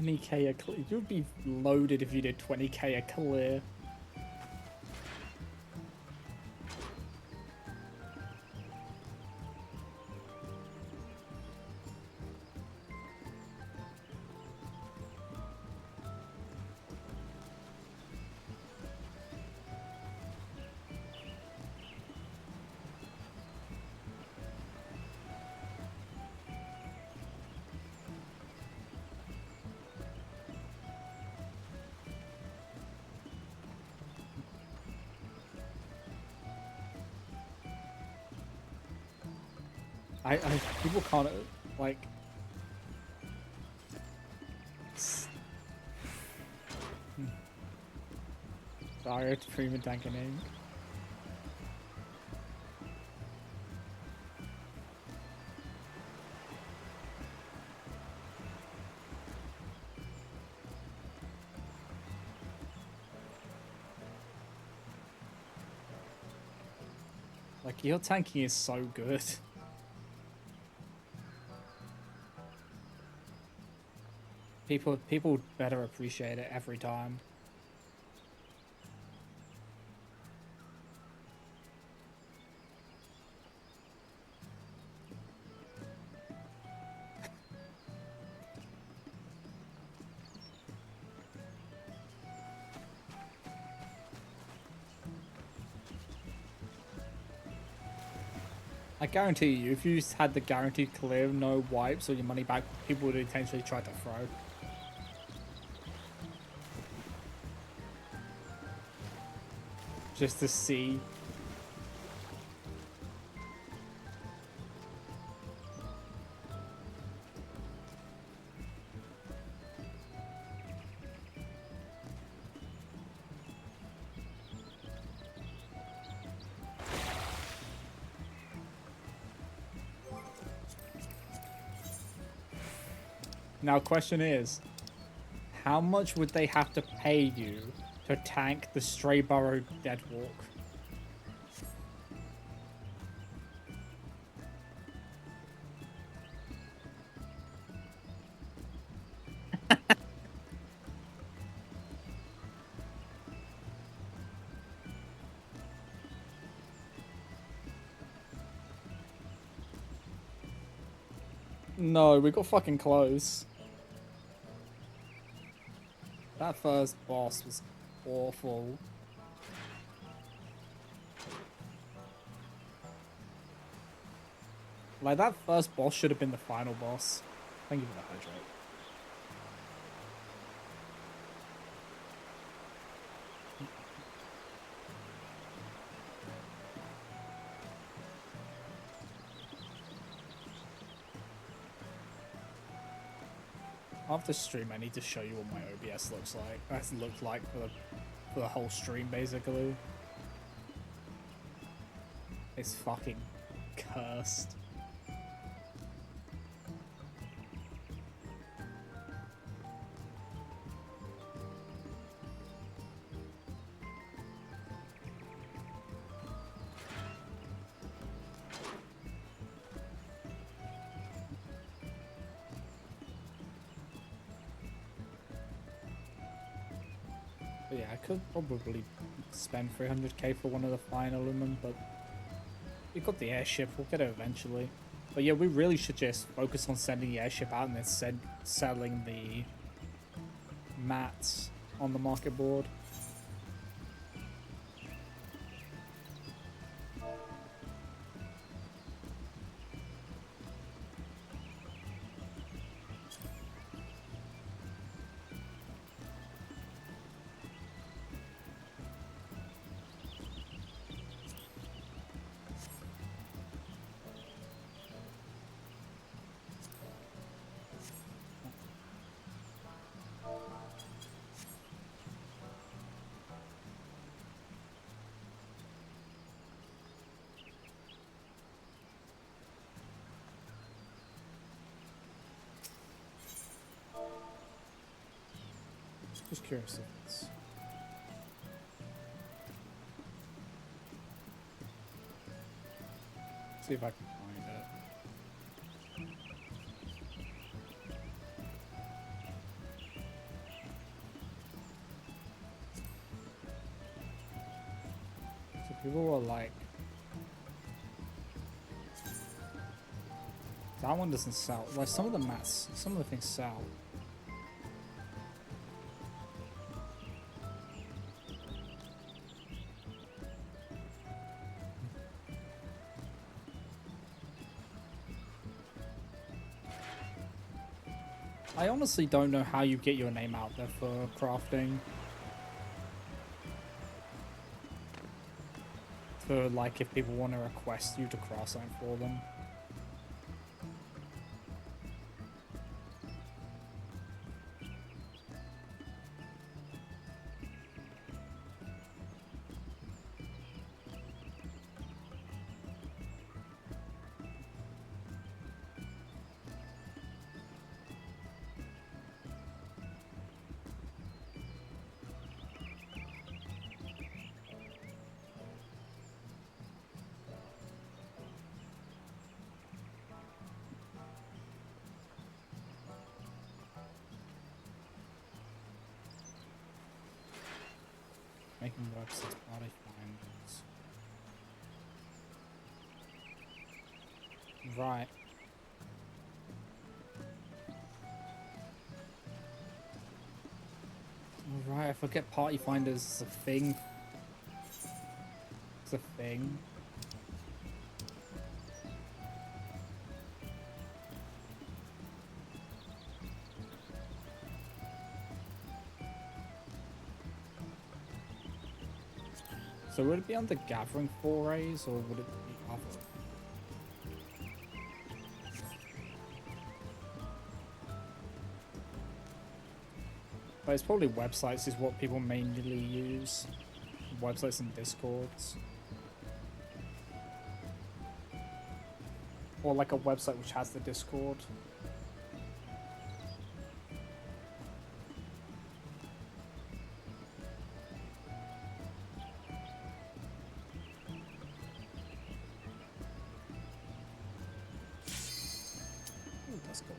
$20k a clear. You'd be loaded if you did 20k a clear. People can't, like... Sorry, to premium tanking name. Like, your tanking is so good. People better appreciate it every time. I guarantee you, if you had the guaranteed clear, no wipes or your money back, people would intentionally try to throw. Just to see. Now, question is, how much would they have to pay you to tank the Stray Burrow Deadwalk? No, we got fucking close. That first boss was awful. Like, that first boss should have been the final boss. Thank you for the hydrate. After stream, I need to show you what my OBS looks like. That's looked like for the whole stream, basically. It's fucking cursed. But yeah, I could probably spend 300k for one of the flying aluminum, but we got the airship, we'll get it eventually. But yeah, we really should just focus on sending the airship out and then selling the mats on the market board. Just curious if it's... See if I can find it. So people were like... That one doesn't sell. Like some of the mats, some of the things sell. I honestly don't know how you get your name out there for crafting. For like if people want to request you to craft something for them. Making websites, body finders. Right. Alright, I forget party finders is a thing. It's a thing. So would it be under gathering forays or would it be other? But it's probably websites is what people mainly use. Websites and discords. Or like a website which has the discord. Ooh, that's cool.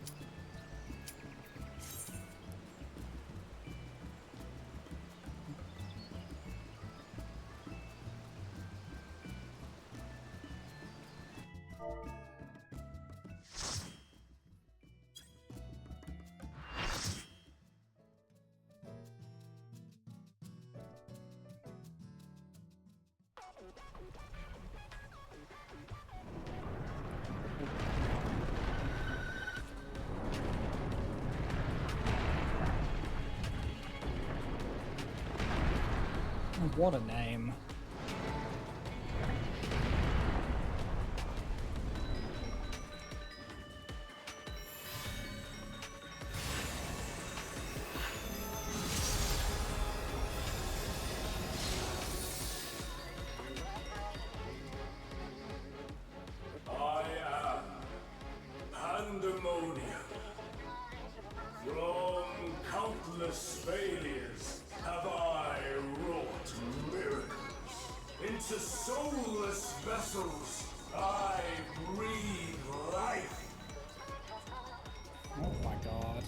What a name. countless failures have I wrought miracles. Into soulless vessels I breathe life. Oh my god.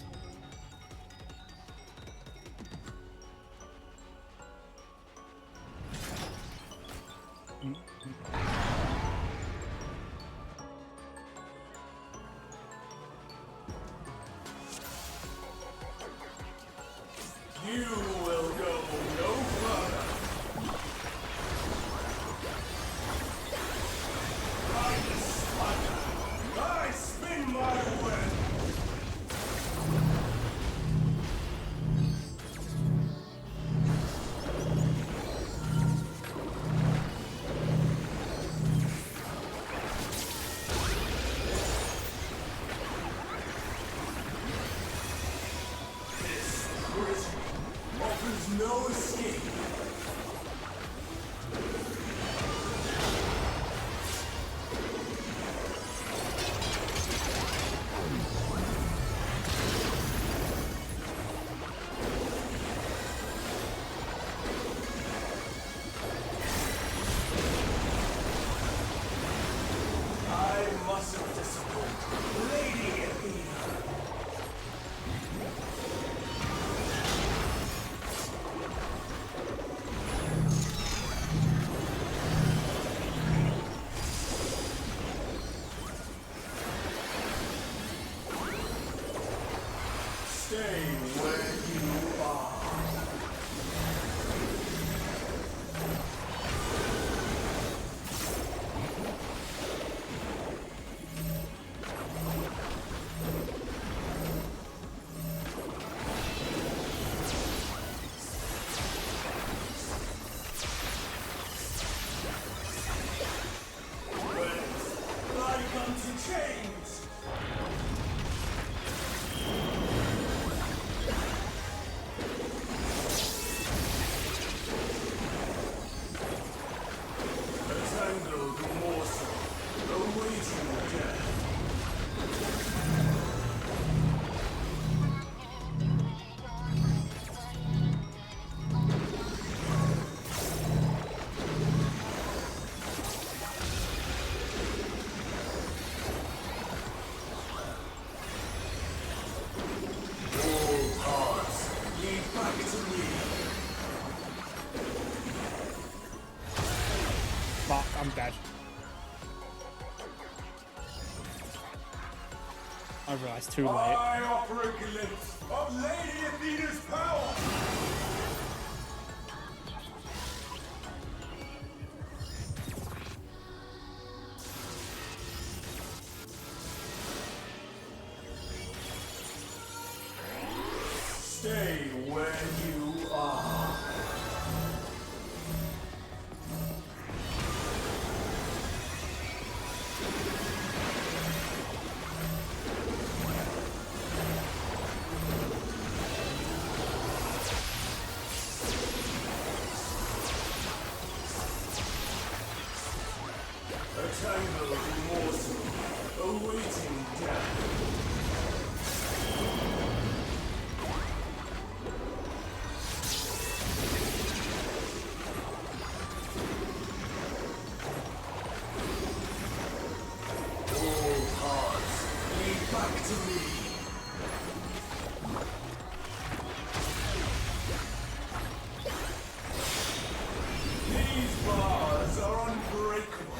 You will go no further. Like a spider, I spin my web. This prison offers no escape. I mustn't disappoint Lady Athena. Stay where you are. Like unto chains. A tangled morsel, awaiting death. All paths lead back to me. Fuck, I'm dead. I realized too late. I offer a glimpse of Lady Athena's power. Stay where you are. A tangled morsel, awaiting death. All paths lead back to me. These bars are unbreakable.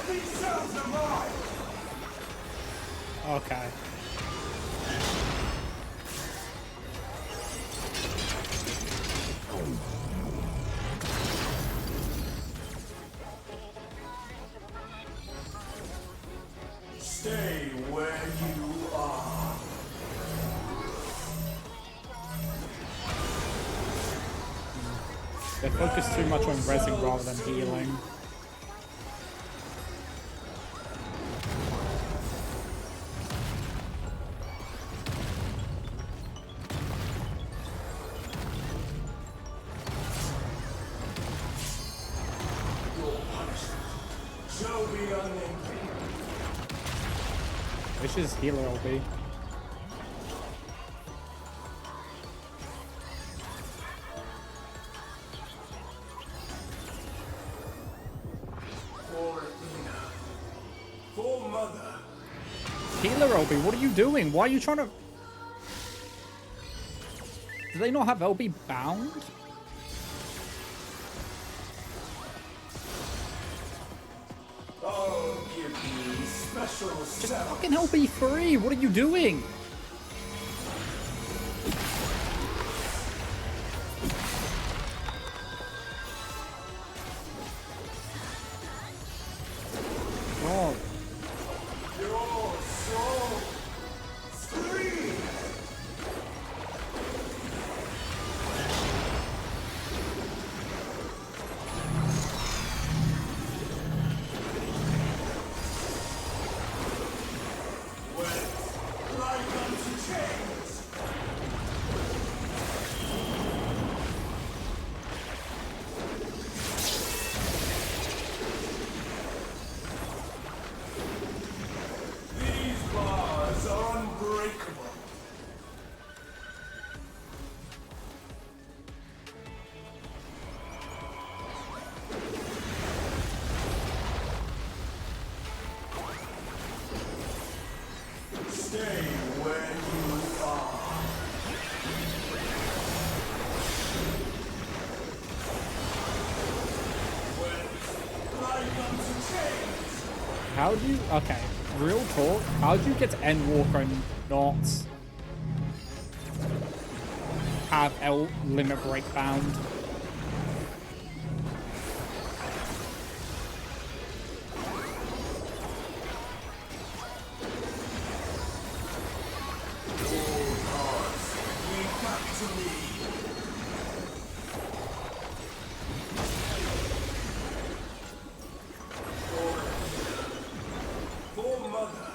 These cells are mine! Okay. Stay where you are. They focus too much on rezzing rather than healing. be unending. Which is healer LB. For Athena. For Mother. Healer LB, what are you doing? Why are you trying to... Do they not have LB bound? Oh, give me special Just fucking LB free. What are you doing? God. Your soul. Scream. Like unto chains. These bars are unbreakable. Stay where you are. Like unto chains. How do you... Okay, real talk. How do you get to Endwalker and not have L limit break bound? Back to me. For Mother.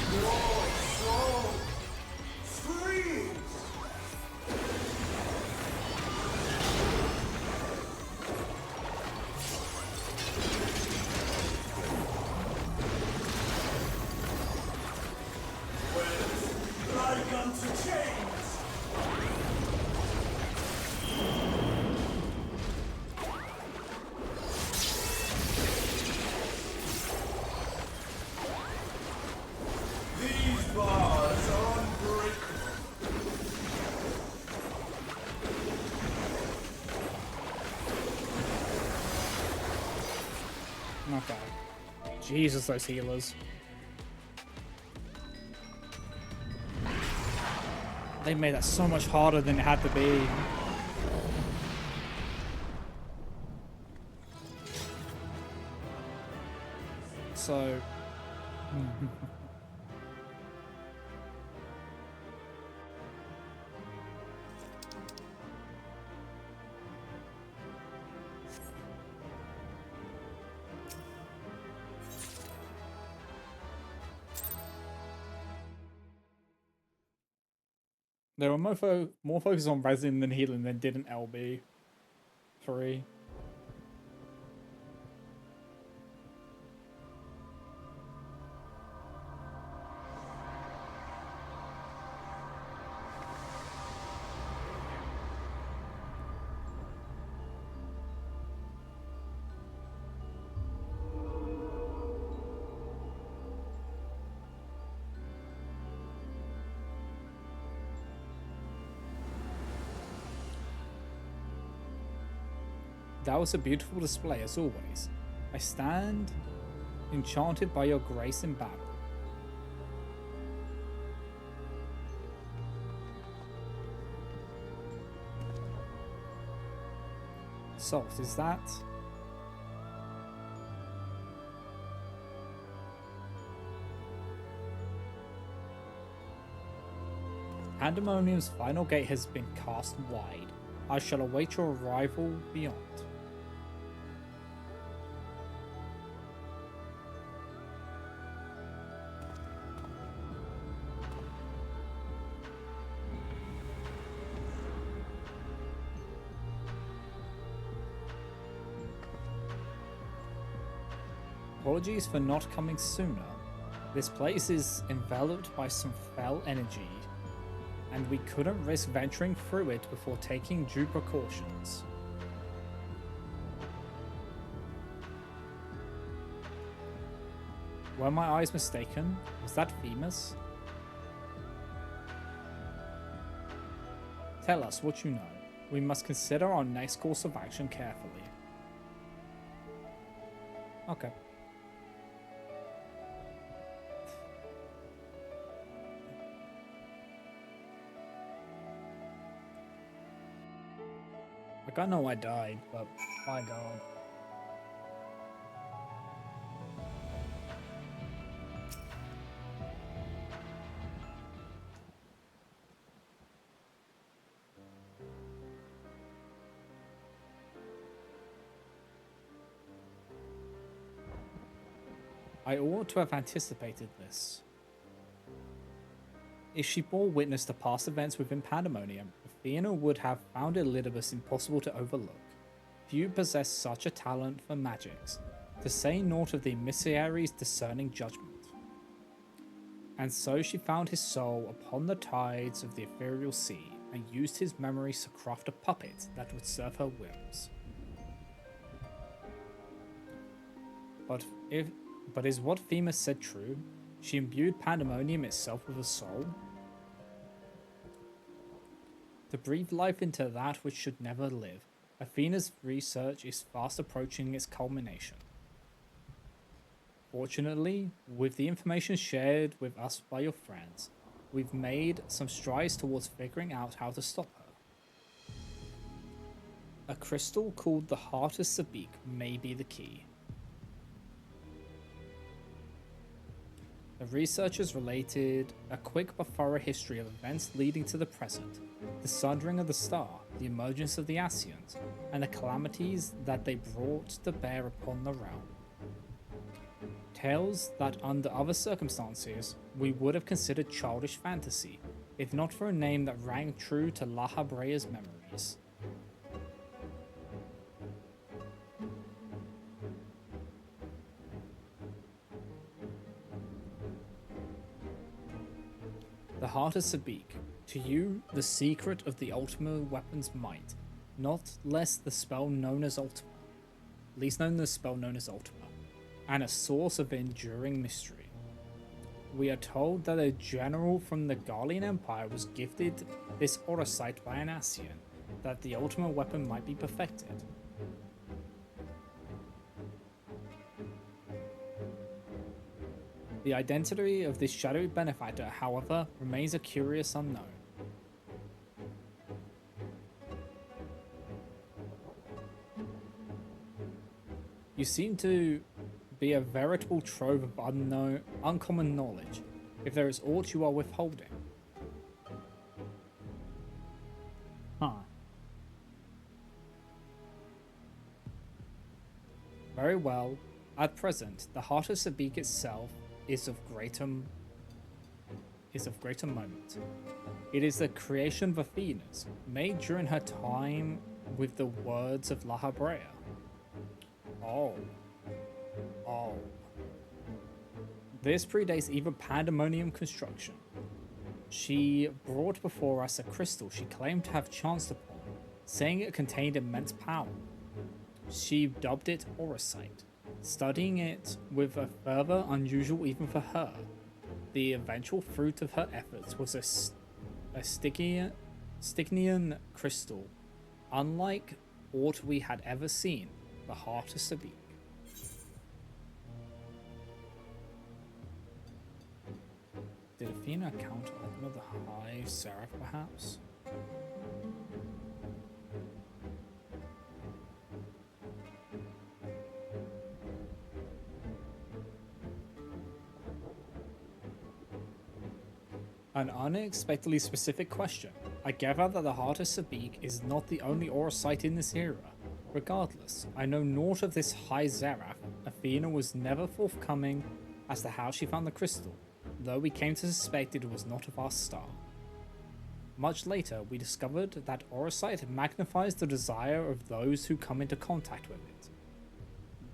Your soul screams. Like unto chains. These bars are unbreakable. Okay. Jesus, those healers. They made that so much harder than it had to be. So... They were more focused on resin than healing than did an LB. 3. That was a beautiful display as always. I stand enchanted by your grace in battle. Salt, is that? Pandemonium's final gate has been cast wide. I shall await your arrival beyond. Apologies for not coming sooner. This place is enveloped by some fell energy, and we couldn't risk venturing through it before taking due precautions. Were my eyes mistaken? Was that Themis? Tell us what you know. We must consider our next course of action carefully. Okay. Like, I know I died, but my god. I ought to have anticipated this. If she bore witness to past events within Pandemonium, Athena would have found Elidibus impossible to overlook. Few possess such a talent for magics, to say naught of the emissary's discerning judgment. And so she found his soul upon the tides of the ethereal sea, and used his memories to craft a puppet that would serve her whims. But is what Themis said true? She imbued Pandemonium itself with a soul? To breathe life into that which should never live, Athena's research is fast approaching its culmination. Fortunately, with the information shared with us by your friends, we've made some strides towards figuring out how to stop her. A crystal called the Heart of Sabik may be the key. The researchers related a quick but thorough history of events leading to the present, the sundering of the star, the emergence of the Ascians, and the calamities that they brought to bear upon the realm. Tales that under other circumstances we would have considered childish fantasy, if not for a name that rang true to La Habrea's memories. The Heart of Sabik. To you, the secret of the Ultima weapon's might, not less the spell known as Ultima. Least known the spell known as Ultima, and a source of enduring mystery. We are told that a general from the Garlean Empire was gifted this Orosite by an Ascian, that the Ultima weapon might be perfected. The identity of this shadowy benefactor, however, remains a curious unknown. You seem to be a veritable trove of uncommon knowledge, if there is aught you are withholding. Huh. Very well. At present, the Heart of Sabik itself is of greater moment. It is the creation of Athena's, made during her time with the words of La Habrea. Oh. This predates even Pandemonium construction. She brought before us a crystal she claimed to have chanced upon, saying it contained immense power. She dubbed it Orosite, studying it with a fervor unusual even for her. The eventual fruit of her efforts was a Stygian crystal, unlike aught we had ever seen, the heart of Sabik. Did Athena encounter another high seraph, perhaps? An unexpectedly specific question. I gather that the Heart of Sabik is not the only aura site in this era. Regardless, I know naught of this High Seraph. Athena was never forthcoming as to how she found the crystal, though we came to suspect it was not of our star. Much later, we discovered that Auracite magnifies the desire of those who come into contact with it.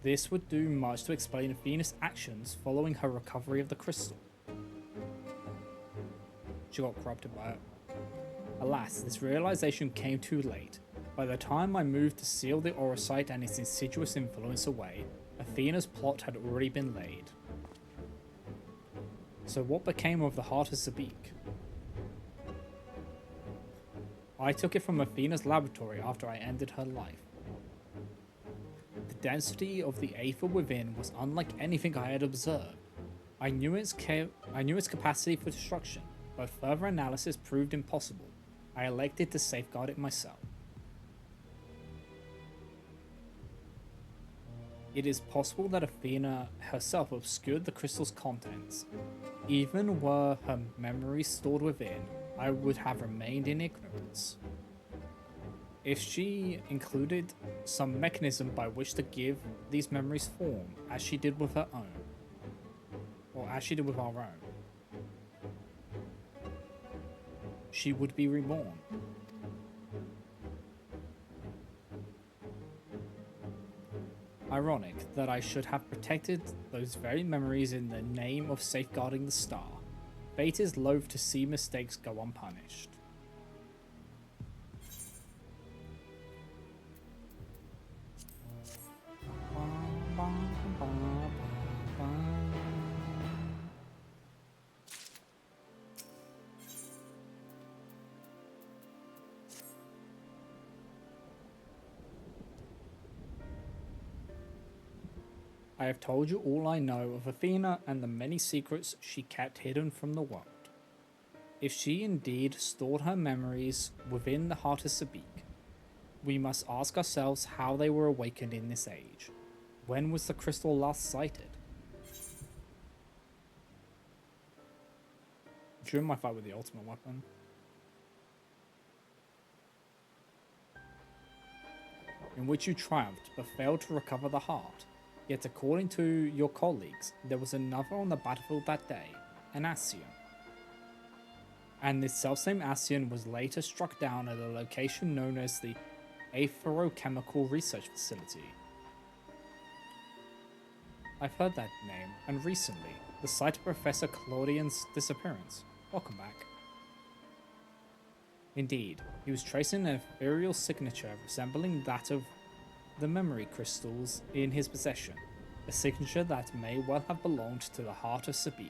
This would do much to explain Athena's actions following her recovery of the crystal. She got corrupted by it. Alas, this realization came too late. By the time I moved to seal the Auracite and its insidious influence away, Athena's plot had already been laid. So what became of the Heart of Sabik? I took it from Athena's laboratory after I ended her life. The density of the aether within was unlike anything I had observed. I knew its capacity for destruction, but further analysis proved impossible. I elected to safeguard it myself. It is possible that Athena herself obscured the crystal's contents. Even were her memories stored within, I would have remained in ignorance. If she included some mechanism by which to give these memories form, as she did with her own, or as she did with our own, she would be reborn. Ironic that I should have protected those very memories in the name of safeguarding the star. Fate is loath to see mistakes go unpunished. I have told you all I know of Athena and the many secrets she kept hidden from the world. If she indeed stored her memories within the Heart of Sabik, we must ask ourselves how they were awakened in this age. When was the crystal last sighted? During my fight with the ultimate weapon. In which you triumphed but failed to recover the heart. Yet according to your colleagues, there was another on the battlefield that day, an Ascian. And this selfsame Ascian was later struck down at a location known as the Aetherochemical Research Facility. I've heard that name, and recently, the site of Professor Claudian's disappearance. Welcome back. Indeed, he was tracing an ethereal signature resembling that of the memory crystals in his possession, a signature that may well have belonged to the Heart of Sabik,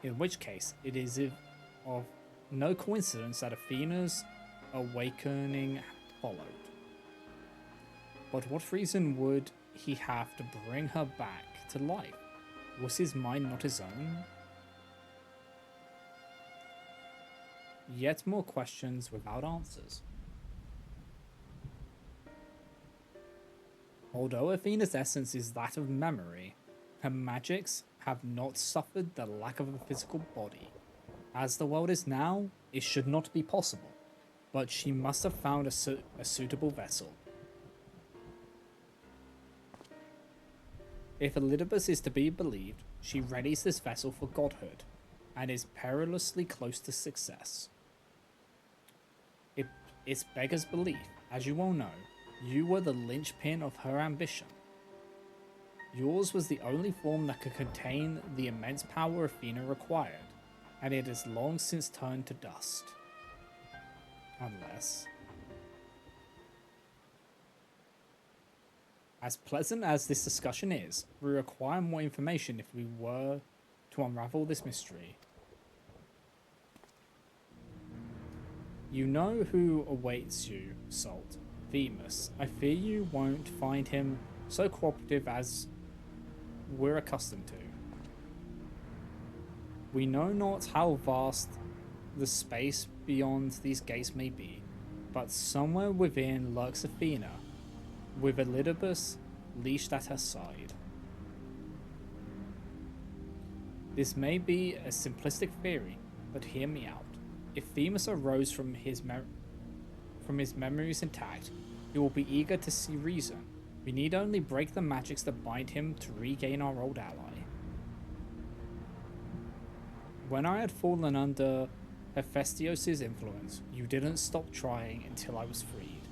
in which case it is of no coincidence that Athena's awakening followed. But what reason would he have to bring her back to life? Was his mind not his own? Yet more questions without answers. Although Athena's essence is that of memory, her magics have not suffered the lack of a physical body. As the world is now, it should not be possible, but she must have found a suitable vessel. If Elidibus is to be believed, she readies this vessel for godhood, and is perilously close to success. It's beggars belief, as you all know. You were the linchpin of her ambition. Yours was the only form that could contain the immense power Athena required, and it has long since turned to dust. Unless... As pleasant as this discussion is, we require more information if we were to unravel this mystery. You know who awaits you, Salt. Themis. I fear you won't find him so cooperative as we're accustomed to. We know not how vast the space beyond these gates may be, but somewhere within lurks Athena, with Elidibus leashed at her side. This may be a simplistic theory, but hear me out. If Themis arose from his memories intact, he will be eager to see reason. We need only break the magics that bind him to regain our old ally. When I had fallen under Hephaestos' influence, you didn't stop trying until I was freed.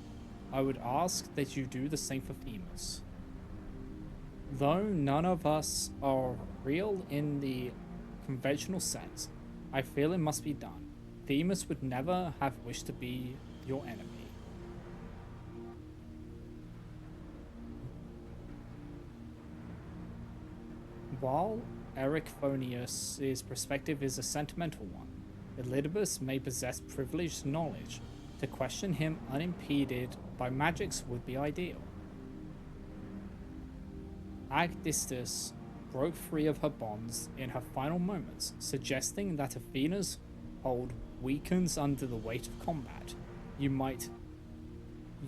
I would ask that you do the same for Themis. Though none of us are real in the conventional sense, I feel it must be done. Themis would never have wished to be your enemy. While Erichthonius' perspective is a sentimental one, Elidibus may possess privileged knowledge. To question him unimpeded by magics would be ideal. Agdistis broke free of her bonds in her final moments, suggesting that Athena's hold weakens under the weight of combat. You might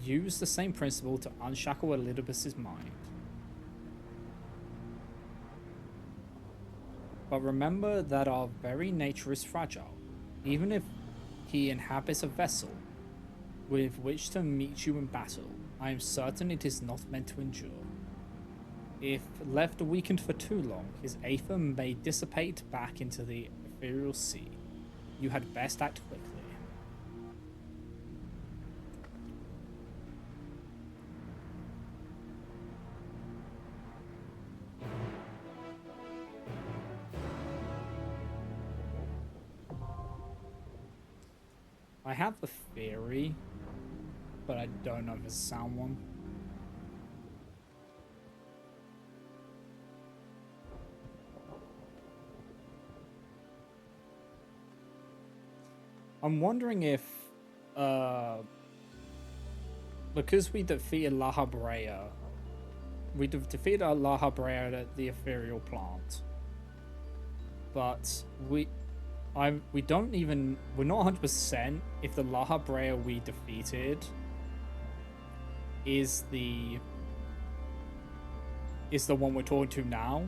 use the same principle to unshackle Elidibus' mind. But remember that our very nature is fragile. Even if he inhabits a vessel with which to meet you in battle, I am certain it is not meant to endure. If left weakened for too long, his aether may dissipate back into the ethereal sea. You had best act quickly. I have a theory, but I don't know if it's a sound one. I'm wondering if, because we defeated La Habrea, we defeated La Habrea at the ethereal plant, but we're not 100% if the La Habrea we defeated is the one we're talking to now.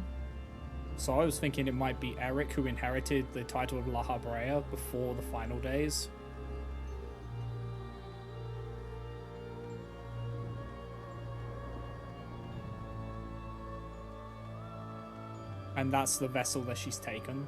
So I was thinking it might be Eric who inherited the title of La Habrea before the final days. And that's the vessel that she's taken.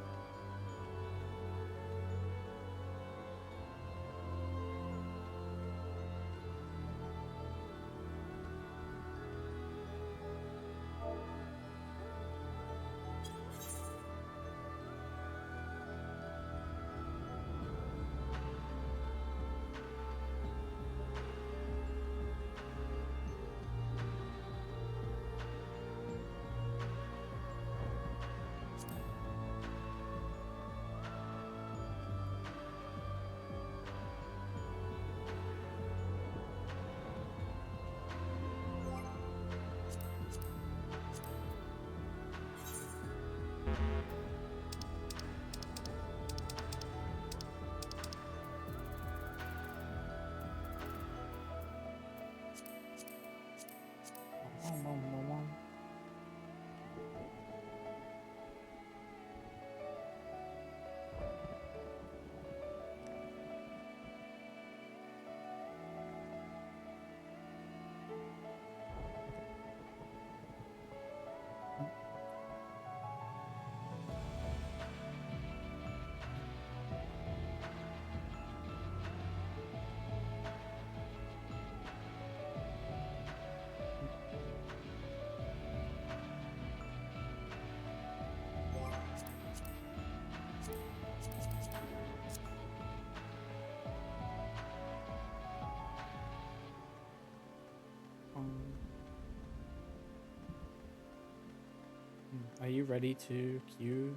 Are you ready to queue?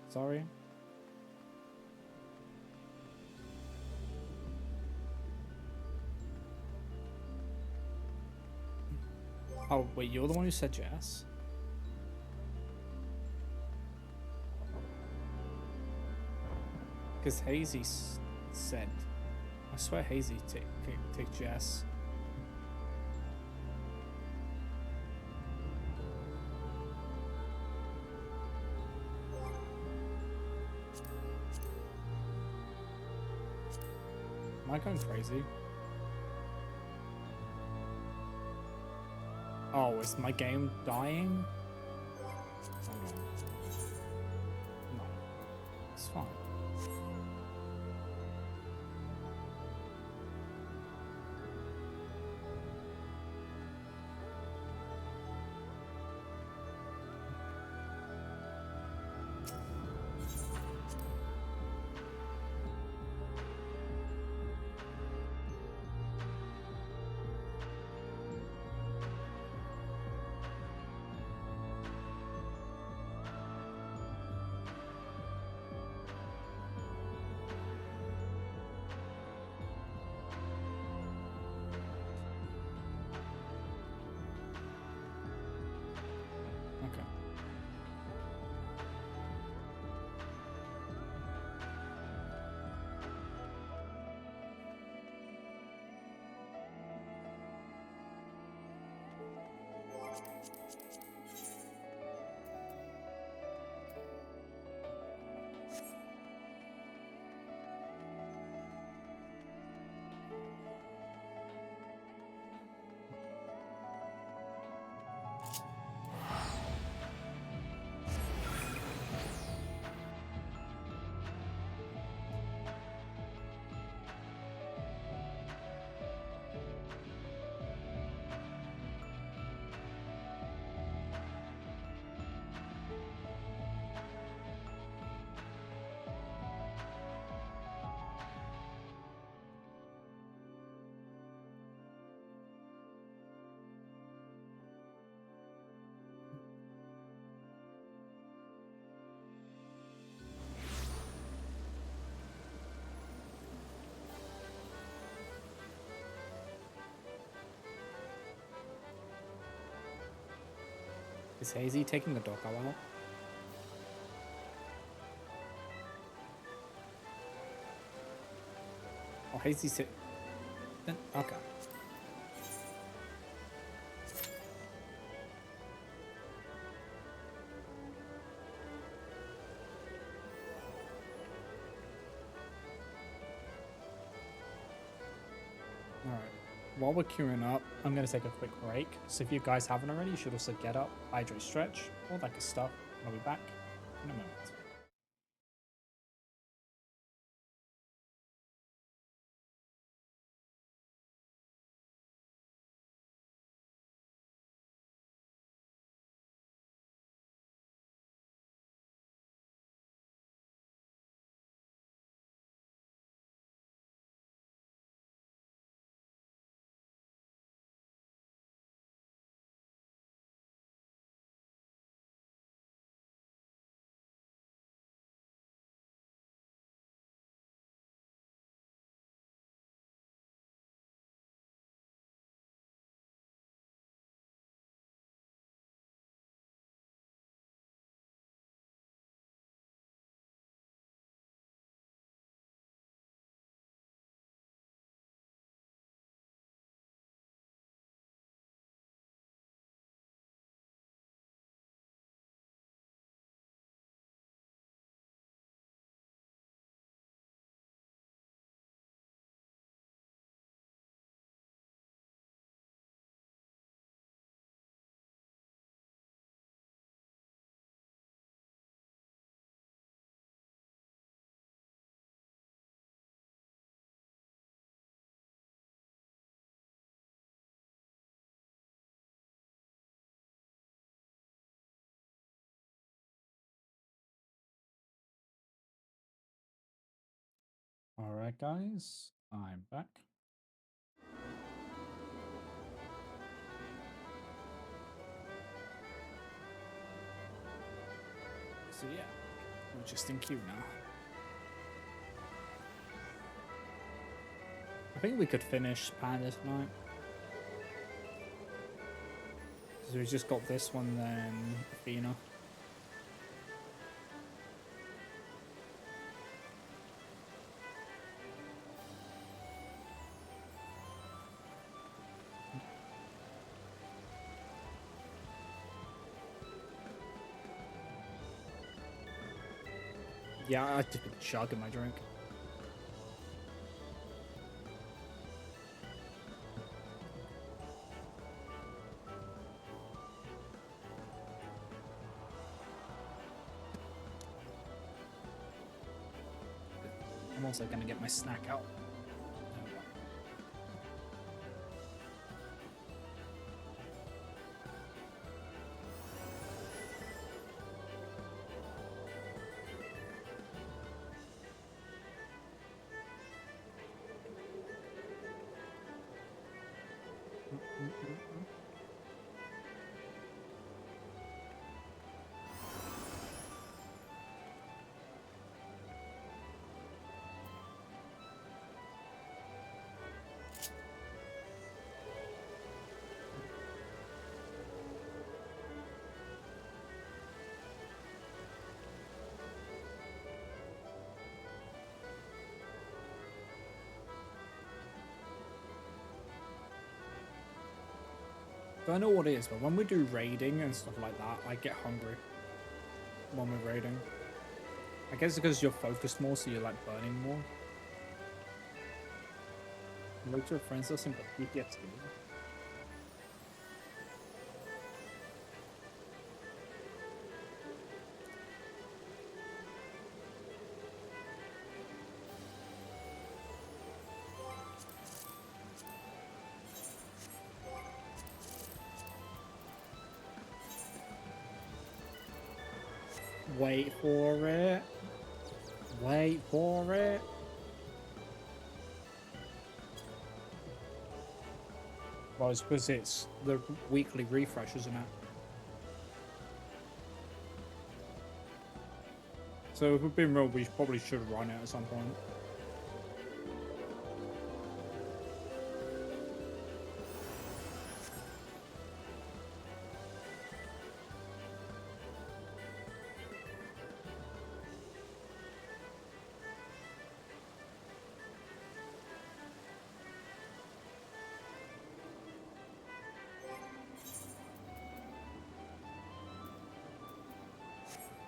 Sorry. Oh, wait, you're the one who said yes? Because Hazy said... I swear Hazy ticked yes. Am I going crazy? Oh, is my game dying? Hold on. No. It's fine. Okay. Is Hazy taking the doggo out? Oh, Hazy's it. Then okay. All right. While we're queuing up, I'm gonna take a quick break. So if you guys haven't already, you should also get up, hydrate, stretch, all that good stuff. I'll be back in a moment. All right, guys, I'm back. So yeah, we're just in queue now. I think we could finish Panda tonight. Because we've just got this one, then Athena. Yeah, I just been chugging my drink. I'm also gonna get my snack out. I don't know what it is, but when we do raiding and stuff like that, I get hungry when we're raiding. I guess it's because you're focused more, so you're like burning more. Look to your friends or something, PTSD. Wait for it. Wait for it. Well, it's because it's the weekly refresh, isn't it? So if we've been real, we probably should run it at some point.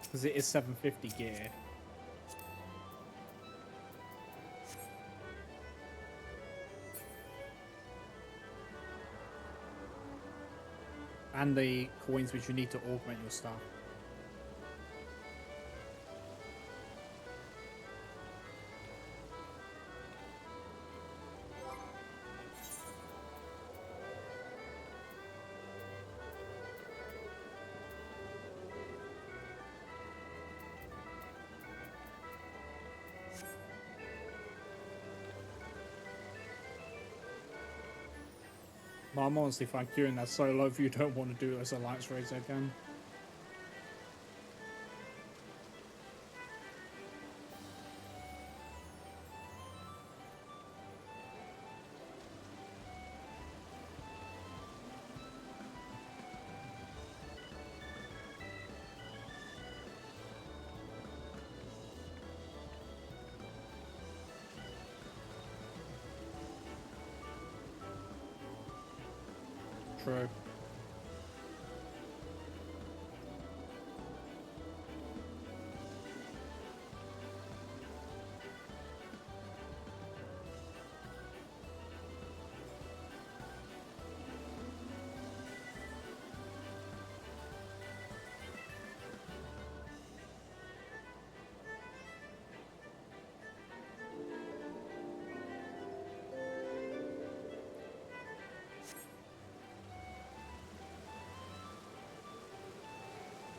Because it is 750 gear. And the coins which you need to augment your stuff. But I'm honestly fine queuing that solo if you don't want to do it as Alliance raids again. True.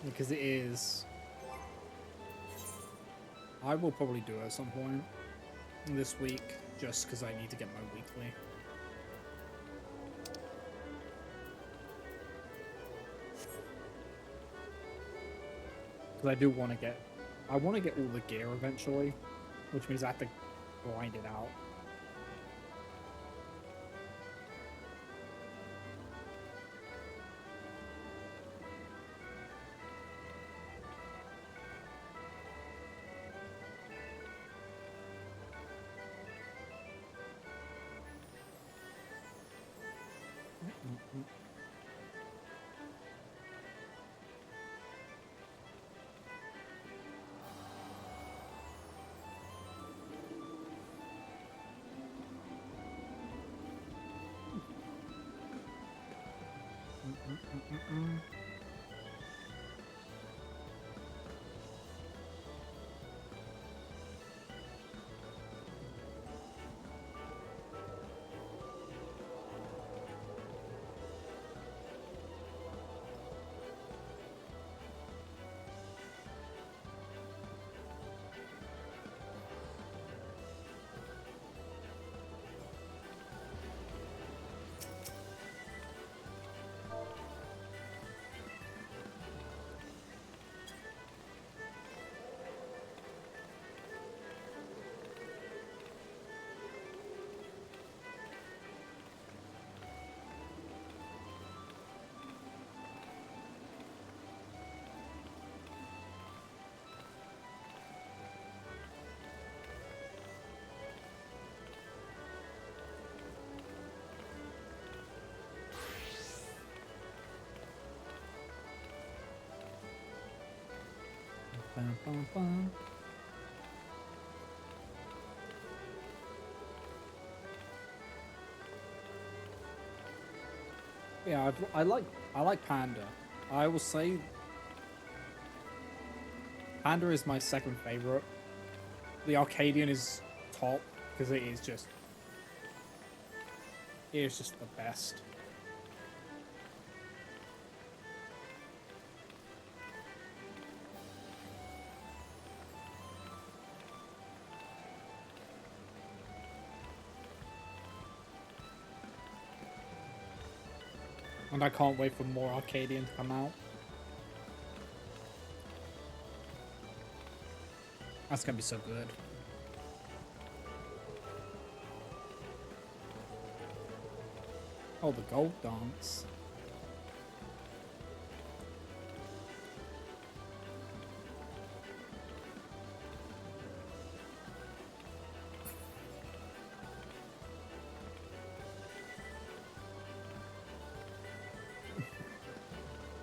Because it is... I will probably do it at some point this week, just because I need to get my weekly. Because I do want to get... I want to get all the gear eventually, which means I have to grind it out. Bum, bum. Yeah, I like Panda. I will say Panda is my second favorite. The Arcadian is top because it is just the best. And I can't wait for more Arcadian to come out. That's gonna be so good. Oh, the gold dance.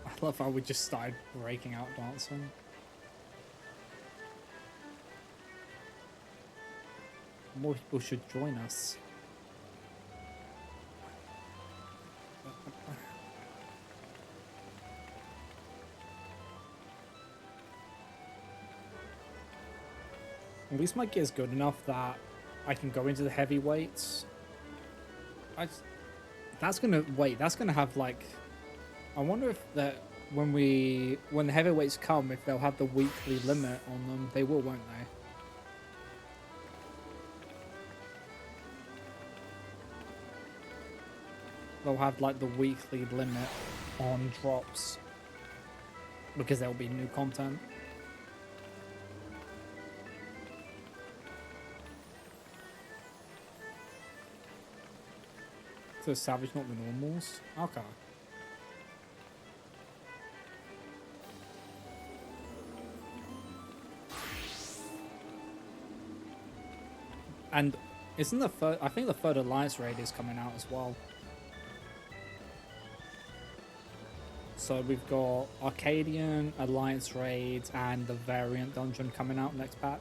I love how we just started breaking out dancing. More people should join us. At least my gear's good enough that I can go into the heavyweights. That's gonna have like, I wonder if that when the heavyweights come, if they'll have the weekly limit on them. They will, won't they? They'll have like the weekly limit on drops because there'll be new content. So Savage, not the normals? Okay. And isn't the third... I think the third Alliance raid is coming out as well. So we've got Arcadian, Alliance raids, and the variant dungeon coming out next patch.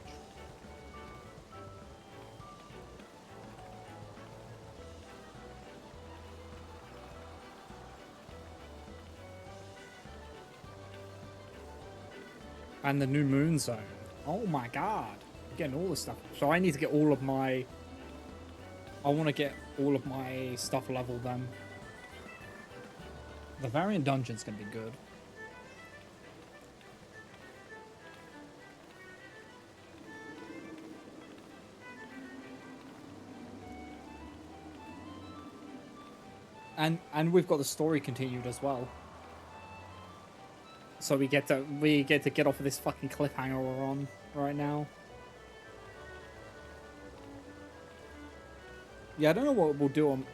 And the new moon zone. Oh my god. I'm getting all this stuff. So I need to get all of my... I want to get all of my stuff leveled then. The variant dungeon's going to be good. And we've got the story continued as well. So we get to get off of this fucking cliffhanger we're on right now. Yeah, I don't know what we'll do on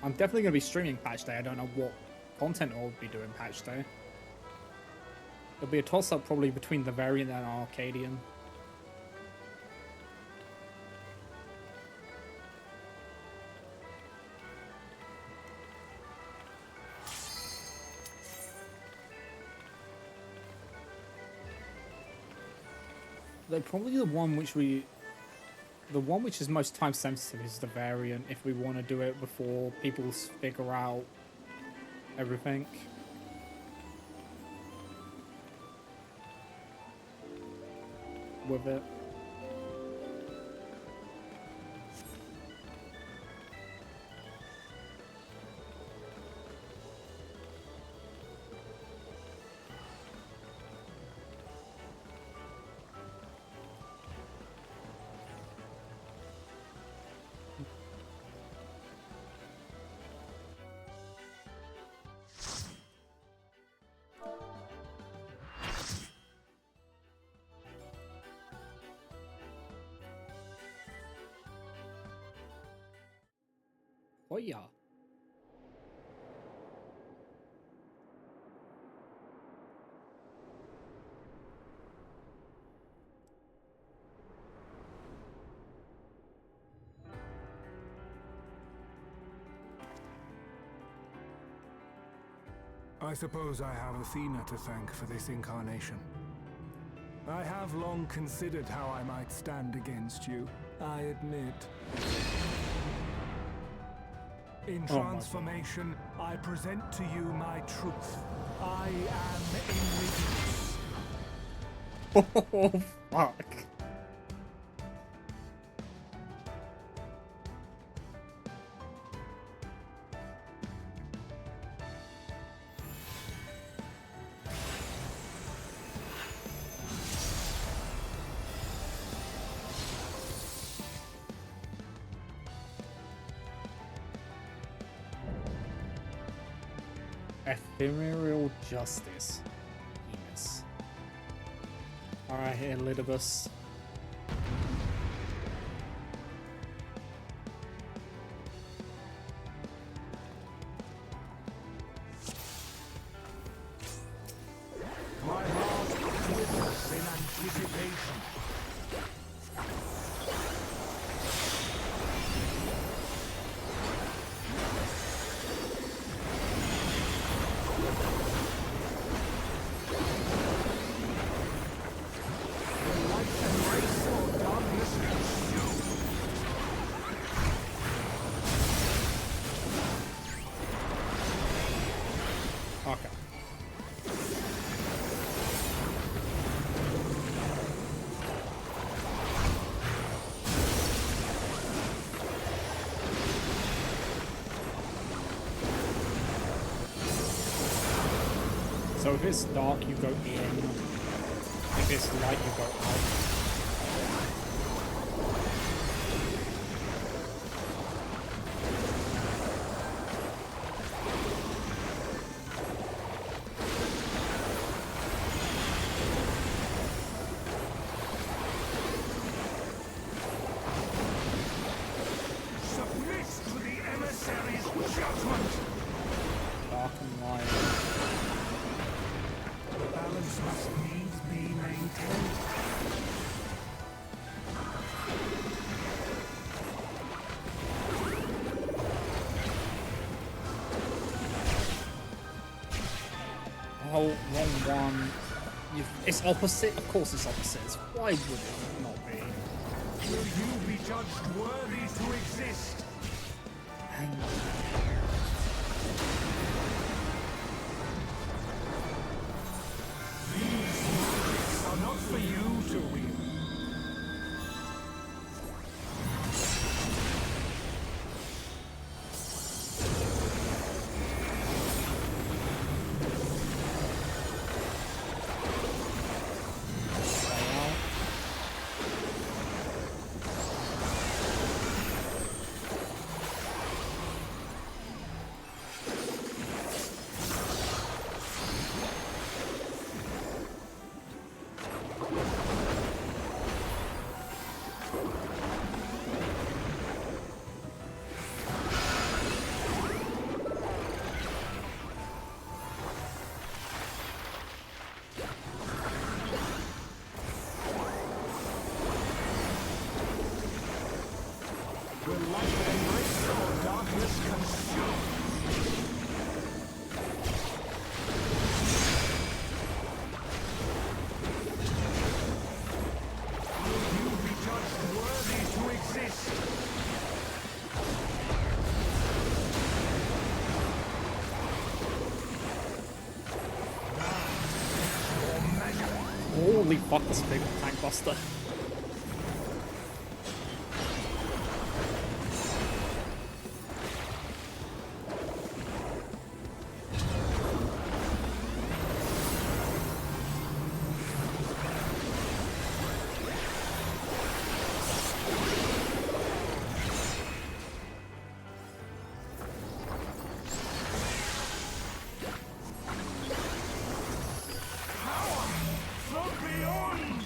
I'm definitely gonna be streaming patch day. I don't know what content I'll be doing patch day. It'll be a toss up probably between the variant and Arcadian. They're probably the one which is most time sensitive is the variant if we want to do it before people figure out everything. With it. Oh yeah. I suppose I have Athena to thank for this incarnation. I have long considered how I might stand against you, I admit. In Oh my transformation, I present to you my truth. I am Iridius. Oh, fuck. Ephemeral justice. Yes. Alright, Elidibus. My heart quivers in anticipation. Okay. So if it's dark, you go in. If it's light, you go out. Submit to the emissary's judgment! Dark and light. The balance must needs be maintained. Oh, wrong one. It's opposite? Of course it's opposites. Why would it not be? Will you be judged worthy to exist? Hang on. These magics are not for you to wield. Will light embrace or darkness consume? Will you be judged worthy to exist? Your measure. Holy fuck, this big tank buster. From beyond!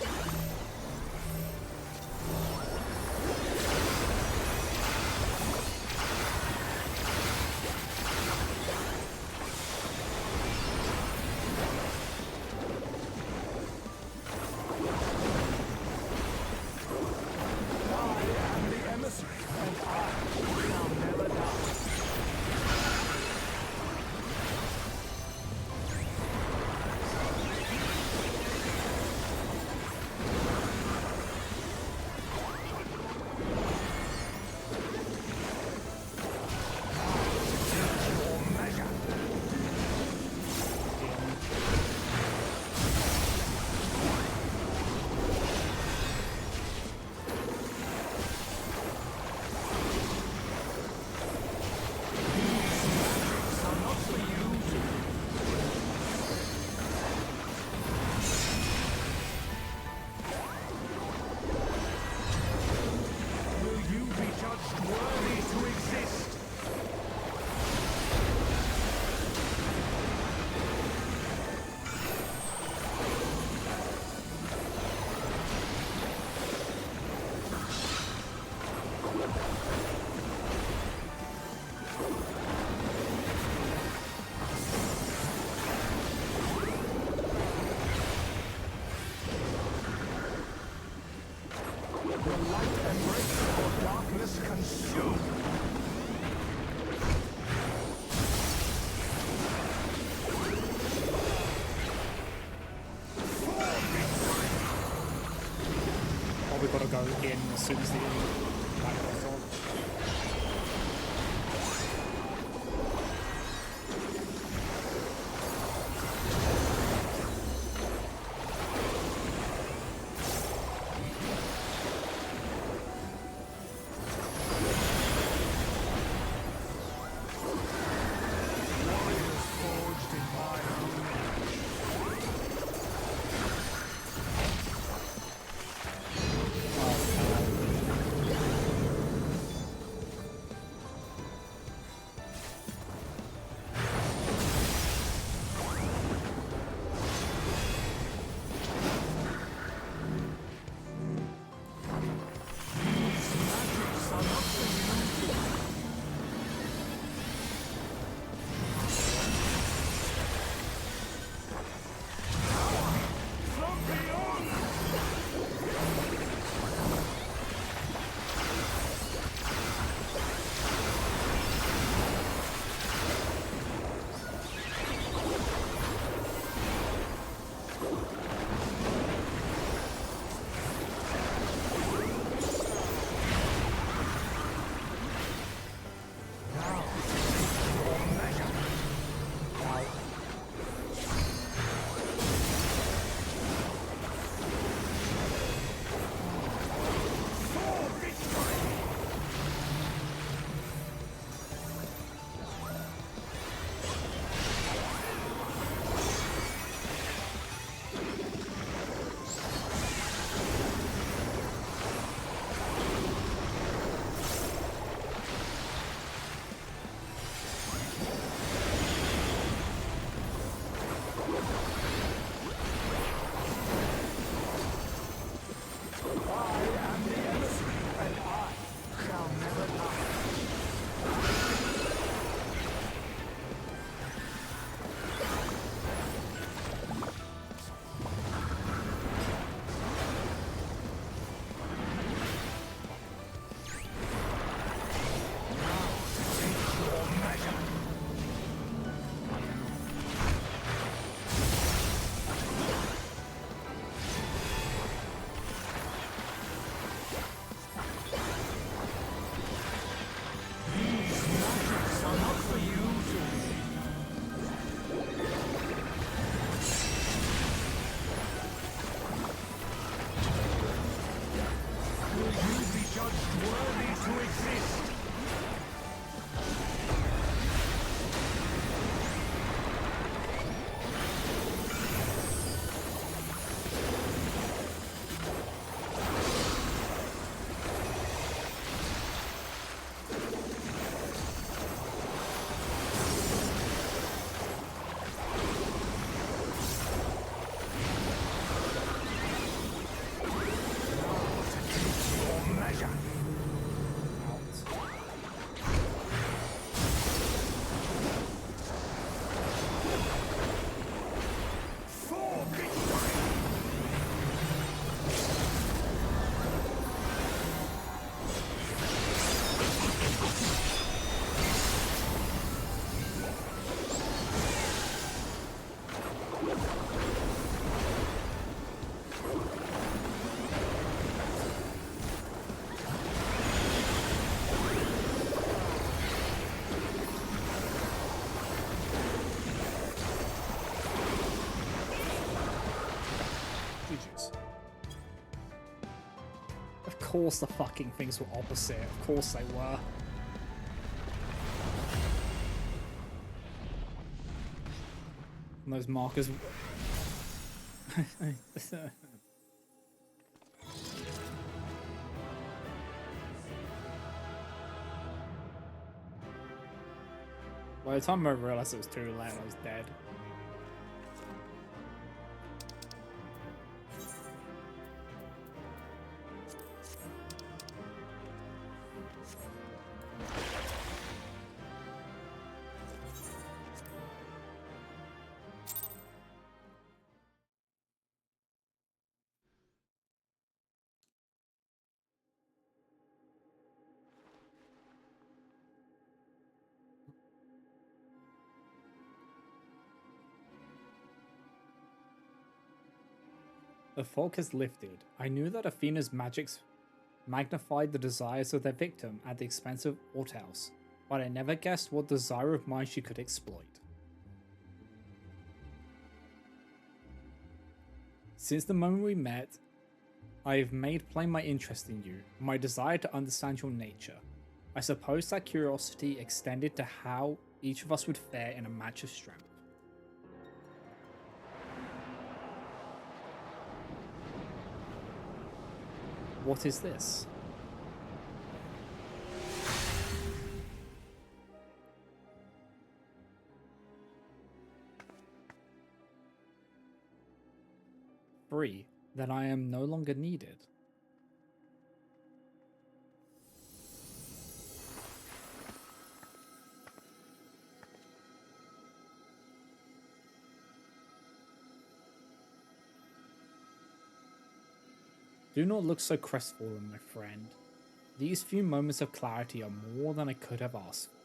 Will light embrace or darkness consume? Oh, we gotta go in as soon as the light goes on. Warriors forged in my own. Magics are not for you. From beyond! Now, your measure. For victory! I am the emissary, and I shall never lie. Now to take your measure. These magics are not for you to Will you be judged worthy to exist? Your measure. For victory! GG's. Of course the fucking things were opposite. Of course they were. And those markers... By the time I realized it was too late, I was dead. The fog has lifted. I knew that Athena's magics magnified the desires of their victim at the expense of aught else, but I never guessed what desire of mine she could exploit. Since the moment we met, I have made plain my interest in you, my desire to understand your nature. I suppose that curiosity extended to how each of us would fare in a match of strength. What is this? Free, then I am no longer needed. Do not look so crestfallen, my friend. These few moments of clarity are more than I could have asked for.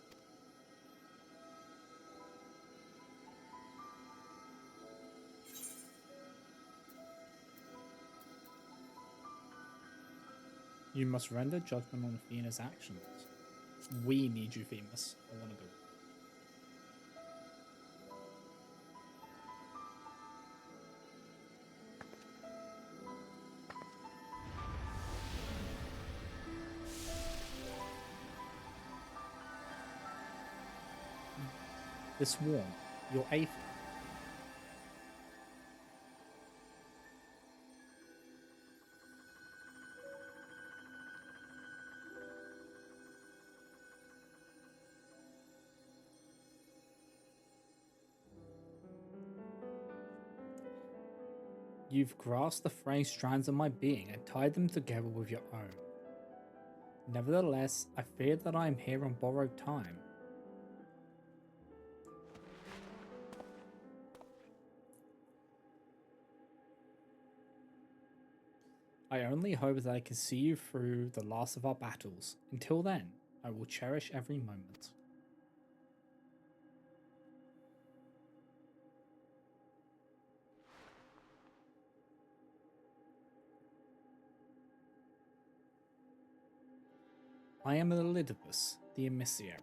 You must render judgment on Athena's actions. We need you, Themis. I want to go. This warm, your eighth. You've grasped the fraying strands of my being and tied them together with your own. Nevertheless, I fear that I am here on borrowed time. I only hope that I can see you through the last of our battles. Until then, I will cherish every moment. I am Elidibus, the emissary.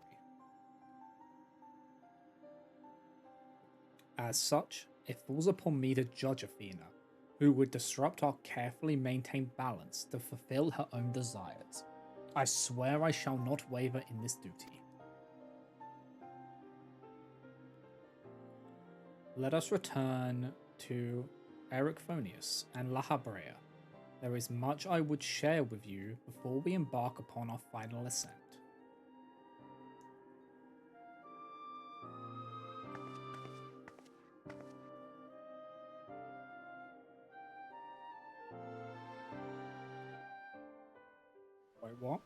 As such, it falls upon me to judge Athena, who would disrupt our carefully maintained balance to fulfill her own desires. I swear I shall not waver in this duty. Let us return to Erichthonius and La Habrea. There is much I would share with you before we embark upon our final ascent. Wait, what?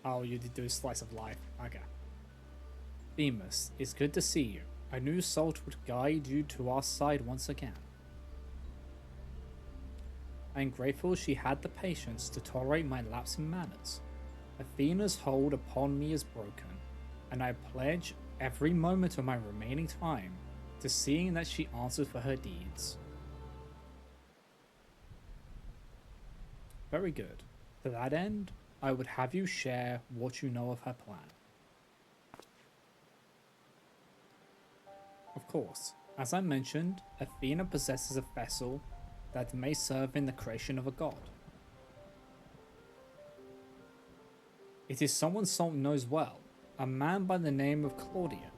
Oh, you did do a slice of life. Okay. Themis, it's good to see you. I knew Salt would guide you to our side once again. I am grateful she had the patience to tolerate my lapse in manners. Athena's hold upon me is broken, and I pledge every moment of my remaining time to seeing that she answers for her deeds. Very good. To that end, I would have you share what you know of her plan. Of course, as I mentioned, Athena possesses a vessel that may serve in the creation of a god. It is someone Salt knows well, a man by the name of Claudian.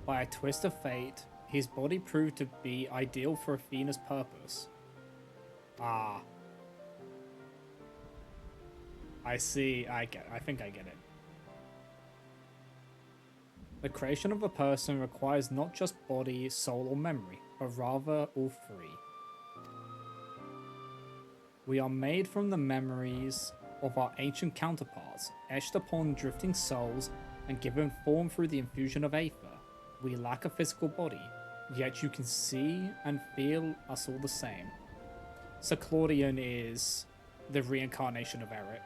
By a twist of fate, his body proved to be ideal for Athena's purpose. Ah. I see, I think I get it. The creation of a person requires not just body, soul, or memory, but rather all three. We are made from the memories of our ancient counterparts, etched upon drifting souls and given form through the infusion of aether. We lack a physical body, yet you can see and feel us all the same. So Claudian is the reincarnation of Eric.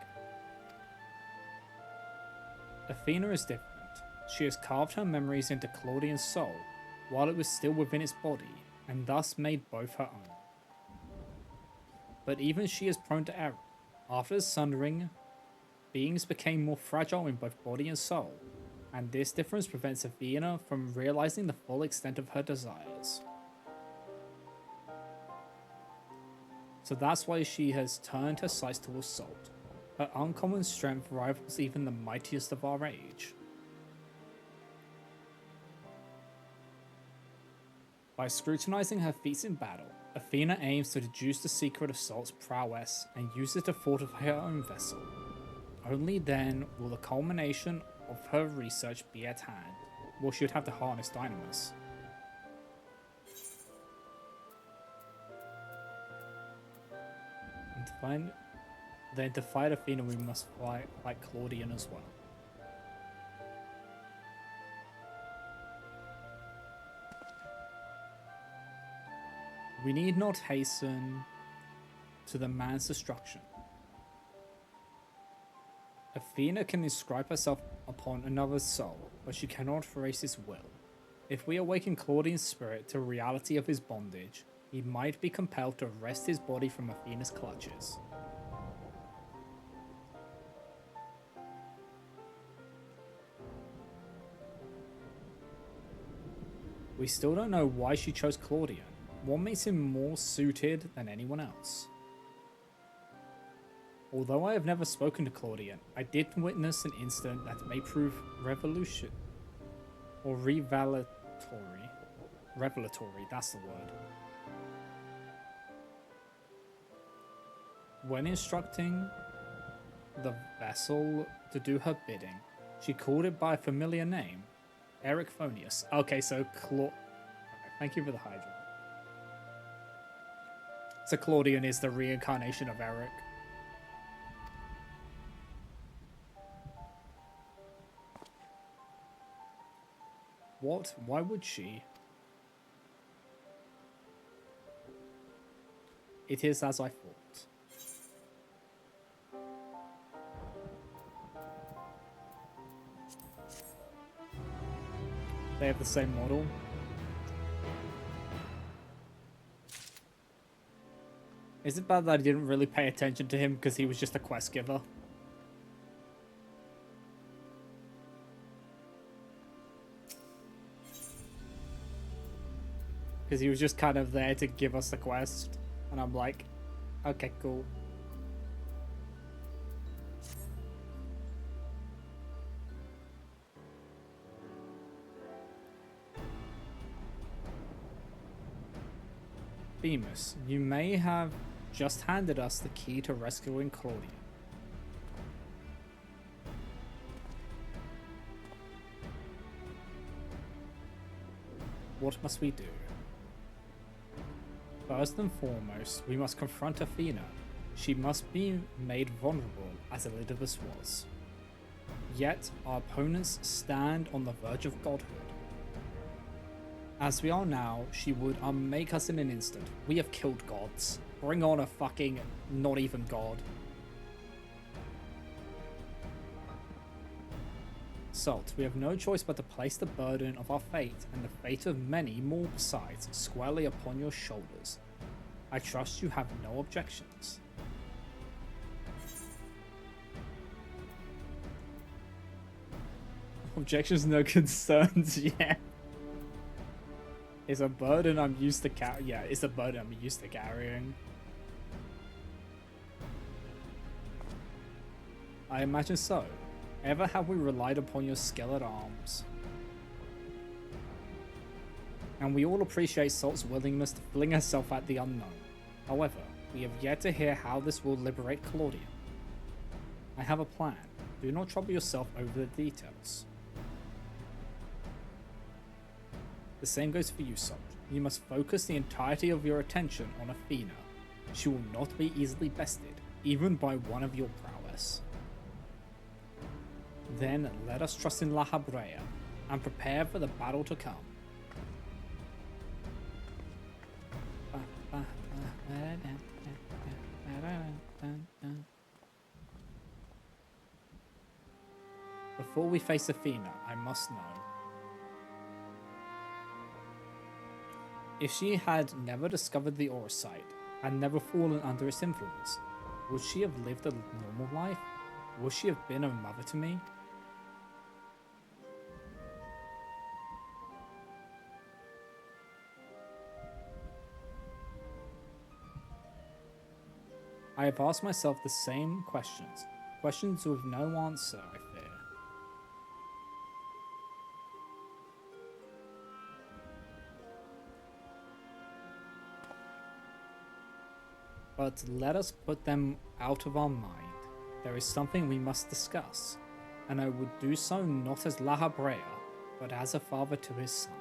Athena is different. She has carved her memories into Claudian's soul while it was still within its body, and thus made both her own. But even she is prone to error. After the Sundering, beings became more fragile in both body and soul, and this difference prevents Athena from realizing the full extent of her desires. So that's why she has turned her sights towards Salt. Her uncommon strength rivals even the mightiest of our age. By scrutinizing her feats in battle, Athena aims to deduce the secret of Salt's prowess and use it to fortify her own vessel. Only then will the culmination of her research be at hand. Well, she would have to harness Dynamis. And to fight Athena, we must fight Claudian as well. We need not hasten to the man's destruction. Athena can inscribe herself upon another's soul, but she cannot erase his will. If we awaken Claudian's spirit to the reality of his bondage, he might be compelled to wrest his body from Athena's clutches. We still don't know why she chose Claudian. What makes him more suited than anyone else? Although I have never spoken to Claudian, I did witness an incident that may prove revelatory. Revelatory, that's the word. When instructing the vessel to do her bidding, she called it by a familiar name, Eric Phonius. Okay, so thank you for the Hydra. So Claudian is the reincarnation of Eric. What? Why would she? It is as I thought. They have the same model. Is it bad that I didn't really pay attention to him because he was just a quest giver? Because he was just kind of there to give us the quest. And I'm like, okay, cool. Bemis, you may have just handed us the key to rescuing Claudia. What must we do? First and foremost, we must confront Athena. She must be made vulnerable as Elidibus was. Yet, our opponents stand on the verge of godhood. As we are now, she would unmake us in an instant. We have killed gods. Bring on a fucking not even god. Salt, we have no choice but to place the burden of our fate and the fate of many more besides squarely upon your shoulders. I trust you have no objections. Objections, no concerns, yeah. It's a burden I'm used to carrying. Yeah, it's a burden I'm used to carrying. I imagine so. Ever have we relied upon your skill at arms? And we all appreciate Salt's willingness to fling herself at the unknown. However, we have yet to hear how this will liberate Claudia. I have a plan. Do not trouble yourself over the details. The same goes for you, Salt. You must focus the entirety of your attention on Athena. She will not be easily bested, even by one of your prowess. Then let us trust in La Habrea, and prepare for the battle to come. Before we face Athena, I must know. If she had never discovered the aura site and never fallen under its influence, would she have lived a normal life? Would she have been a mother to me? I have asked myself the same questions. Questions with no answer, I fear. But let us put them out of our mind. There is something we must discuss, and I would do so not as La Habrea, but as a father to his son.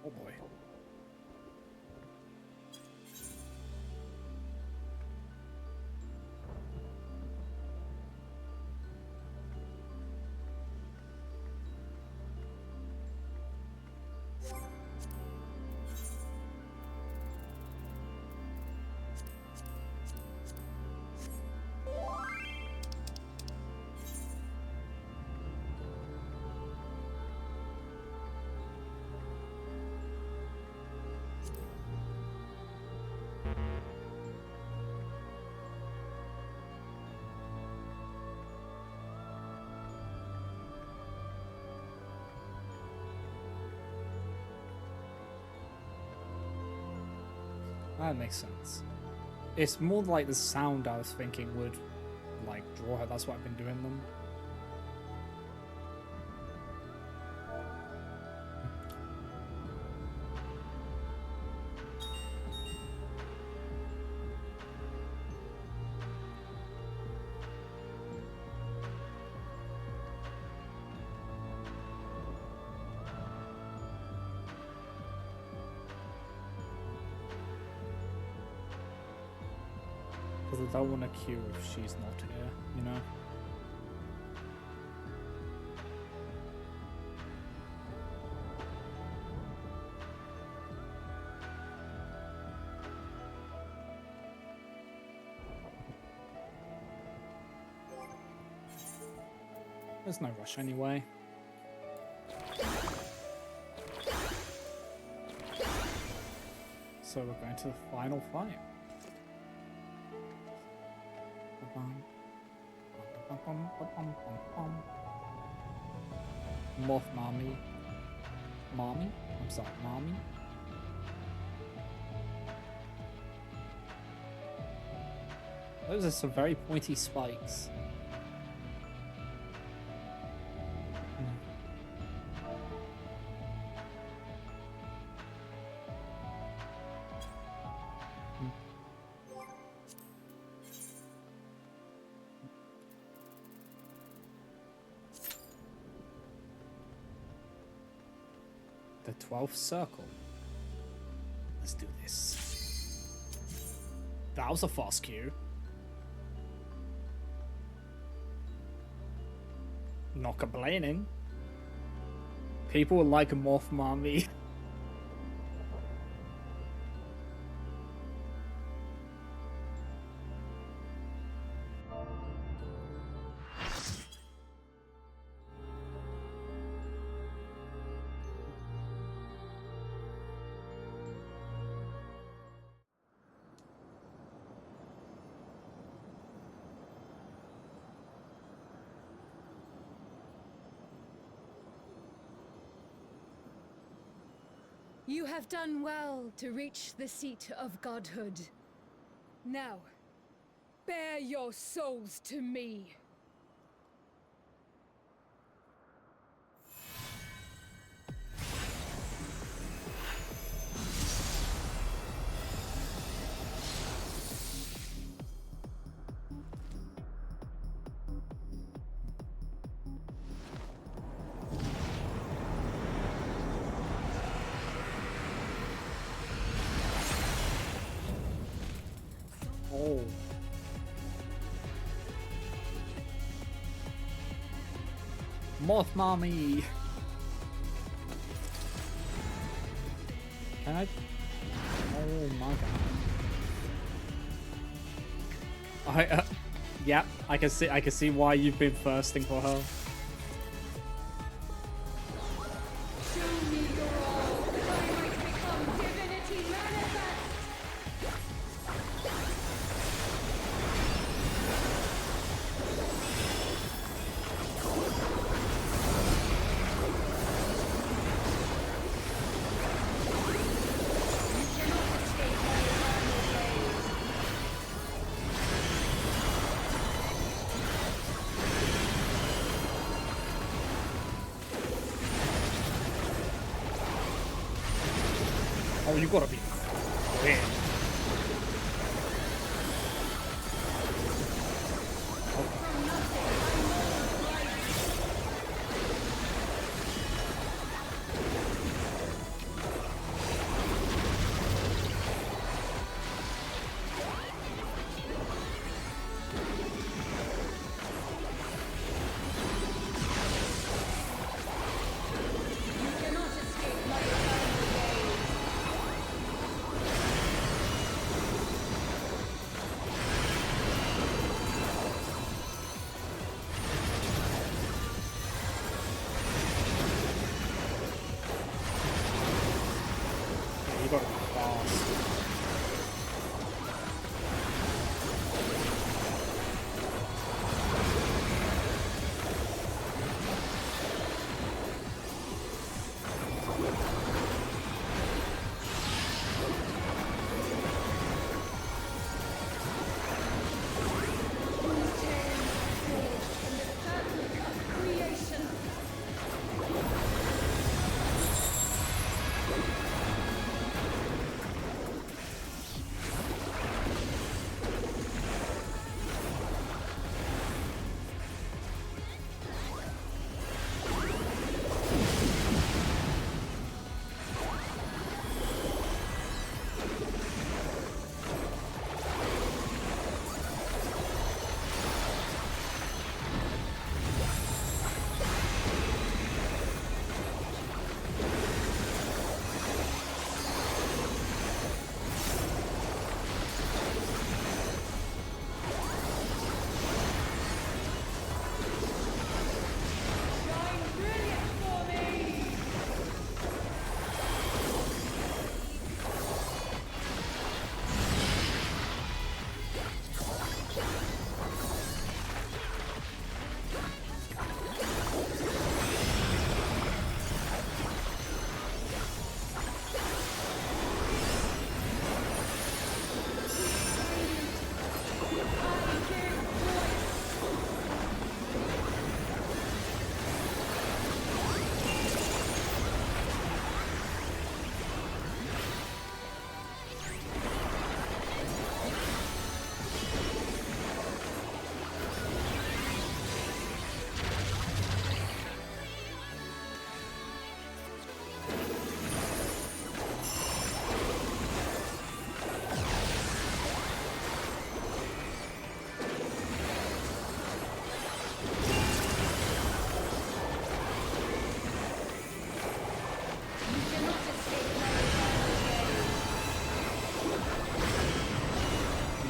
Oh boy. That makes sense. It's more like the sound I was thinking would, like, draw her. That's what I've been doing them. Because I don't want to queue if she's not here, you know? There's no rush anyway. So we're going to the final fight. Moth Mommy. Mommy? I'm sorry, Mommy? Those are some very pointy spikes. The 12th circle. Let's do this. That was a fast queue. Not complaining. People like Moth Mommy. You have done well to reach the seat of godhood. Now, bear your souls to me. Moth mommy. Can I? Oh my god. Yeah, I can see why you've been thirsting for her. Show me your all, that I might become divinity manifest! Oh, you gotta be quick. You gotta be fast.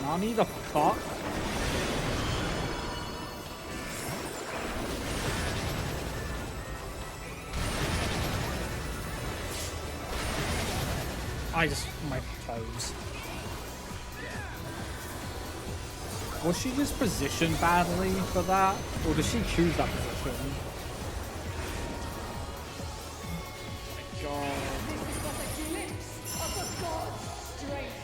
Nani the fuck? My toes. Was she just positioned badly for that? Or did she choose that position? Oh my god. This is but a glimpse of the god's strength.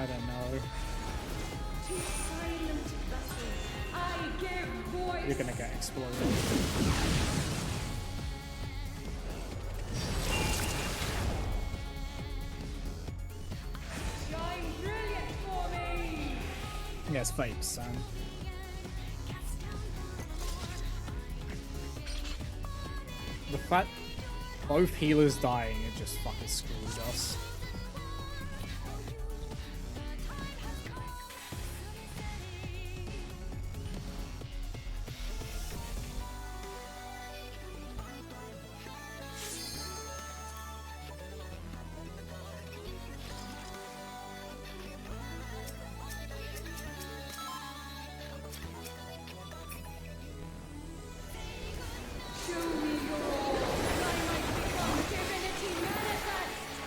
I don't know. To silent vessels, I give voice. You're gonna get exploded. Shine brilliant for me. Yes, vapes, son. The fact both healers dying, it just fucking screwed us. Show me your all, that I might become divinity manifest.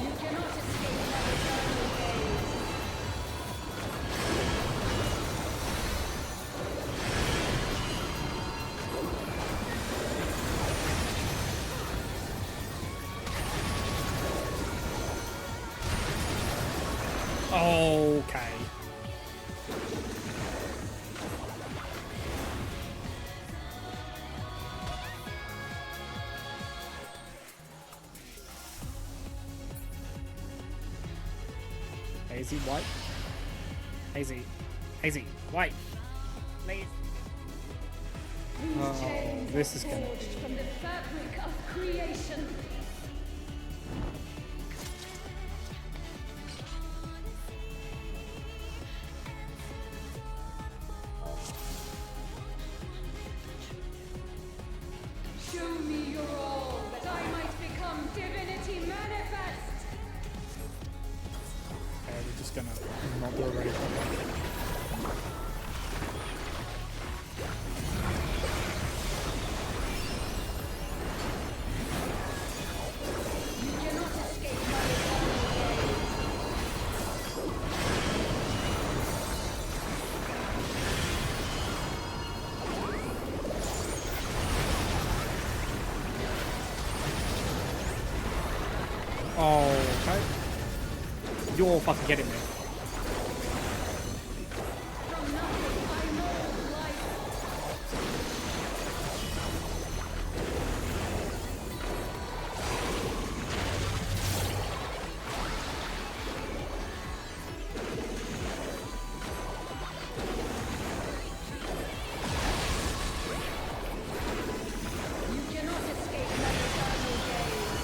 You cannot escape my eternal gaze. Okay. Hazy white. Hazy. Hazy white. Please. These Oh, chains this are is gonna forged be- from the fabric of creation. Show me your all, that I might become divinity manifest. Okay, we're just gonna moderate. You cannot escape my eternal gaze. Oh, okay. You're fucking kidding me. From nothing I mold life. You cannot escape my eternal gaze.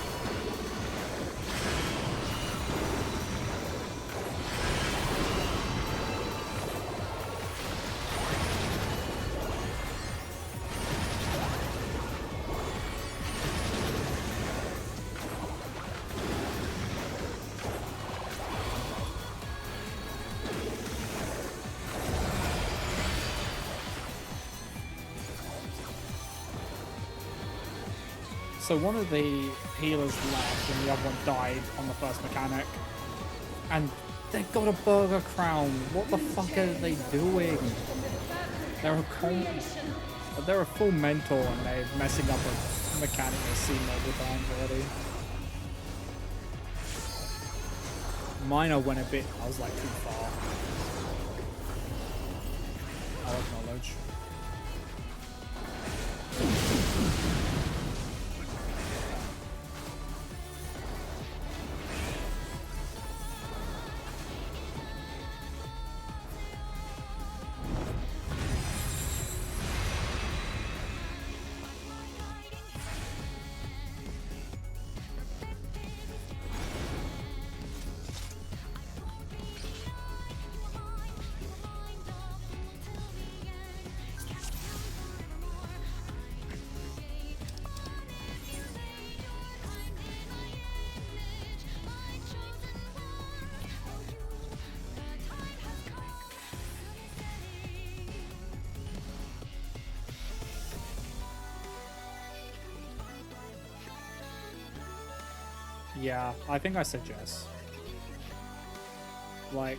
So one of the healers left and the other one died on the first mechanic. And they got a burger crown. What the fuck are they doing? They're a full mentor and they're messing up a mechanic they've seen multiple times already. Minor went a bit, I was like too far. I'll acknowledge. Yeah, I think I suggest. Like,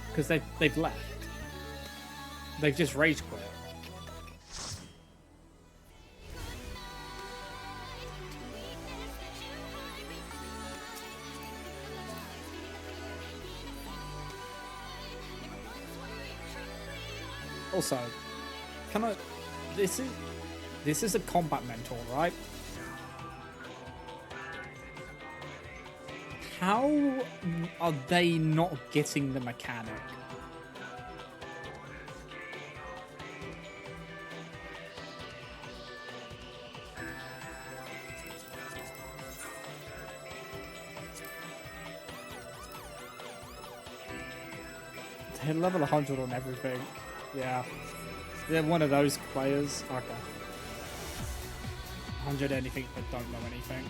because they've left. They've just rage quit. Also, can I? This is a combat mentor, right? How are they not getting the mechanic? They're level 100 on everything. Yeah. They're one of those players. Okay. 100 anything but don't know anything.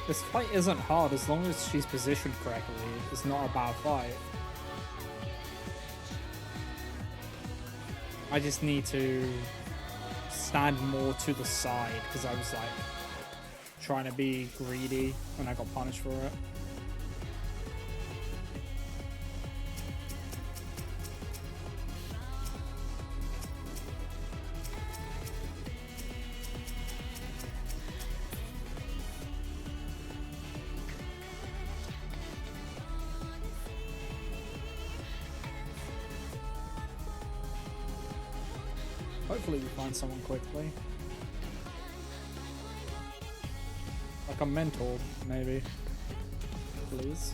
This fight isn't hard as long as she's positioned correctly. It's not a bad fight. I just need to stand more to the side because I was like trying to be greedy when I got punished for it. Hopefully we find someone quickly. Like a mentor, maybe. Please.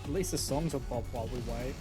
At least the songs will pop while we wait.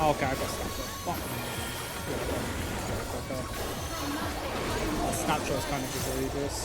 Oh, okay, I got Snapshot. Fuck. Snapshot's kind of egregious.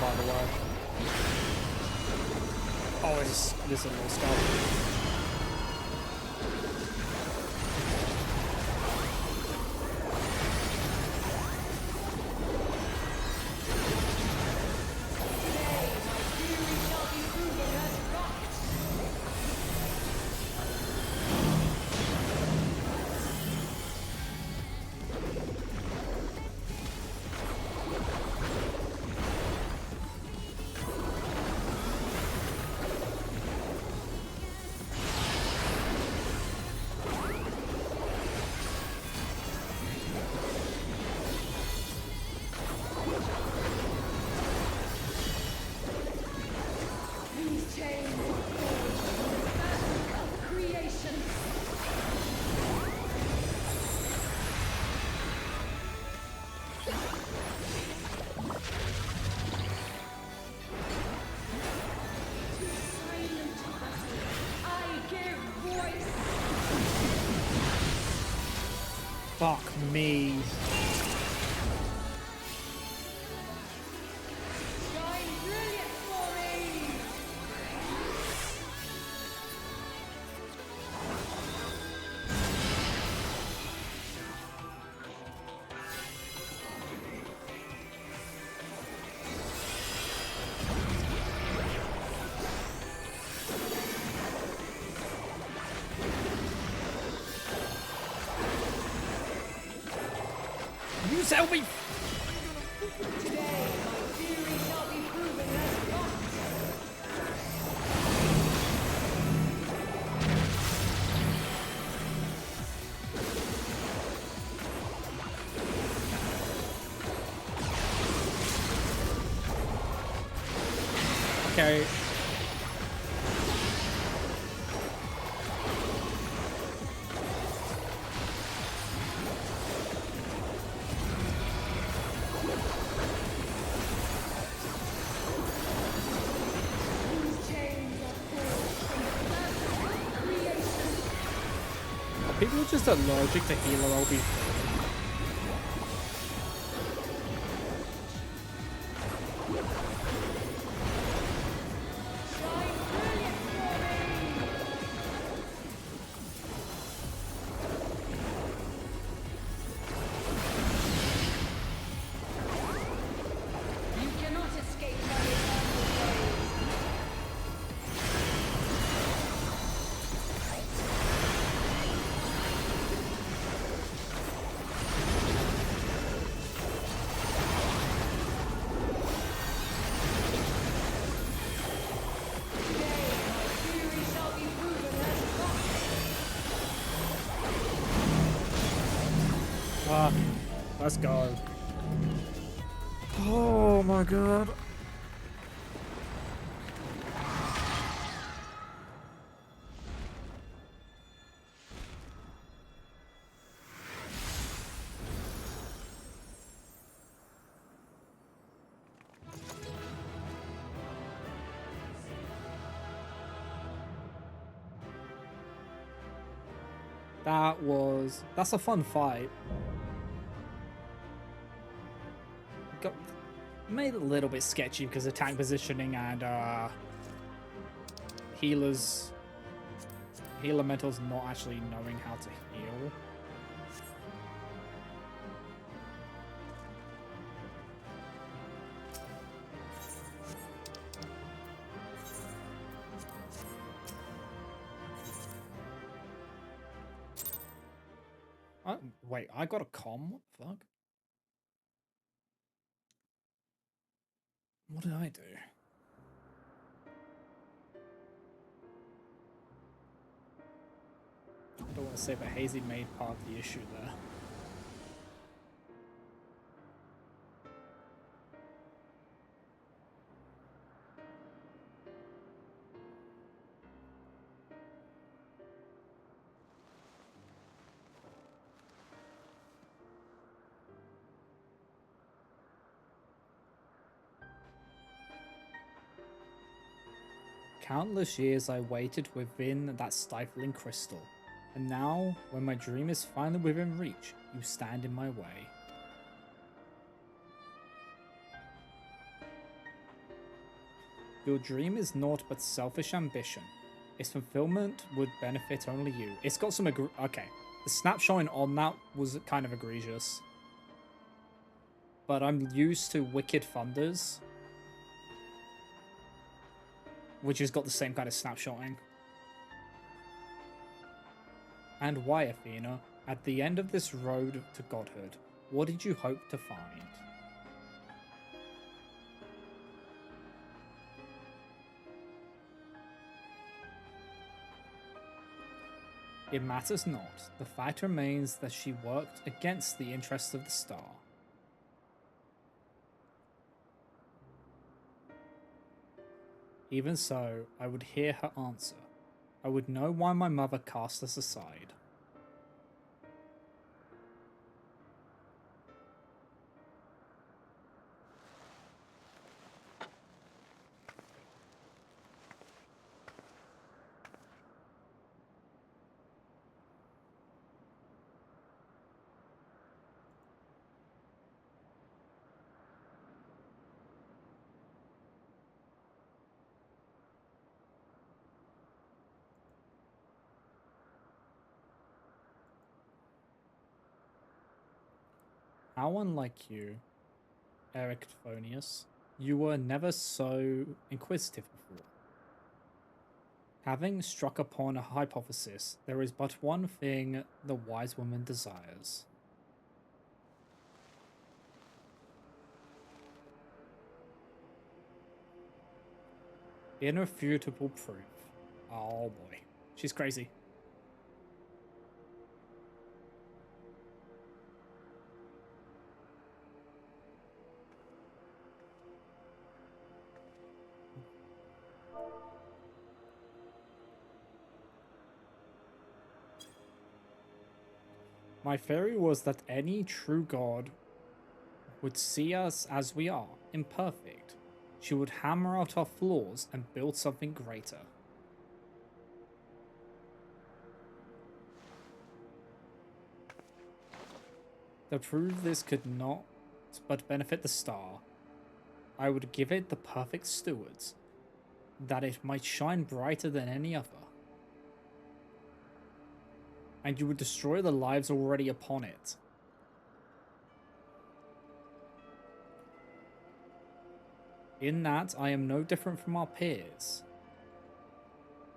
by the way. Oh, this is a little stuff. Fuck me. You tell me. Okay. Are people just allergic to healer Obi? Let's go. Oh my god. That's a fun fight. Got made it a little bit sketchy because of tank positioning and healer metals not actually knowing how to heal. Wait, I got a comm? What the fuck? What did I do? I don't want to say that Hazy made part of the issue there. Countless years I waited within that stifling crystal, and now, when my dream is finally within reach, you stand in my way. Your dream is naught but selfish ambition. Its fulfillment would benefit only you. It's got some okay. The snapshot on that was kind of egregious. But I'm used to Wicked Thunders, which has got the same kind of snapshotting. And why, Athena? At the end of this road to godhood, what did you hope to find? It matters not. The fact remains that she worked against the interests of the star. Even so, I would hear her answer. I would know why my mother cast us aside. How unlike you, Ericthonius, you were never so inquisitive before. Having struck upon a hypothesis, there is but one thing the wise woman desires. Irrefutable proof. Oh boy. She's crazy. My theory was that any true god would see us as we are, imperfect. She would hammer out our flaws and build something greater. To prove this could not but benefit the star, I would give it the perfect stewards, that it might shine brighter than any other. And you would destroy the lives already upon it. In that, I am no different from our peers.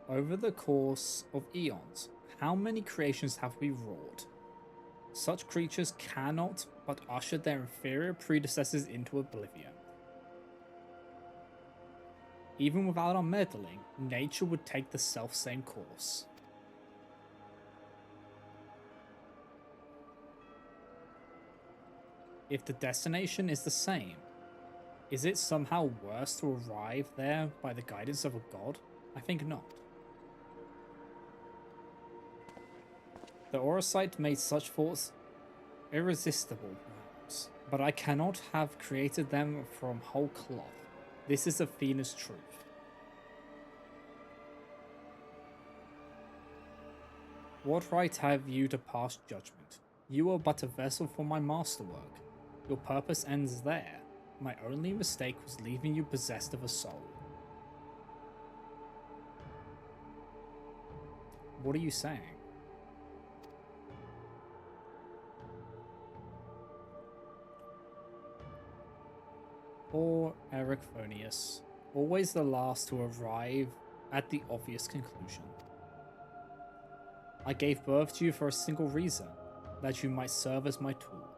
Over the course of eons, how many creations have we wrought? Such creatures cannot but usher their inferior predecessors into oblivion. Even without our meddling, nature would take the self-same course. If the destination is the same, is it somehow worse to arrive there by the guidance of a god? I think not. The Orosite made such thoughts irresistible, perhaps, but I cannot have created them from whole cloth. This is Athena's truth. What right have you to pass judgment? You are but a vessel for my masterwork. Your purpose ends there. My only mistake was leaving you possessed of a soul. What are you saying? Poor Ericthonius, always the last to arrive at the obvious conclusion. I gave birth to you for a single reason, that you might serve as my tool.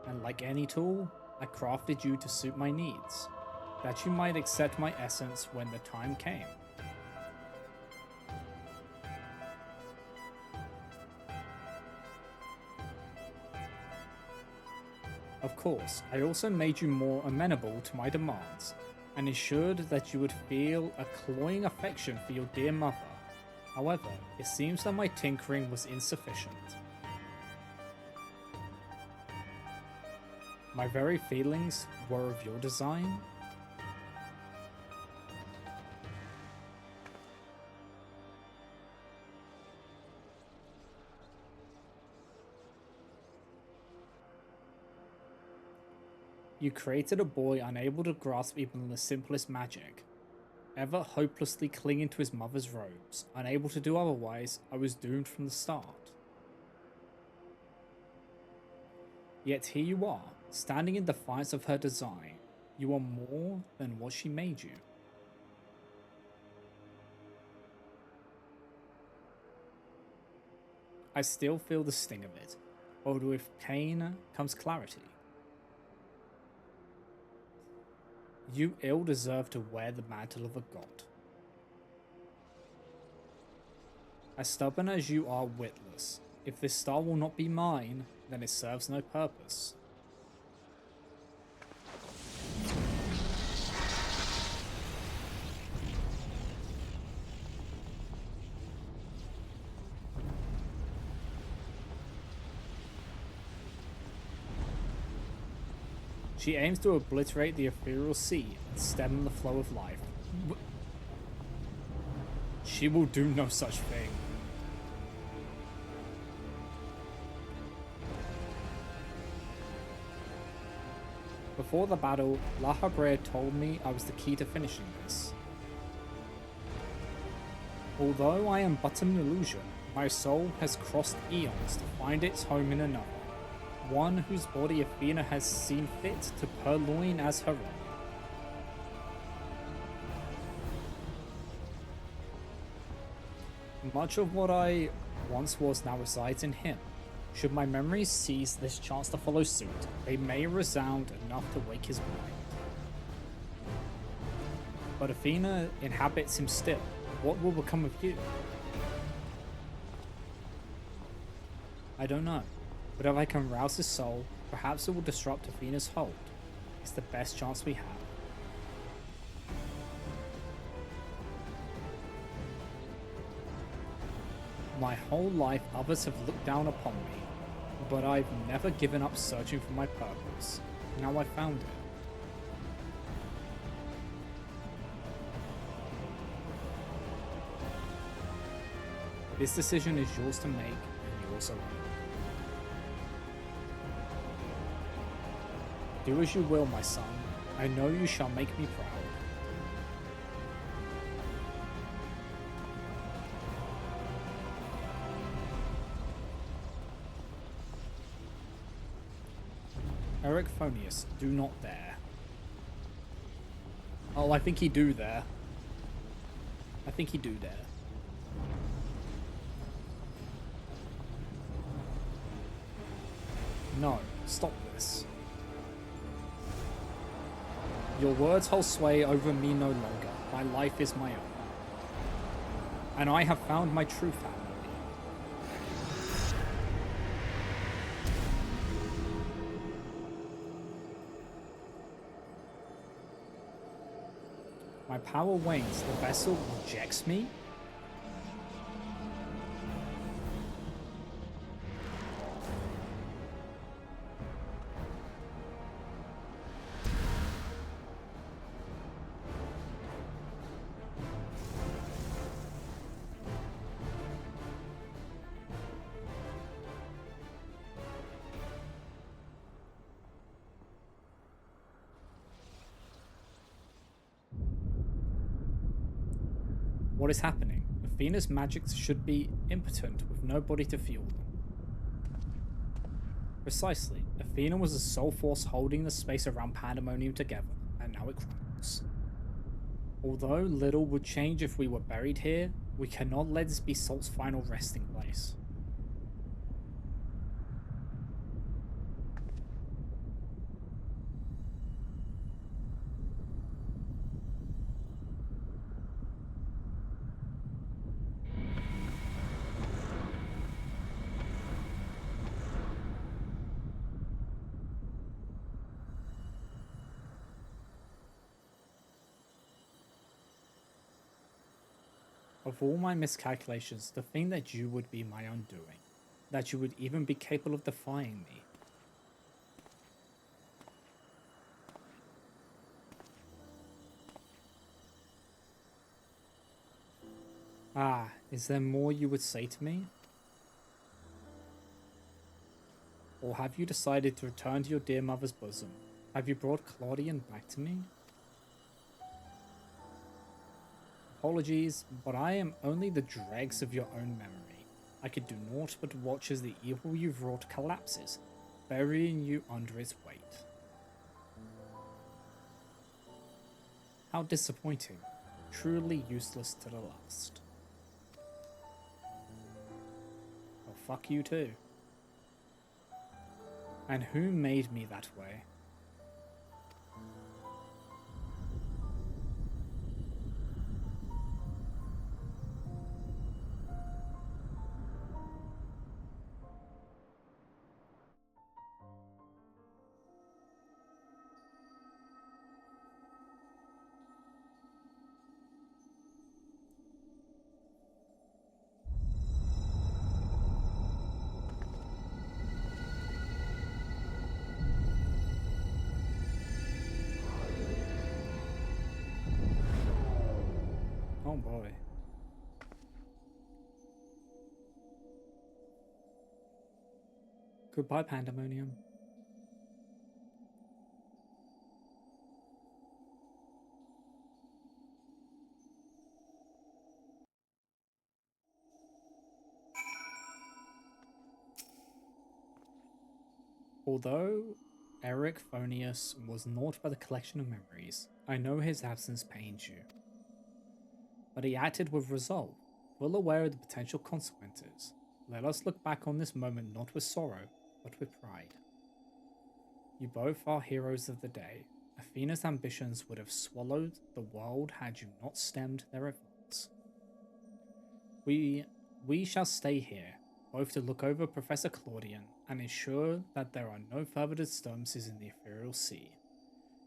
And like any tool, I crafted you to suit my needs, that you might accept my essence when the time came. Of course, I also made you more amenable to my demands, and ensured that you would feel a cloying affection for your dear mother. However, it seems that my tinkering was insufficient. My very feelings were of your design. You created a boy unable to grasp even the simplest magic. Ever hopelessly clinging to his mother's robes, unable to do otherwise, I was doomed from the start. Yet here you are, standing in defiance of her design. You are more than what she made you. I still feel the sting of it, but with pain comes clarity. You ill deserve to wear the mantle of a god. As stubborn as you are witless, if this star will not be mine, then it serves no purpose. She aims to obliterate the ethereal sea and stem the flow of life. She will do no such thing. Before the battle, La Habrea told me I was the key to finishing this. Although I am but an illusion, my soul has crossed eons to find its home in another. One whose body Athena has seen fit to purloin as her own. Much of what I once was now resides in him. Should my memories seize this chance to follow suit, they may resound enough to wake his mind. But Athena inhabits him still. What will become of you? I don't know. But if I can rouse his soul, perhaps it will disrupt Athena's hold. It's the best chance we have. My whole life others have looked down upon me, but I've never given up searching for my purpose. Now I found it. This decision is yours to make, and yours alone. Do as you will, my son. I know you shall make me proud. Erechthonius, do not dare. Oh, I think he do there. I think he do dare. No, stop this. Your words hold sway over me no longer. My life is my own. And I have found my true family. My power wanes. The vessel rejects me? What is happening? Athena's magics should be impotent with nobody to fuel them. Precisely. Athena was the sole force holding the space around Pandemonium together, and now it crumbles. Although little would change if we were buried here, we cannot let this be Salt's final resting place. Of all my miscalculations, to think that you would be my undoing, that you would even be capable of defying me. Ah, is there more you would say to me? Or have you decided to return to your dear mother's bosom? Have you brought Claudian back to me? Apologies, but I am only the dregs of your own memory. I could do naught but watch as the evil you've wrought collapses, burying you under its weight. How disappointing. Truly useless to the last. Well, fuck you too. And who made me that way? Oh boy. Goodbye, Pandemonium. Although Eric Phonius was naught but a collection of memories, I know his absence pains you. But he acted with resolve, well aware of the potential consequences. Let us look back on this moment not with sorrow, but with pride. You both are heroes of the day. Athena's ambitions would have swallowed the world had you not stemmed their advance. We shall stay here, both to look over Professor Claudian and ensure that there are no further disturbances in the ethereal sea.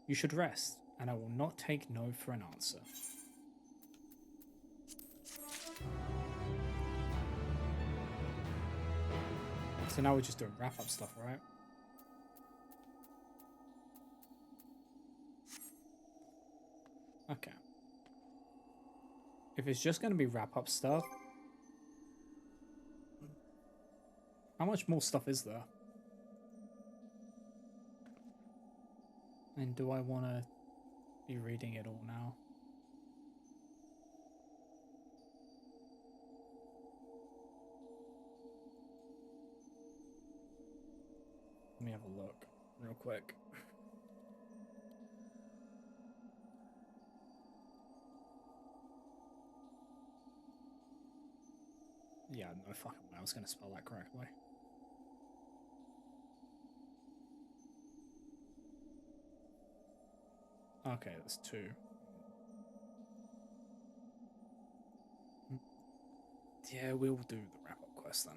You should rest, and I will not take no for an answer. So now we're just doing wrap-up stuff, right? Okay. If it's just going to be wrap-up stuff, how much more stuff is there? And do I want to be reading it all now? Let me have a look real quick. Yeah, no fucking way I was going to spell that correctly. Okay, there's two. Yeah, we'll do the wrap-up quest then.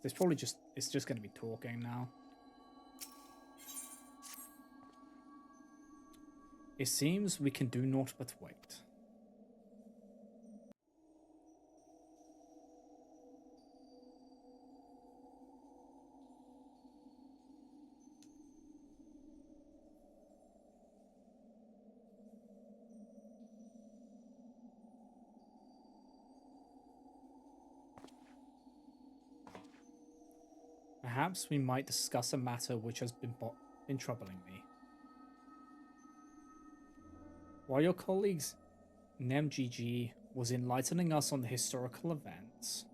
It's probably just, it's just going to be talking now. It seems we can do naught but wait. Perhaps we might discuss a matter which has been troubling me. While your colleagues NemGG was enlightening us on the historical events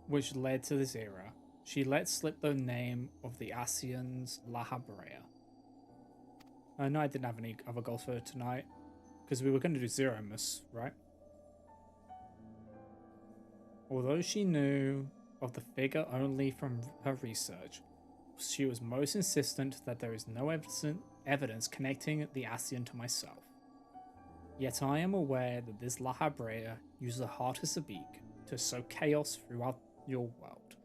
which led to this era, she let slip the name of the Asians La Habrea. No, I didn't have any other goals for tonight, because we were going to do Zeromus, right? Although she knew of the figure only from her research, she was most insistent that there is no evidence connecting the Asian to myself. Yet I am aware that this La Habrea uses a heart as a beak to sow chaos throughout your world,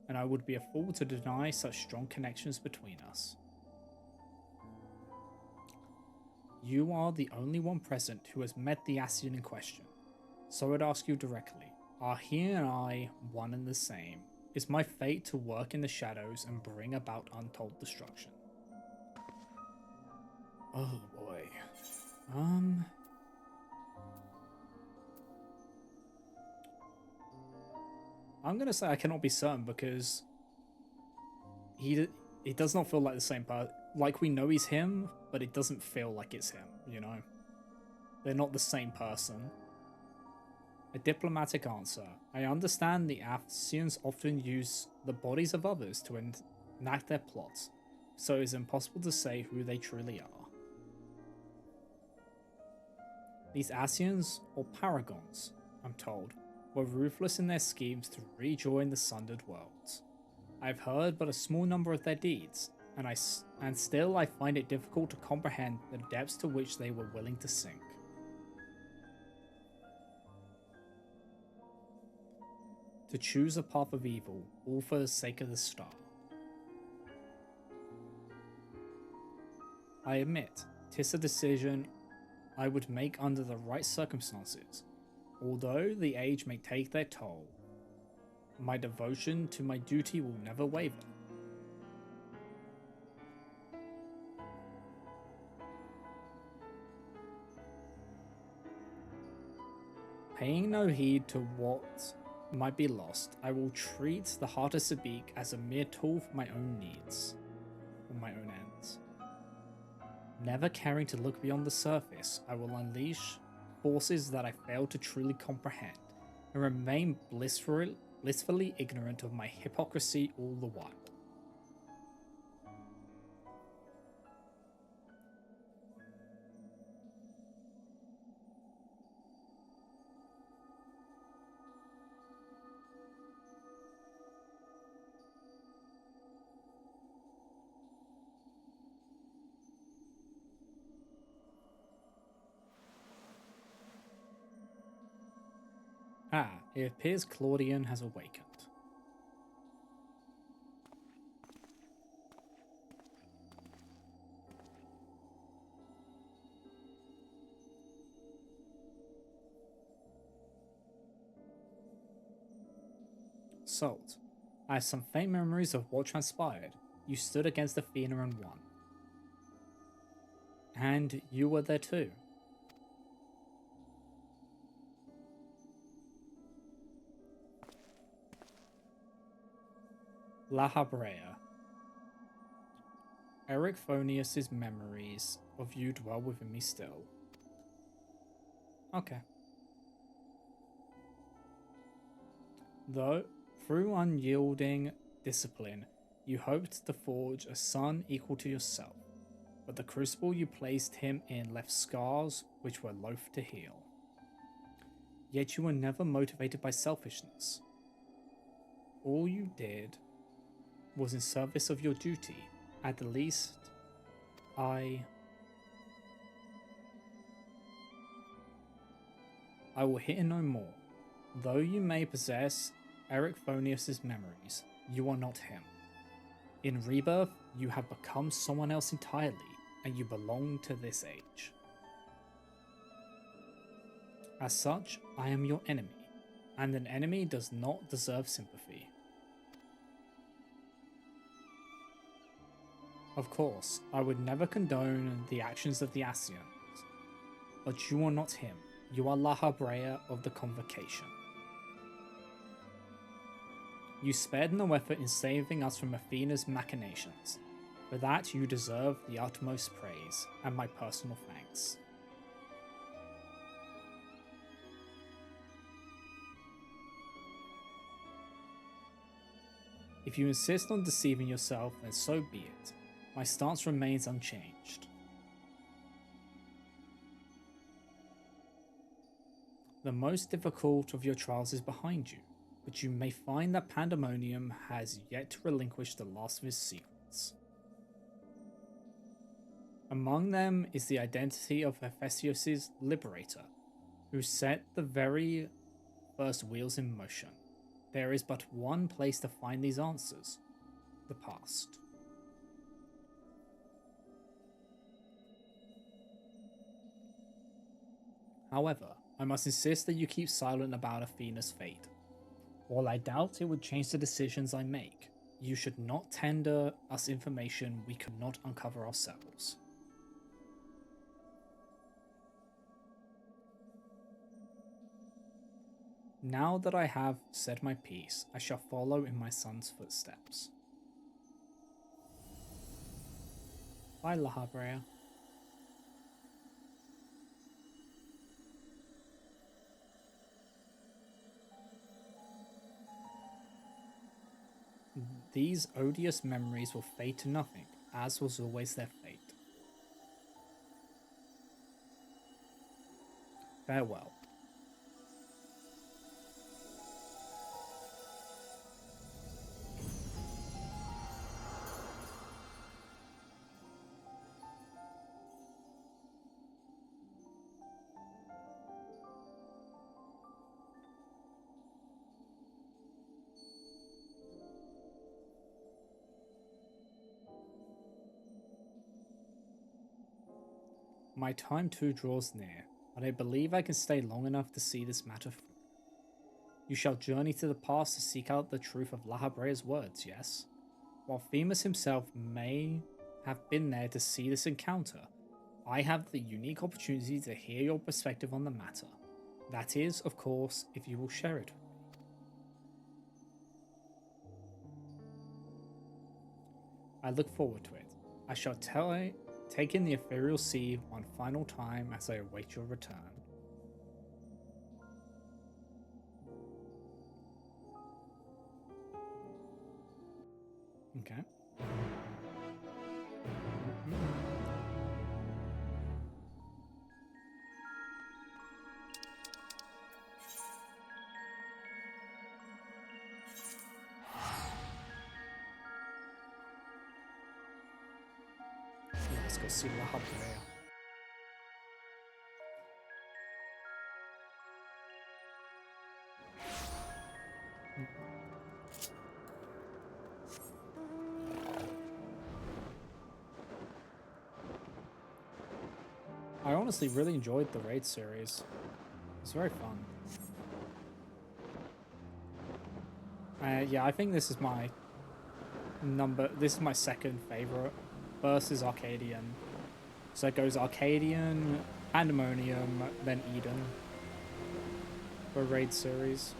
and I would be a fool to deny such strong connections between us. You are the only one present who has met the Asian in question, so I'd ask you directly, are he and I one and the same? Is my fate to work in the shadows and bring about untold destruction? Oh boy. I'm gonna say I cannot be certain because he does not feel like the same person. Like we know he's him, but it doesn't feel like it's him, you know? They're not the same person. A diplomatic answer. I understand the Athenians often use the bodies of others to enact their plots, so it is impossible to say who they truly are. These Asians, or paragons, I'm told, were ruthless in their schemes to rejoin the sundered worlds. I've heard but a small number of their deeds, and still I find it difficult to comprehend the depths to which they were willing to sink. To choose a path of evil, all for the sake of the star. I admit, 'tis a decision I would make under the right circumstances, although the age may take their toll. My devotion to my duty will never waver. Paying no heed to what might be lost, I will treat the heart of Sabik as a mere tool for my own needs, or my own ends. Never caring to look beyond the surface, I will unleash forces that I fail to truly comprehend, and remain blissfully ignorant of my hypocrisy all the while. Ah, it appears Claudian has awakened. Salt. I have some faint memories of what transpired. You stood against Athena and won. And you were there too. La Habrea. Eric Phonius's memories of you dwell within me still. Okay. Though, through unyielding discipline, you hoped to forge a son equal to yourself, but the crucible you placed him in left scars which were loath to heal. Yet you were never motivated by selfishness. All you did was in service of your duty. At the least, I will hear no more. Though you may possess Eric Phonius's memories, you are not him. In Rebirth, you have become someone else entirely, and you belong to this age. As such, I am your enemy, and an enemy does not deserve sympathy. Of course, I would never condone the actions of the Asians, but you are not him. You are La Habrea of the Convocation. You spared no effort in saving us from Athena's machinations. For that you deserve the utmost praise, and my personal thanks. If you insist on deceiving yourself, then so be it. My stance remains unchanged. The most difficult of your trials is behind you, but you may find that Pandemonium has yet to relinquish the last of his secrets. Among them is the identity of Hephaestus' liberator, who set the very first wheels in motion. There is but one place to find these answers: the past. However, I must insist that you keep silent about Athena's fate. While I doubt it would change the decisions I make, you should not tender us information we could not uncover ourselves. Now that I have said my piece, I shall follow in my son's footsteps. Bye, La Habrea. these odious memories will fade to nothing, as was always their fate. Farewell. My time too draws near, but I believe I can stay long enough to see this matter through. You shall journey to the past to seek out the truth of La Habrea's words, yes? While Themis himself may have been there to see this encounter, I have the unique opportunity to hear your perspective on the matter. That is, of course, if you will share it with me. I look forward to it. I shall take in the ethereal sea one final time as I await your return. Okay. Let's go see La Habrea. I honestly really enjoyed the raid series. It's very fun. Yeah, I think this is my second favorite. First is Arcadian. So it goes Arcadian, Pandemonium, then Eden for raid series.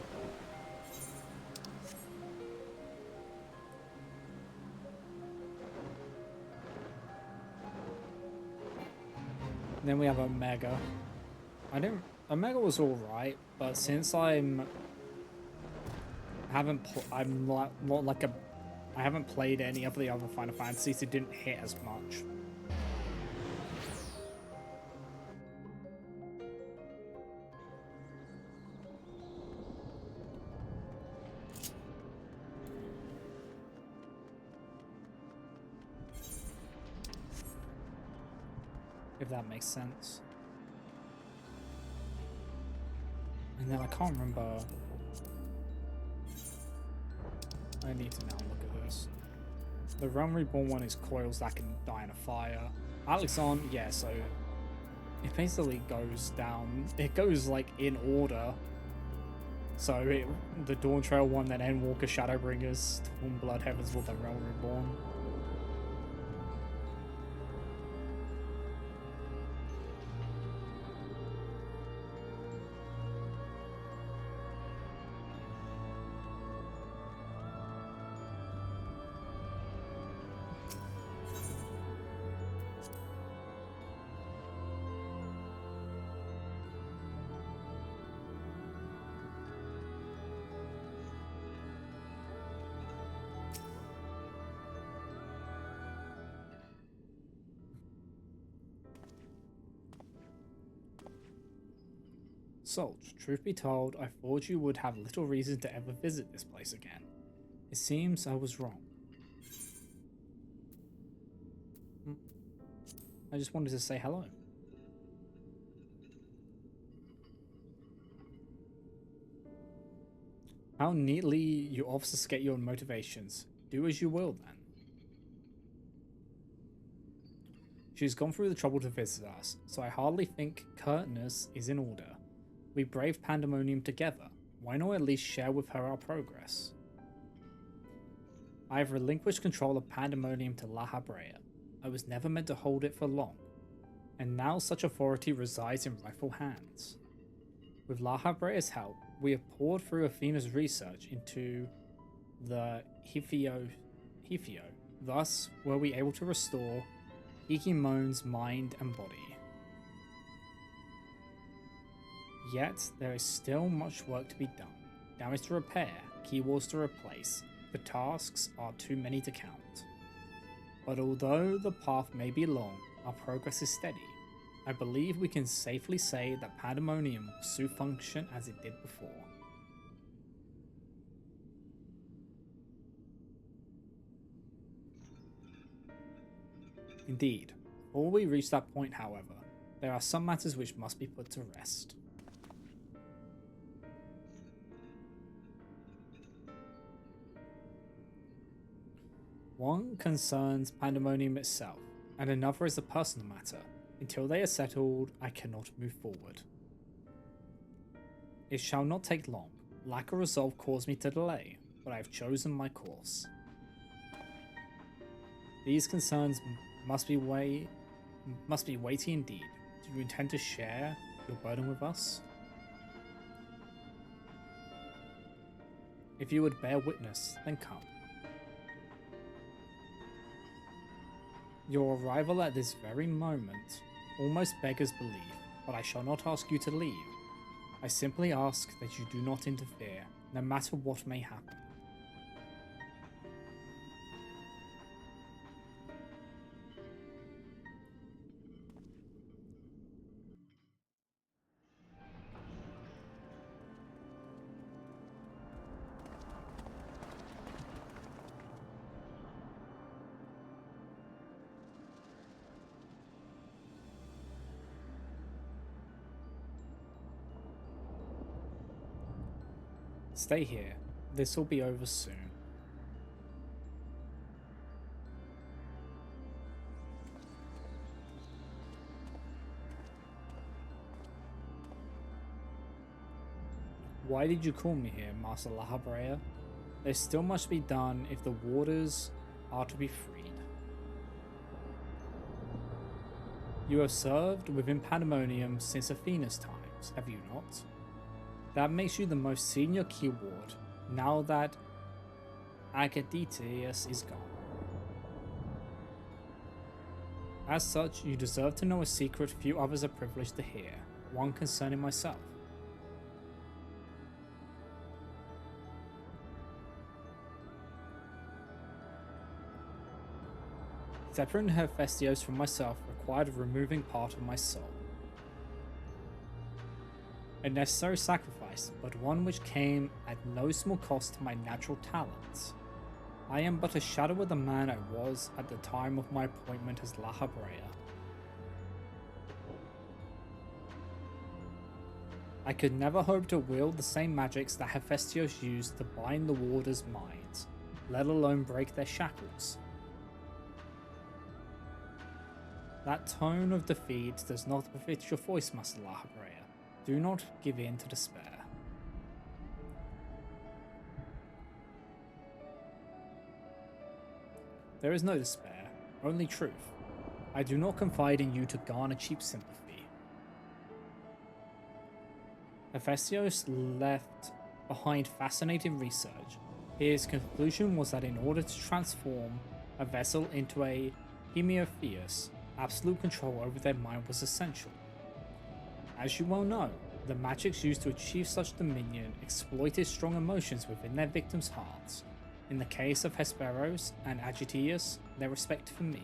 And then we have Omega. Omega was alright, but since I haven't played any of the other Final Fantasies, it didn't hit as much. If that makes sense. And then I can't remember. I need to now look at this. The Realm Reborn one is coils that can die in a fire. Alexon, yeah, so it basically goes down. It goes like in order. So the Dawn Trail one, then Endwalker, Shadowbringers, Blood Heavens with the Realm Reborn. Solch, truth be told, I thought you would have little reason to ever visit this place again. It seems I was wrong. I just wanted to say hello. How neatly you obfuscate your motivations. Do as you will, then. She's gone through the trouble to visit us, so I hardly think curtness is in order. We braved Pandemonium together. Why not at least share with her our progress? I have relinquished control of Pandemonium to La Habrea. I was never meant to hold it for long, and now such authority resides in rightful hands. With La Habrea's help, we have poured through Athena's research into the Hifio. Thus, were we able to restore Hikimone's mind and body. Yet, there is still much work to be done. Damage to repair, keywords to replace, The tasks are too many to count. But although the path may be long, our progress is steady. I believe we can safely say that Pandemonium will soon function as it did before. Indeed, before we reach that point, however, there are some matters which must be put to rest. One concerns Pandemonium itself, and another is a personal matter. Until they are settled, I cannot move forward. It shall not take long. Lack of resolve caused me to delay, but I have chosen my course. These concerns must be weighty indeed. Do you intend to share your burden with us? If you would bear witness, then come. Your arrival at this very moment almost beggars belief, but I shall not ask you to leave. I simply ask that you do not interfere, no matter what may happen. Stay here. This will be over soon. Why did you call me here, Master Lahabrea? There still must be done if the waters are to be freed. You have served within Pandemonium since Athena's times, have you not? That makes you the most senior key ward, now that Agaditis is gone. As such, you deserve to know a secret few others are privileged to hear, one concerning myself. Separating Hephaestus from myself required removing part of my soul. A necessary sacrifice, but one which came at no small cost to my natural talents. I am but a shadow of the man I was at the time of my appointment as Lahabrea. I could never hope to wield the same magics that Hephaestus used to bind the warders' minds, let alone break their shackles. That tone of defeat does not befit your voice, Master Lahabrea. Do not give in to despair. There is no despair, only truth. I do not confide in you to garner cheap sympathy. Hephaestus left behind fascinating research. His conclusion was that in order to transform a vessel into a Hemiophius, absolute control over their mind was essential. As you well know, the magics used to achieve such dominion exploited strong emotions within their victims' hearts. In the case of Hesperos and Agitius, their respect for me.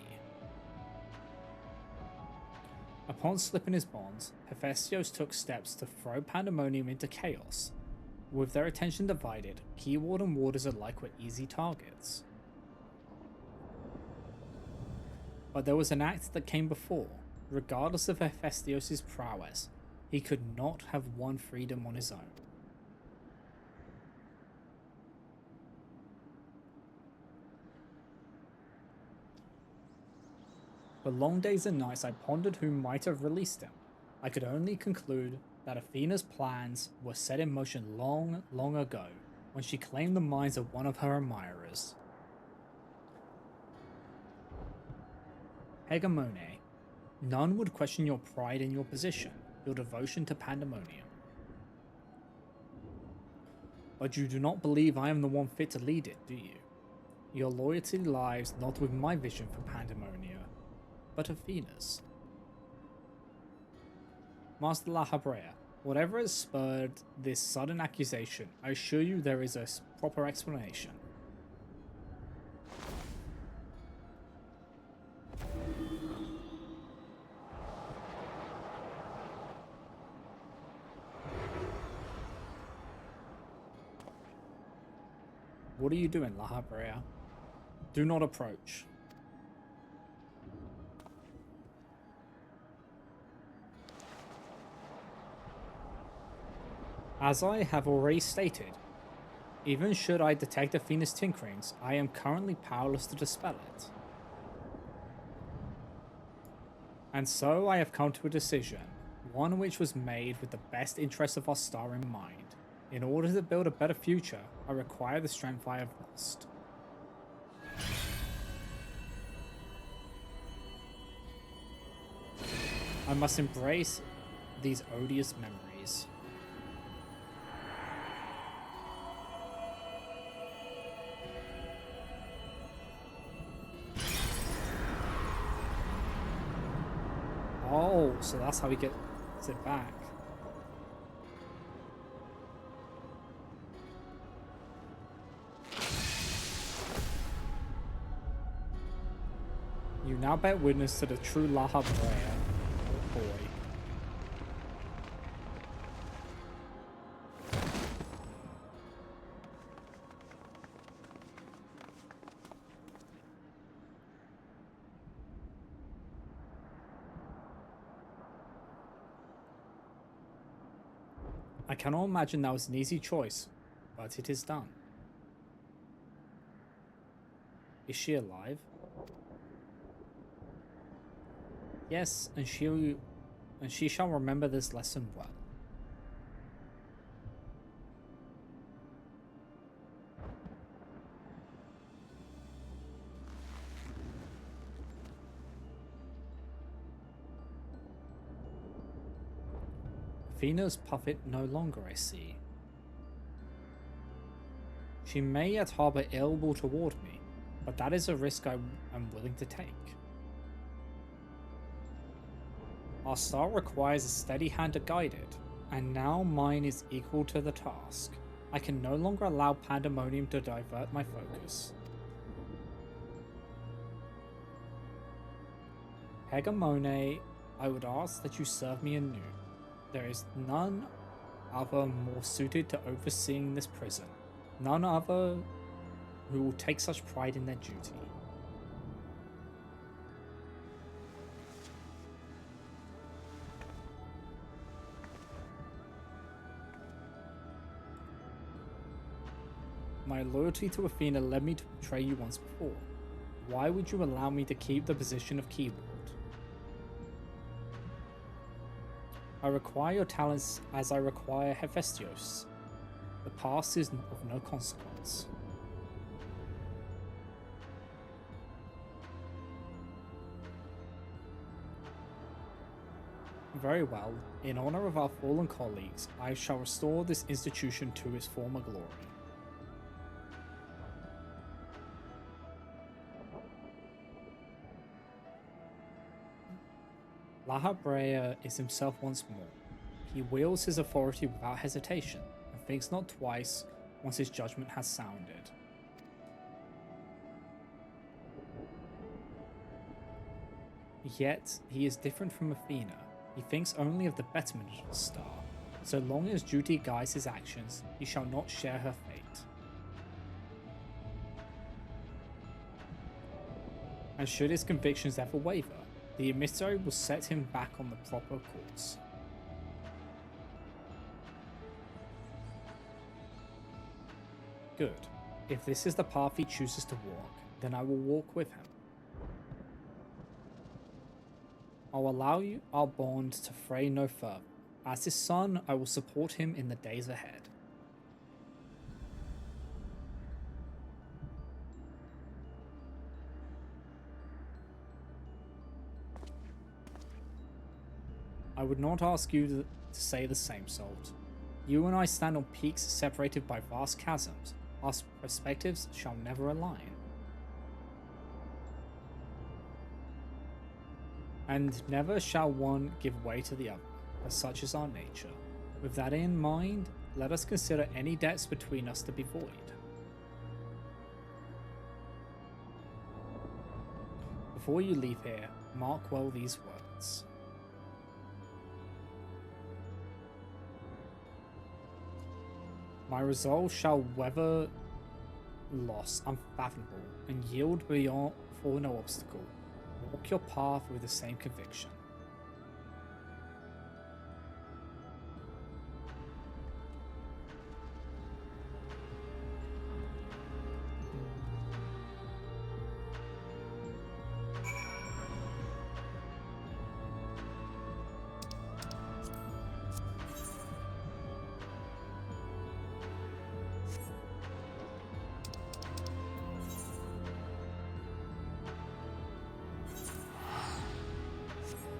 Upon slipping his bonds, Hephaestus took steps to throw Pandemonium into chaos. With their attention divided, Keyward and warders alike were easy targets. But there was an act that came before. Regardless of Hephaestus' prowess, he could not have won freedom on his own. For long days and nights I pondered who might have released him. I could only conclude that Athena's plans were set in motion long, long ago, when she claimed the minds of one of her admirers. Hegemone, none would question your pride in your position, your devotion to Pandemonium. But you do not believe I am the one fit to lead it, do you? Your loyalty lies not with my vision for Pandemonia, but Athena's. Master Lahabrea, whatever has spurred this sudden accusation, I assure you there is a proper explanation. What are you doing, La Habrea? Do not approach. As I have already stated, even should I detect Athena's tinkerings, I am currently powerless to dispel it. And so I have come to a decision, one which was made with the best interests of our star in mind. In order to build a better future, I require the strength I have lost. I must embrace these odious memories. Oh, so that's how he gets it back. You now bear witness to the true La Habrea. Oh boy. I cannot imagine that was an easy choice, but it is done. Is she alive? Yes, and she shall remember this lesson well. Athena's puppet no longer, I see. She may yet harbor ill will toward me, but that is a risk I am willing to take. Our star requires a steady hand to guide it, and now mine is equal to the task. I can no longer allow pandemonium to divert my focus. Hegemone, I would ask that you serve me anew. There is none other more suited to overseeing this prison, none other who will take such pride in their duty. My loyalty to Athena led me to betray you once before. Why would you allow me to keep the position of keyword? I require your talents as I require Hephaestos. The past is of no consequence. Very well. In honor of our fallen colleagues, I shall restore this institution to its former glory. La Habrea is himself once more. He wields his authority without hesitation, and thinks not twice once his judgment has sounded. Yet, he is different from Athena. He thinks only of the betterment of the star. So long as duty guides his actions, he shall not share her fate. And should his convictions ever waver, the emissary will set him back on the proper course. Good. If this is the path he chooses to walk, then I will walk with him. I'll allow our bond to fray no further. As his son, I will support him in the days ahead. I would not ask you to say the same, Salt. You and I stand on peaks separated by vast chasms. Our perspectives shall never align. And never shall one give way to the other, as such is our nature. With that in mind, let us consider any debts between us to be void. Before you leave here, mark well these words. My resolve shall loss unfathomable and yield beyond for no obstacle. Walk your path with the same conviction.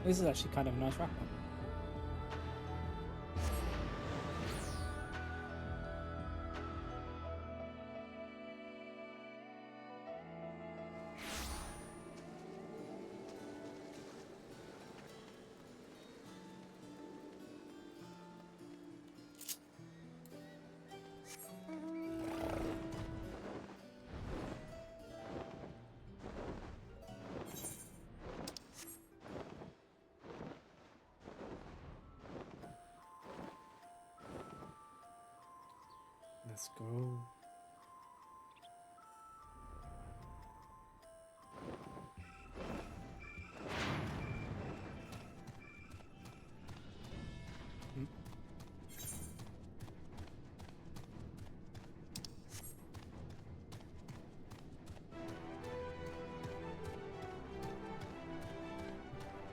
This is actually kind of a nice wrap up. Let's go.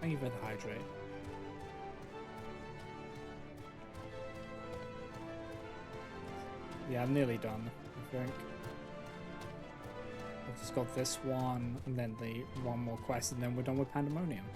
Thank you for the hydrate. Yeah, I'm nearly done, I think. I've just got this one, and then the one more quest, and then we're done with Pandemonium.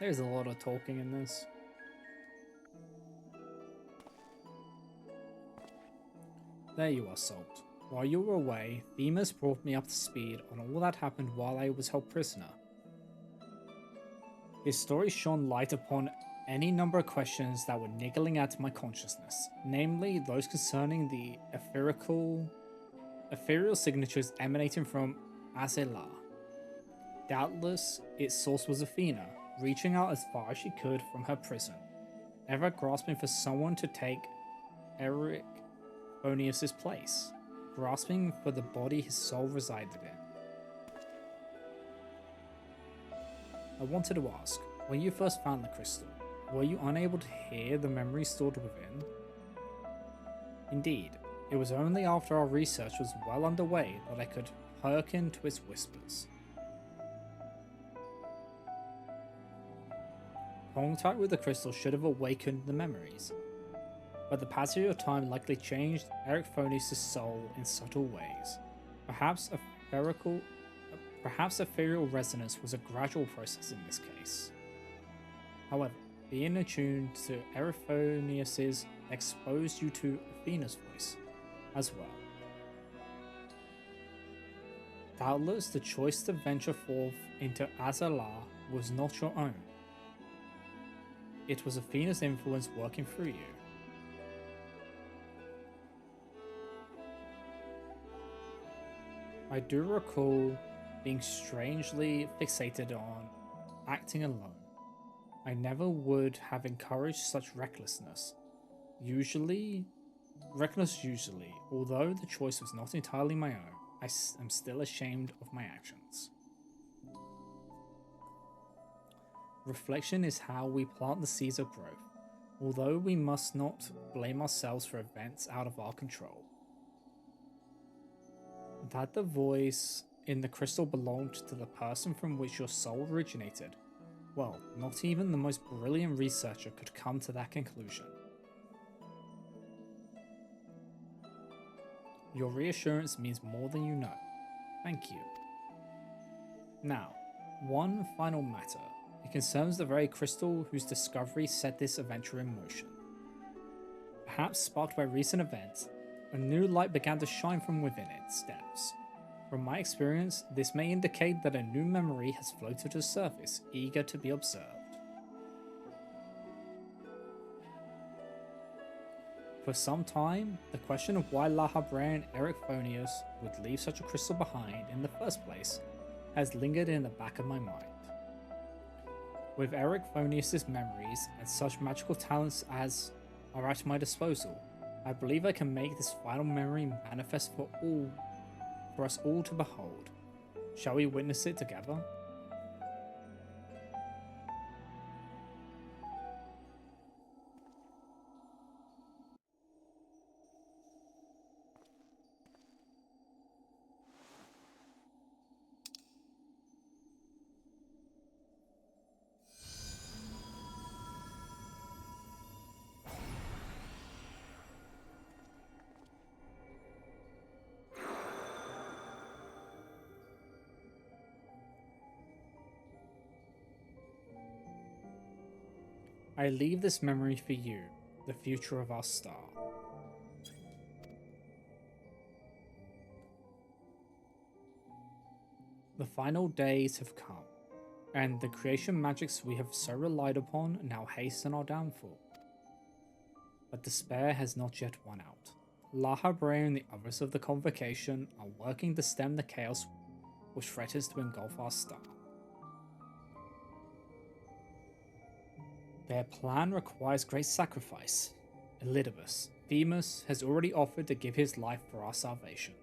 There's a lot of talking in this. There you are, Salt. While you were away, Themis brought me up to speed on all that happened while I was held prisoner. His story shone light upon any number of questions that were niggling at my consciousness, namely those concerning the ethereal signatures emanating from Azelar. Doubtless, its source was Athena, reaching out as far as she could from her prison, ever grasping for someone to take Eric Bonius's place, grasping for the body his soul resided in. I wanted to ask, when you first found the crystal, were you unable to hear the memories stored within? Indeed, it was only after our research was well underway that I could hearken to its whispers. Contact with the crystal should have awakened the memories, but the passage of time likely changed Eric Phonius' soul in subtle ways. Perhaps ethereal resonance was a gradual process in this case. However, being attuned to Eriphonius's exposed you to Athena's voice as well. Doubtless, the choice to venture forth into Azalar was not your own. It was Athena's influence working through you. I do recall being strangely fixated on acting alone. I never would have encouraged such recklessness, although the choice was not entirely my own. I am still ashamed of my actions. Reflection is how we plant the seeds of growth, although we must not blame ourselves for events out of our control. That the voice in the crystal belonged to the person from which your soul originated, well, not even the most brilliant researcher could come to that conclusion. Your reassurance means more than you know. Thank you. Now, one final matter. It concerns the very crystal whose discovery set this adventure in motion. perhaps sparked by recent events, a new light began to shine from within its depths. From my experience, this may indicate that a new memory has floated to the surface, eager to be observed. For some time, the question of why La Habrea and Erichthonius would leave such a crystal behind in the first place has lingered in the back of my mind. With Erichthonius' memories and such magical talents as are at my disposal, I believe I can make this final memory manifest for us all to behold. Shall we witness it together? I leave this memory for you, the future of our star. The final days have come, and the creation magics we have so relied upon now hasten our downfall. But despair has not yet won out. La Habrea and the others of the Convocation are working to stem the chaos which threatens to engulf our star. Their plan requires great sacrifice. Elidibus, Themis, has already offered to give his life for our salvation.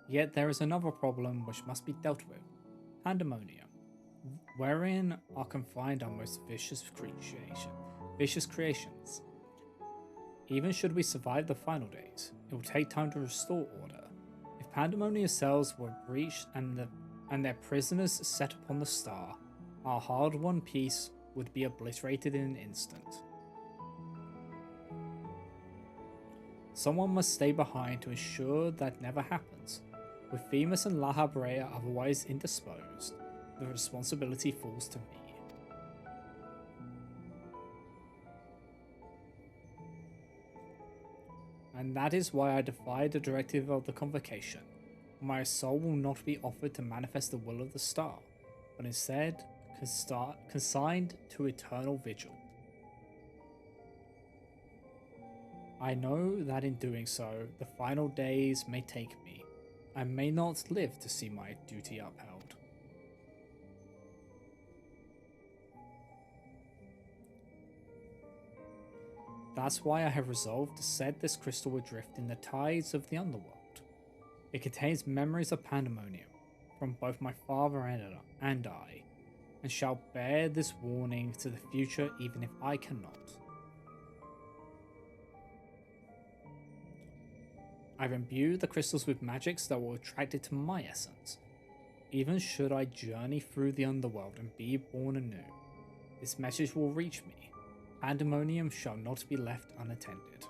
Yet there is another problem which must be dealt with: pandemonium, wherein are confined our most vicious creations. Even should we survive the final days, it will take time to restore order. If pandemonium cells were breached and their prisoners set upon the star, our hard-won peace would be obliterated in an instant. Someone must stay behind to ensure that never happens. With Themis and La Habrea otherwise indisposed, the responsibility falls to me. And that is why I defy the directive of the Convocation. My soul will not be offered to manifest the will of the star, but instead consigned to eternal vigil. I know that in doing so, the final days may take me. I may not live to see my duty upheld. That's why I have resolved to set this crystal adrift in the tides of the underworld. It contains memories of pandemonium from both my father and I, and shall bear this warning to the future even if I cannot. I've imbued the crystals with magics that will attract it to my essence. Even should I journey through the underworld and be born anew, this message will reach me. Pandemonium shall not be left unattended.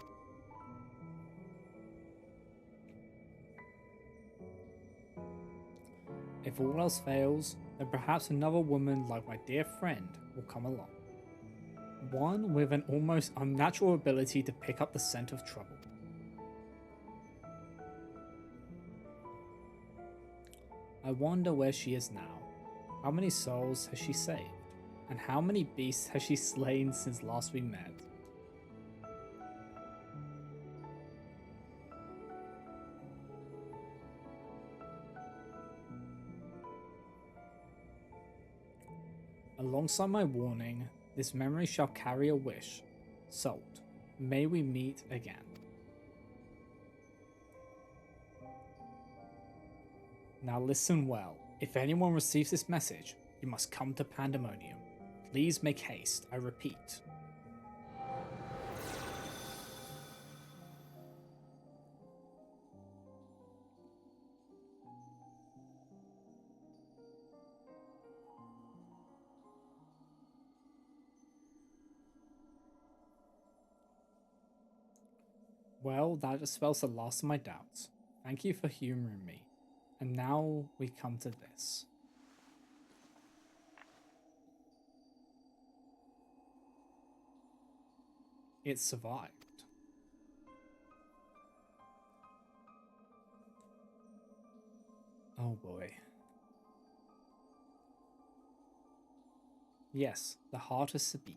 If all else fails, then perhaps another woman like my dear friend will come along. One with an almost unnatural ability to pick up the scent of trouble. I wonder where she is now. How many souls has she saved? And how many beasts has she slain since last we met? Alongside my warning, this memory shall carry a wish. Salt, may we meet again. Now listen well. If anyone receives this message, you must come to Pandemonium. Please make haste, I repeat. Well, that dispels the last of my doubts. Thank you for humoring me. And now we come to this. it survived. Oh boy. Yes, the heart of Sabik.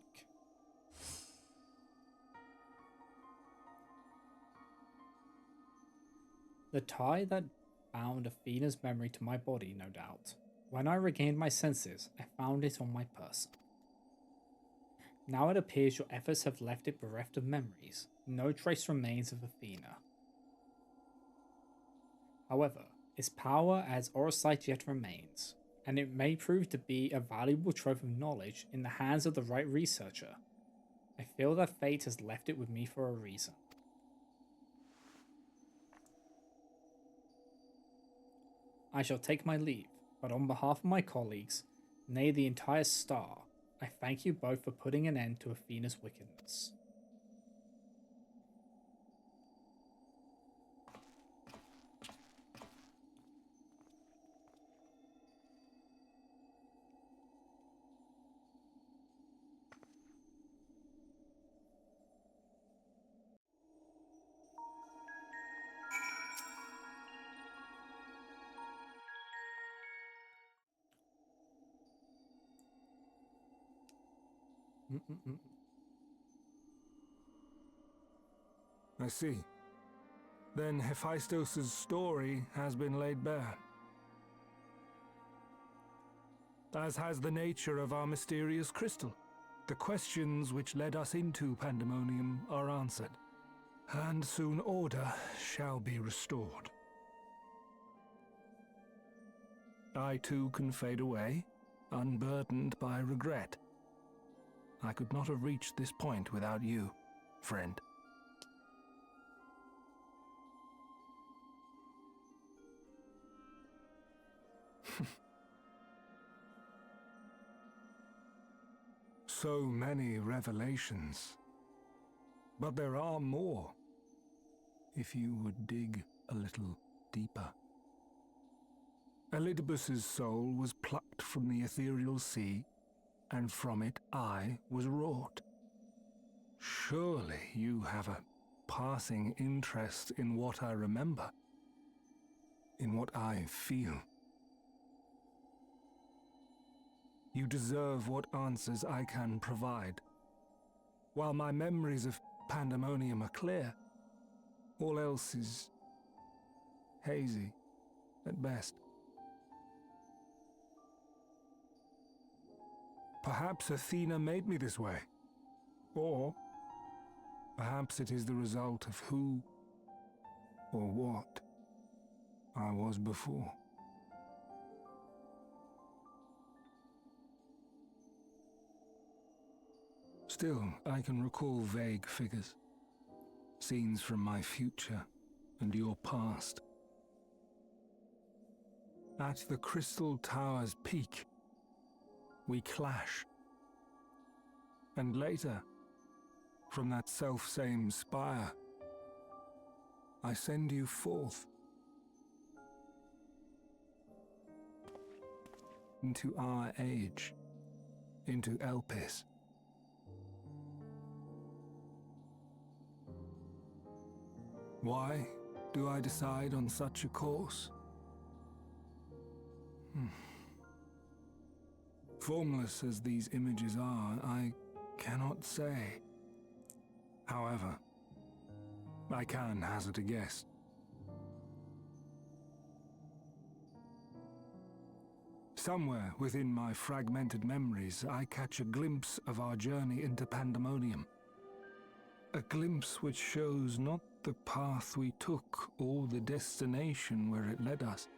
The tie that bound Athena's memory to my body, no doubt. When I regained my senses, I found it on my person. Now it appears your efforts have left it bereft of memories. No trace remains of Athena. However, its power as Orosight yet remains, and it may prove to be a valuable trove of knowledge in the hands of the right researcher. I feel that fate has left it with me for a reason. I shall take my leave, but on behalf of my colleagues, nay the entire star, I thank you both for putting an end to Athena's wickedness. I see. Then Hephaestos' story has been laid bare. As has the nature of our mysterious crystal. The questions which led us into Pandemonium are answered, and soon order shall be restored. I too can fade away, unburdened by regret. I could not have reached this point without you, friend. So many revelations. But there are more, if you would dig a little deeper. Elidibus's soul was plucked from the ethereal sea, and from it I was wrought. Surely you have a passing interest in what I remember, in what I feel. You deserve what answers I can provide. While my memories of Pandemonium are clear, all else is hazy at best. Perhaps Athena made me this way. Or perhaps it is the result of who or what I was before. Still, I can recall vague figures, scenes from my future and your past. At the Crystal Tower's peak, we clash. And later, from that self-same spire, I send you forth into our age, into Elpis. Why do I decide on such a course? Formless as these images are, I cannot say. However, I can hazard a guess. Somewhere within my fragmented memories, I catch a glimpse of our journey into Pandemonium. A glimpse which shows not the path we took or the destination where it led us,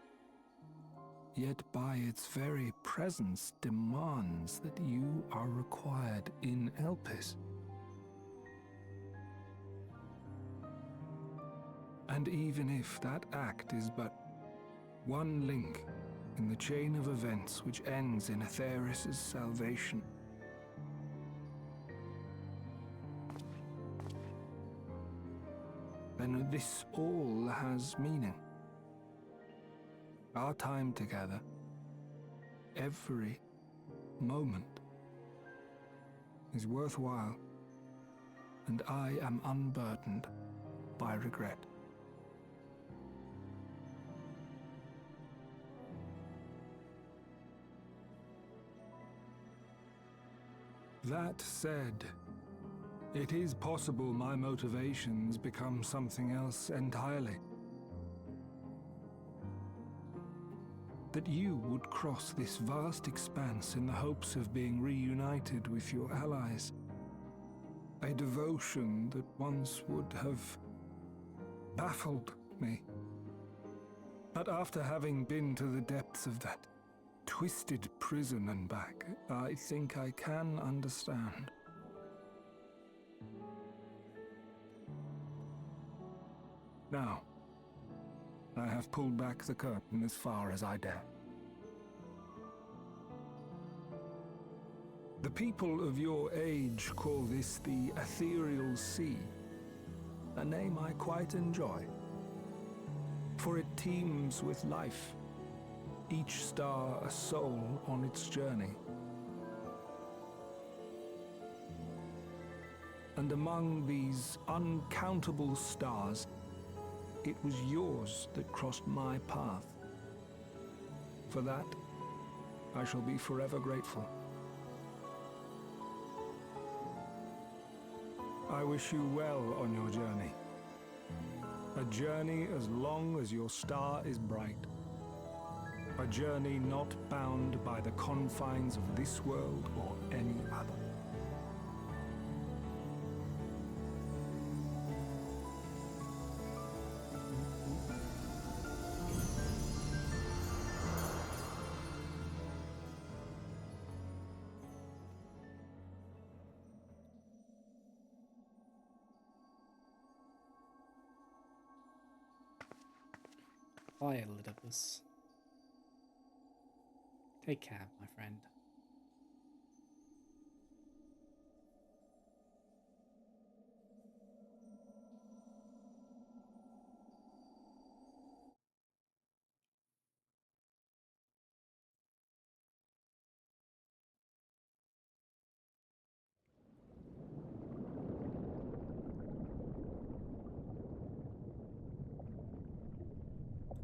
yet by its very presence demands that you are required in Elpis. And even if that act is but one link in the chain of events which ends in Atheris' salvation, then this all has meaning. Our time together, every moment, is worthwhile. and I am unburdened by regret. That said, it is possible my motivations become something else entirely. That you would cross this vast expanse in the hopes of being reunited with your allies. A devotion that once would have baffled me. But after having been to the depths of that twisted prison and back, I think I can understand. Now, I have pulled back the curtain as far as I dare. The people of your age call this the Ethereal Sea, a name I quite enjoy, for it teems with life, each star a soul on its journey. And among these uncountable stars, it was yours that crossed my path. For that, I shall be forever grateful. I wish you well on your journey. A journey as long as your star is bright. A journey not bound by the confines of this world or any other. Bye, Elidibus. Take care, my friend.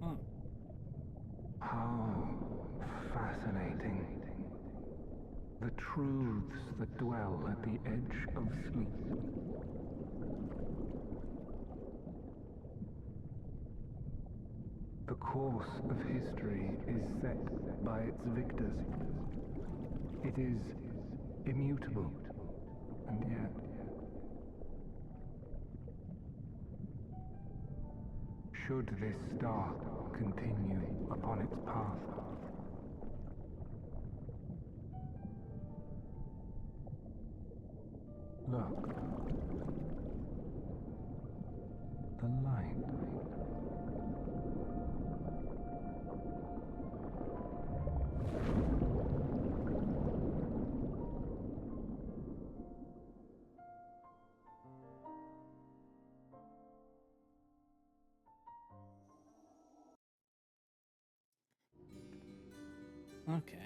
Oh. How fascinating. The truths that dwell at the edge of sleep. The course of history is set by its victors. It is immutable, and yet should this star continue upon its path, look, the light. Okay.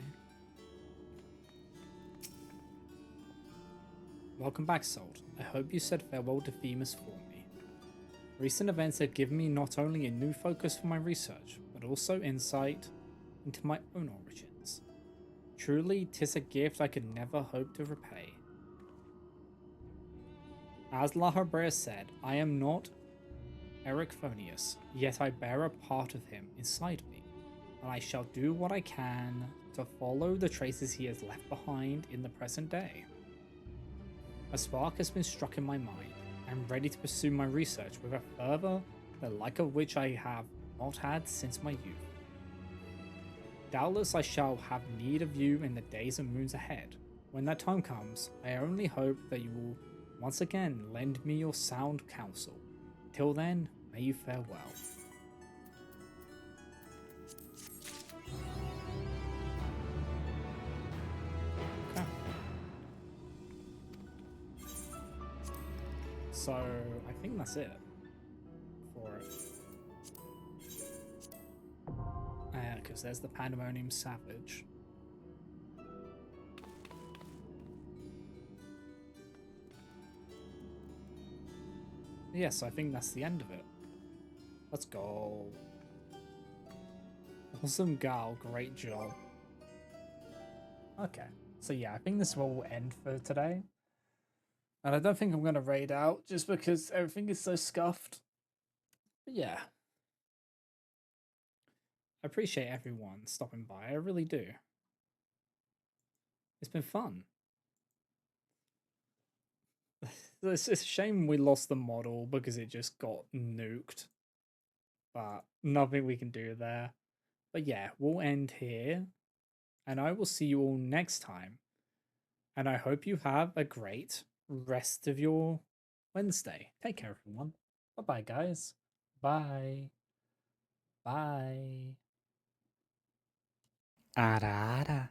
Welcome back, Salt. I hope you said farewell to Themis for me. Recent events have given me not only a new focus for my research, but also insight into my own origins. Truly, 'tis a gift I could never hope to repay. As La Habrea said, I am not Ericphonius, yet I bear a part of him inside me, and I shall do what I can to follow the traces he has left behind in the present day. A spark has been struck in my mind. I am ready to pursue my research with a fervor the like of which I have not had since my youth. Doubtless I shall have need of you in the days and moons ahead. When that time comes, I only hope that you will once again lend me your sound counsel. Till then, may you fare well. Okay. So, I think that's it for it. Because there's the Pandemonium Savage. Yes, I think that's the end of it. Let's go. Awesome gal, great job. Okay, so yeah, I think this will end for today. And I don't think I'm going to raid out just because everything is so scuffed. But yeah. I appreciate everyone stopping by, I really do. It's been fun. It's a shame we lost the model because it just got nuked. But nothing we can do there. But yeah, we'll end here. And I will see you all next time. And I hope you have a great rest of your Wednesday. Take care, everyone. Bye bye, guys. Bye. Bye. Ara ara.